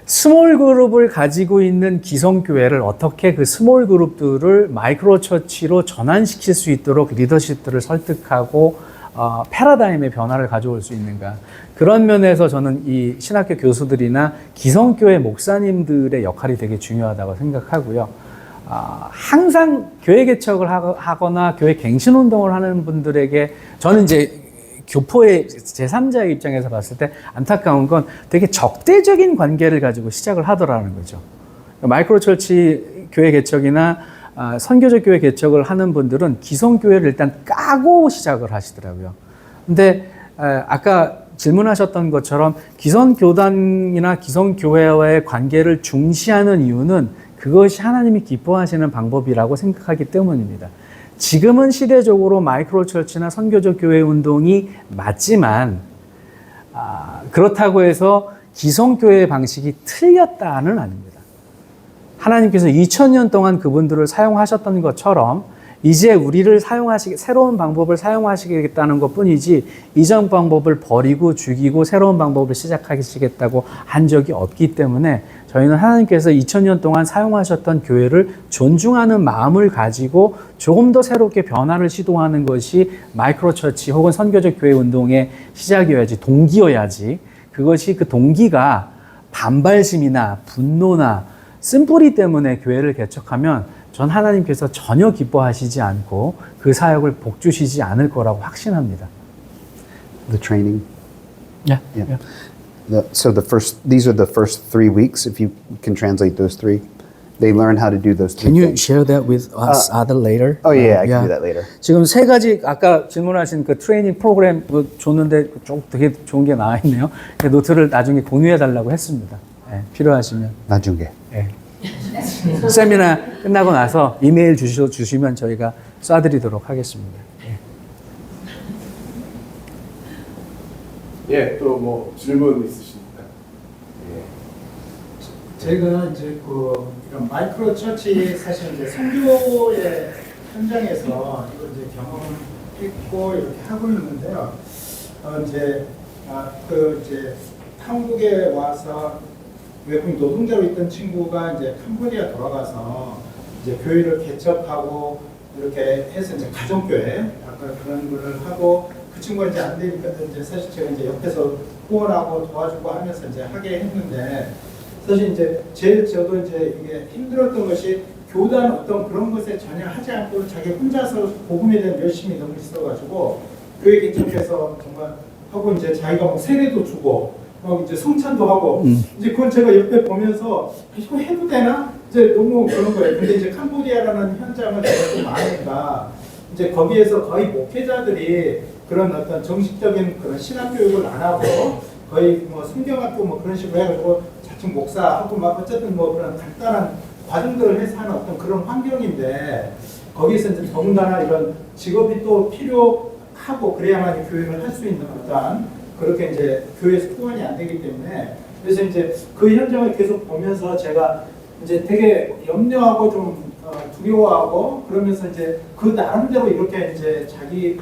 스몰 그룹을 가지고 있는 기성 교회를 어떻게 그 스몰 그룹들을 마이크로처치로 전환시킬 수 있도록 리더십들을 설득하고 패러다임의 변화를 가져올 수 있는가. 그런 면에서 저는 이 신학교 교수들이나 기성교회 목사님들의 역할이 되게 중요하다고 생각하고요. 항상 교회 개척을 하거나 교회 갱신운동을 하는 분들에게 저는 이제 교포의 제3자의 입장에서 봤을 때 안타까운 건 되게 적대적인 관계를 가지고 시작을 하더라는 거죠. 마이크로처치 교회 개척이나 선교적 교회 개척을 하는 분들은 기성교회를 일단 까고 시작을 하시더라고요. 근데 아까 질문하셨던 것처럼 기성교단이나 기성교회와의 관계를 중시하는 이유는 그것이 하나님이 기뻐하시는 방법이라고 생각하기 때문입니다. 지금은 시대적으로 마이크로처치나 선교적 교회 운동이 맞지만 그렇다고 해서 기성교회의 방식이 틀렸다는 아닙니다. 하나님께서 2000년 동안 그분들을 사용하셨던 것처럼 이제 우리를 새로운 방법을 사용하시겠다는 것 뿐이지 이전 방법을 버리고 죽이고 새로운 방법을 시작하시겠다고 한 적이 없기 때문에 저희는 하나님께서 2000년 동안 사용하셨던 교회를 존중하는 마음을 가지고 조금 더 새롭게 변화를 시도하는 것이 마이크로처치 혹은 선교적 교회 운동의 시작이어야지, 동기여야지. 그것이 그 동기가 반발심이나 분노나 쓴뿌리 때문에 교회를 개척하면 전 하나님께서 전혀 기뻐하시지 않고 그 사역을 복주시지 않을 거라고 확신합니다. The training. Yeah. Yeah. These are the first 3 weeks, if you can translate those 3. They learn how to do those 3 Can you things. share that with us other later? Oh yeah, I can do that later. 지금 3가지 아까 질문하신 그 트레이닝 프로그램 줬는데 좀 되게 좋은 게 나와 있네요. 그 노트를 나중에 공유해 달라고 했습니다. 네, 필요하시면. 나중에. 네. 세미나 끝나고 나서 이메일 주시면 저희가 쏴드리도록 하겠습니다. 예, 또 뭐 질문 있으십니까? 제가 이제 이런 마이크로 처치 사실 이제 선교의 현장에서 이걸 이제 경험했고 이렇게 하고 있는데요. 이제 한국에 와서 외국 노동자로 있던 친구가 이제 캄보디아 돌아가서 이제 교회를 개척하고 이렇게 해서 이제 가정교회 아까 그런 거를 하고 그 친구가 이제 안 되니까 이제 사실 제가 이제 옆에서 후원하고 도와주고 하면서 이제 하게 했는데 사실 이제 제일 저도 이제 이게 힘들었던 것이 교단 어떤 그런 것에 전혀 하지 않고 자기 혼자서 복음에 대한 열심이 너무 있어가지고 교회 개척해서 정말 하고 이제 자기가 뭐 세례도 주고 막 이제 성찬도 하고 이제 그걸 제가 옆에 보면서 이거 해도 되나? 이제 너무 그런 거예요. 근데 이제 캄보디아라는 현장을 제가 좀 아니까 이제 거기에서 거의 목회자들이 그런 어떤 정식적인 그런 신학 교육을 안 하고 거의 뭐 성경학교 뭐 그런 식으로 해가지고 자칭 목사하고 막 어쨌든 뭐 그런 간단한 과정들을 해서 하는 어떤 그런 환경인데 거기에서 이제 더군다나 이런 직업이 또 필요하고 그래야만 교육을 할 수 있는 어떠한 그렇게 이제 교회에서 후원이 안 되기 때문에 그래서 이제 그 현장을 계속 보면서 제가 이제 되게 염려하고 좀 두려워하고 그러면서 이제 그 나름대로 이렇게 이제 자기의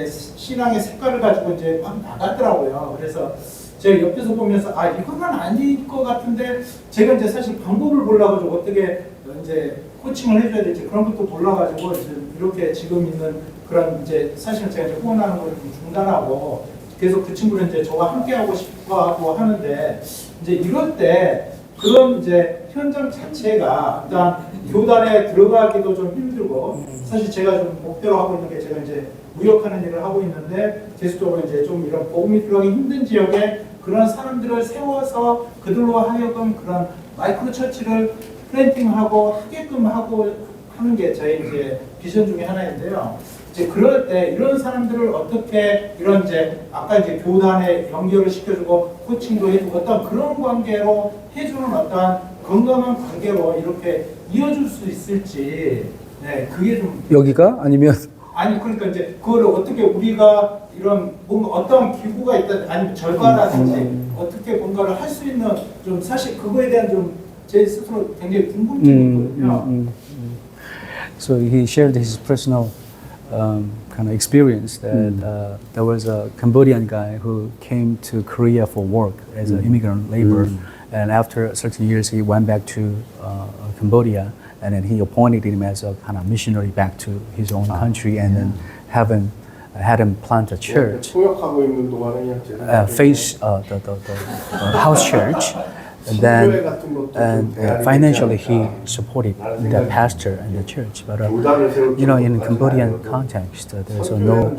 신앙의 색깔을 가지고 이제 막 나갔더라고요. 그래서 제가 옆에서 보면서 아 이거는 아닐 것 같은데 제가 이제 사실 방법을 몰라가지고 어떻게 이제 코칭을 해줘야 될지 그런 것도 몰라가지고 이렇게 지금 있는 그런 이제 사실 제가 이제 후원하는 걸 좀 중단하고 계속 그 친구를 이제 저와 함께 하고 싶어 하고 하는데 이제 이럴 때 그런 이제 현장 자체가 일단 교단에 들어가기도 좀 힘들고 사실 제가 좀 목표로 하고 있는 게 제가 이제 무역하는 일을 하고 있는데 계속적으로 이제 좀 이런 복음이 들어가기 힘든 지역에 그런 사람들을 세워서 그들로 하여금 그런 마이크로 처치를 플랜팅하고 하게끔 하고 하는 게 저희 이제 비전 중에 하나인데요. 이제 그럴 때 이런 사람들을 어떻게 이런 이제 아까 이제 교단에 연결을 시켜주고 코칭도 해주고 어떤 그런 관계로 해주는 어떤 건강한 관계로 이렇게 이어줄 수 있을지 네 그게 좀 여기가 아니면 아니 그러니까 이제 그걸 어떻게 우리가 이런 뭔가 어떤 기구가 있다 아니면 절과라든지 어떻게 뭔가를 할 수 있는 좀 사실 그거에 대한 좀 제 스스로 굉장히 궁금증이 있거든요. So he shared his personal kind of experience that there was a Cambodian guy who came to Korea for work as an immigrant laborer, and after certain years he went back to Cambodia, and then he appointed him as a kind of missionary back to his own country, and then had him plant a church, 통역하고 있는 동안에 그냥 face the house church. And then financially he supported the pastor and the church. But you know, in Cambodian context, there's no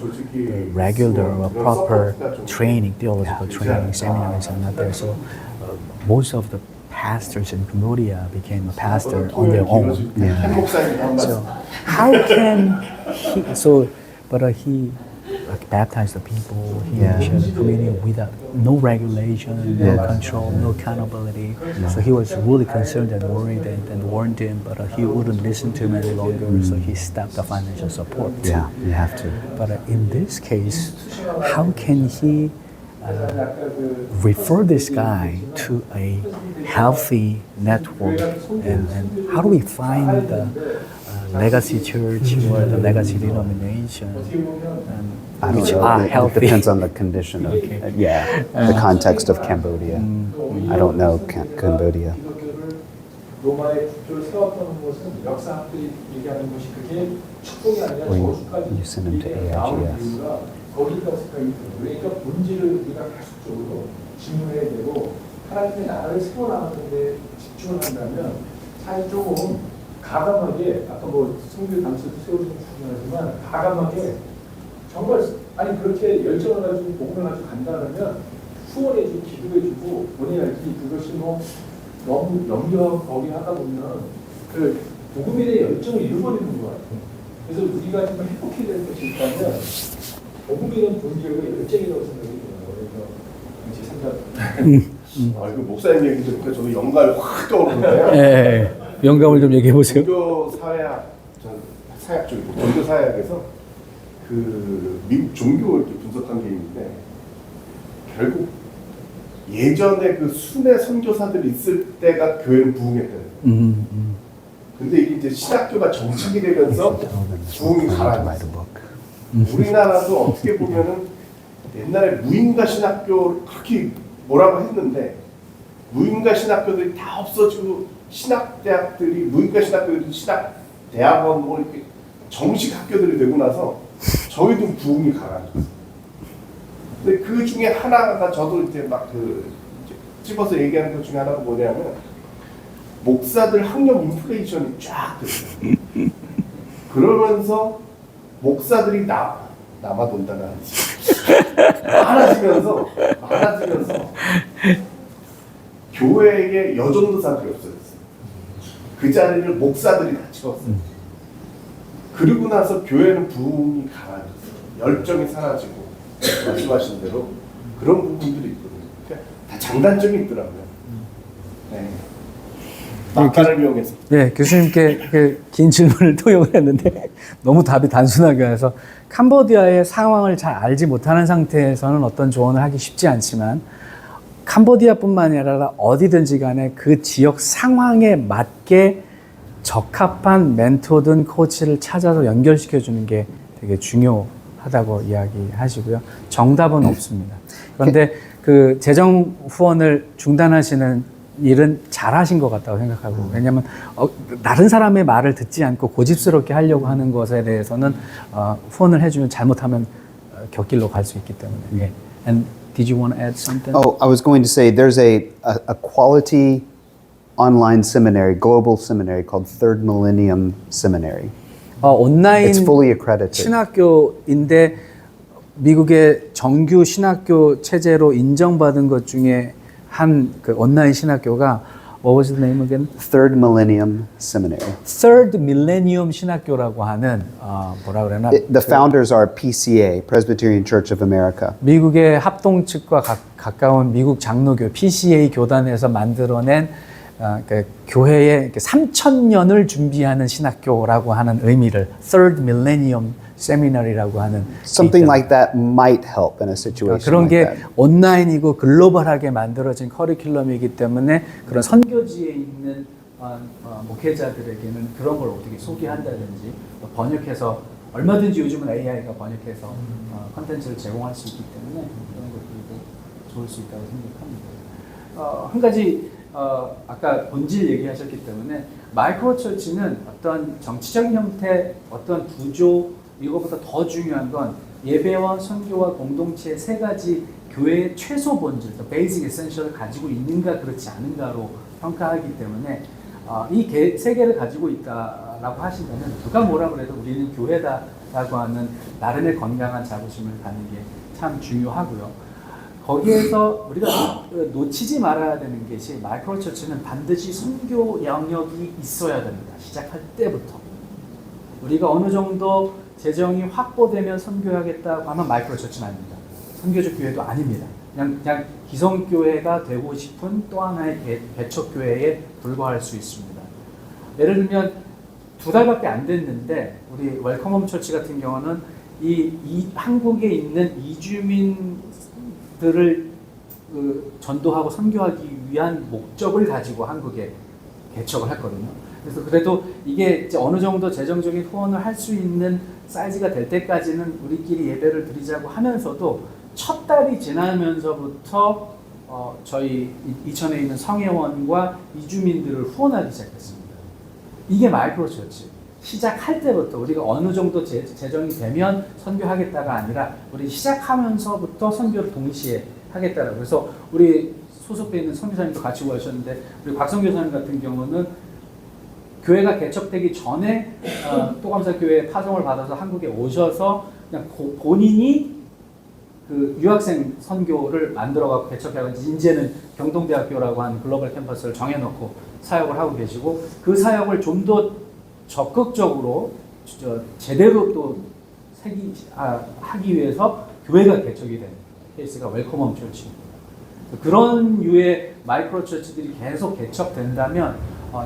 regular or proper training, theological training, seminaries are not there. So most of the pastors in Cambodia became a pastor on their own. So how can he? So, but he baptized the people. He shared the communion without no regulation, no control, no accountability. So he was really concerned and worried and warned him, but he wouldn't listen to him any longer. So he stopped the financial support. Yeah, you have to. But in this case, how can he refer this guy to a healthy network? And how do we find the legacy church or the legacy denomination which are It healthy? depends on the condition of, the context of Cambodia. I don't know Cambodia. 기독교를 로마의 국교를 세웠던 것은 역사학들이 얘기하는 것이 그게 축복이 아니라 Or 저주까지 you send them to 나온 AIGS. 이유가 거기가 생각이 들어요. 그러니까 본질을 우리가 계속적으로 질문해야 되고 하나님의 나라를 세워나가는 데 집중을 한다면 사실 조금 가감하게 아까 뭐 성교 당시도 세워주는 중요하지만 가감하게 정말 아니 그렇게 열정을 가지고 복음을 가지고 간다면 후원해주고 기도해주고 본인이 알지 그것이 뭐 너무 염려 거기 하다 보면 그 복음에 대한 열정을 잃어버리는 것 같아요. 그래서 우리가 정말 행복해야 될 것이 있다면 복음에 대한 본질과 열정이라고 생각이 들어요. 그래서 제 생각. 아, 이거 목사님 얘기 들으니까 저도 영감이 확 떠오르는데요. 예, 영감을 좀 얘기해 보세요. 종교 사회학, 사약 쪽이고 종교 사회학에서 그 미국 종교 이렇게 분석한 게 있는데 결국 예전에 그 순회 선교사들이 있을 때가 교회는 부흥했대요. 근데 이게 이제 신학교가 정착이 되면서 부흥이 가라앉았어요. 우리나라도 어떻게 보면은 옛날에 무인가 신학교 그렇게 뭐라고 했는데 무인가 신학교들이 다 없어지고 신학대학들이 무인가 신학교들이 신학대학원 뭐 이렇게 정식 학교들이 되고 나서 저희도 부흥이 가라앉았어요. 근데 그 중에 하나가 저도 이제 막 집어서 얘기하는 것 중에 하나가 뭐냐면 목사들 학력 인플레이션이 쫙 됐어요. 그러면서 목사들이 남아돈다는 많아지면서 교회에 여전도사들이 없어졌어요. 그 자리를 목사들이 다 채웠어요. 그리고 나서 교회는 부흥이 가라앉았어요. 열정이 사라지고 말씀하신 대로 그런 부분들이 있거든요. 그러니까 다 장단점이 있더라고요. 네. 막간을 이용해서. 네, 교수님께 그 긴 질문을 통역을 했는데 너무 답이 단순하게 해서 캄보디아의 상황을 잘 알지 못하는 상태에서는 어떤 조언을 하기 쉽지 않지만 캄보디아뿐만 아니라 어디든지 간에 그 지역 상황에 맞게 적합한 멘토든 코치를 찾아서 연결시켜 주는 게 되게 중요하다고 이야기하시고요. 정답은 없습니다. 그런데 그 재정 후원을 중단하시는 일은 잘하신 것 같다고 생각하고, 왜냐하면 다른 사람의 말을 듣지 않고 고집스럽게 하려고 하는 것에 대해서는 후원을 해주면 잘못하면 곁길로 갈 수 있기 때문에. 예. And did you want to add something? Oh, I was going to say there's a quality online seminary, global seminary called Third Millennium Seminary. 온라인 It's fully accredited. 신학교인데 미국의 정규 신학교 체제로 인정받은 것 중에 한 그 온라인 신학교가 what was the name again? Third Millennium Seminary. Third Millennium 신학교라고 하는 뭐라 그러나 The founders are PCA, Presbyterian Church of America. 미국의 합동 측과 가까운 미국 장로교 PCA 교단에서 만들어낸 그 교회의 3,000년을 준비하는 신학교라고 하는 의미를 Third Millennium Seminary라고 하는 Something like that might help in a situation 그런 like 게 that. 온라인이고 글로벌하게 만들어진 커리큘럼이기 때문에 그런 선교지에 있는 목회자들에게는 그런 걸 어떻게 소개한다든지 번역해서 얼마든지 요즘은 AI가 번역해서 컨텐츠를 제공할 수 있기 때문에 그런 것들도 좋을 수 있다고 생각합니다. 한 가지 아까 본질 얘기하셨기 때문에 마이크로 처치는 어떤 정치적인 형태, 어떤 구조 이거보다 더 중요한 건 예배와 선교와 공동체의 세 가지 교회의 최소 본질, 베이직 에센셜을 가지고 있는가 그렇지 않은가로 평가하기 때문에 이 세 개를 가지고 있다라고 하신다면 누가 뭐라 그래도 우리는 교회다라고 하는 나름의 건강한 자부심을 갖는 게 참 중요하고요. 거기에서 우리가 놓치지 말아야 되는 것이 마이크로 처치는 반드시 선교 영역이 있어야 됩니다. 시작할 때부터. 우리가 어느 정도 재정이 확보되면 선교하겠다고 하면 마이크로 처치는 아닙니다. 선교적 교회도 아닙니다. 그냥 기성교회가 되고 싶은 또 하나의 개척교회에 불과할 수 있습니다. 예를 들면 2달밖에 안 됐는데 우리 웰컴홈 처치 같은 경우는 이 한국에 있는 이주민들을 전도하고 선교하기 위한 목적을 가지고 한국에 개척을 했거든요. 그래서 그래도 이게 이제 어느 정도 재정적인 후원을 할 수 있는 사이즈가 될 때까지는 우리끼리 예배를 드리자고 하면서도 첫 달이 지나면서부터 저희 이천에 있는 성회원과 이주민들을 후원하기 시작했습니다. 이게 마이크로 처치. 시작할 때부터 우리가 어느 정도 재정이 되면 선교하겠다가 아니라 우리 시작하면서부터 선교를 동시에 하겠다라고. 그래서 우리 소속돼 있는 선교사님도 같이 오셨는데 우리 곽성교사님 같은 경우는 교회가 개척되기 전에 또감사교회에 파송을 받아서 한국에 오셔서 그냥 본인이 그 유학생 선교를 만들어갖고 개척해가지고 이제는 경동대학교라고 하는 글로벌 캠퍼스를 정해놓고 사역을 하고 계시고 그 사역을 좀 더 적극적으로 제대로 또 하기 위해서 교회가 개척이 된 케이스가 웰컴홈 처치입니다. 그런 유의 마이크로 처치들이 계속 개척된다면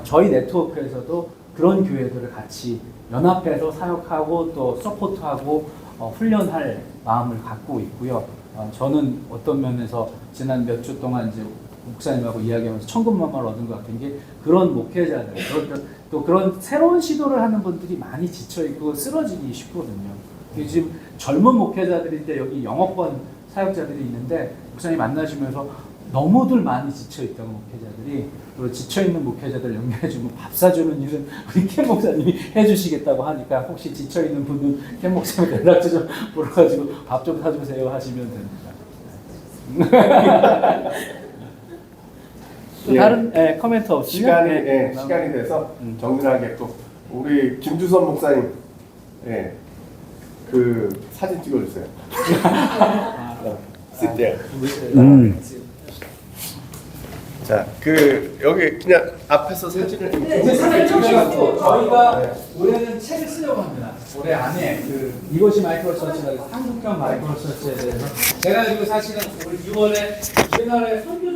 저희 네트워크에서도 그런 교회들을 같이 연합해서 사역하고 또 서포트하고 훈련할 마음을 갖고 있고요. 저는 어떤 면에서 지난 몇 주 동안 이제 목사님하고 이야기하면서 천군만마를 얻은 것 같은 게 그런 목회자들, 또 그런 새로운 시도를 하는 분들이 많이 지쳐있고 쓰러지기 쉽거든요. 지금 젊은 목회자들인데 여기 영어권 사역자들이 있는데 목사님 만나시면서 너무들 많이 지쳐있다고 목회자들이, 그리고 지쳐있는 목회자들 연결해주면 밥 사주는 일은 우리 켄 목사님이 해주시겠다고 하니까 혹시 지쳐있는 분은 켄 목사님 연락처 좀 물어가지고 밥 좀 사주세요 하시면 됩니다. 또 다른 코멘트 없으면 시간이 돼서 정리하게 또 우리 김주선 목사님 그 사진 찍어주세요. Sit there. 자, 그 여기 그냥 앞에서 사진을 이제 사진 찍으시고 저희가 올해는 책을 쓰려고 합니다. 올해 안에 그 이것이 마이크로 처치가 한국형 마이크로 처치에 대해서 제가 지금 사실은 우리 6월에 우리나라의 선교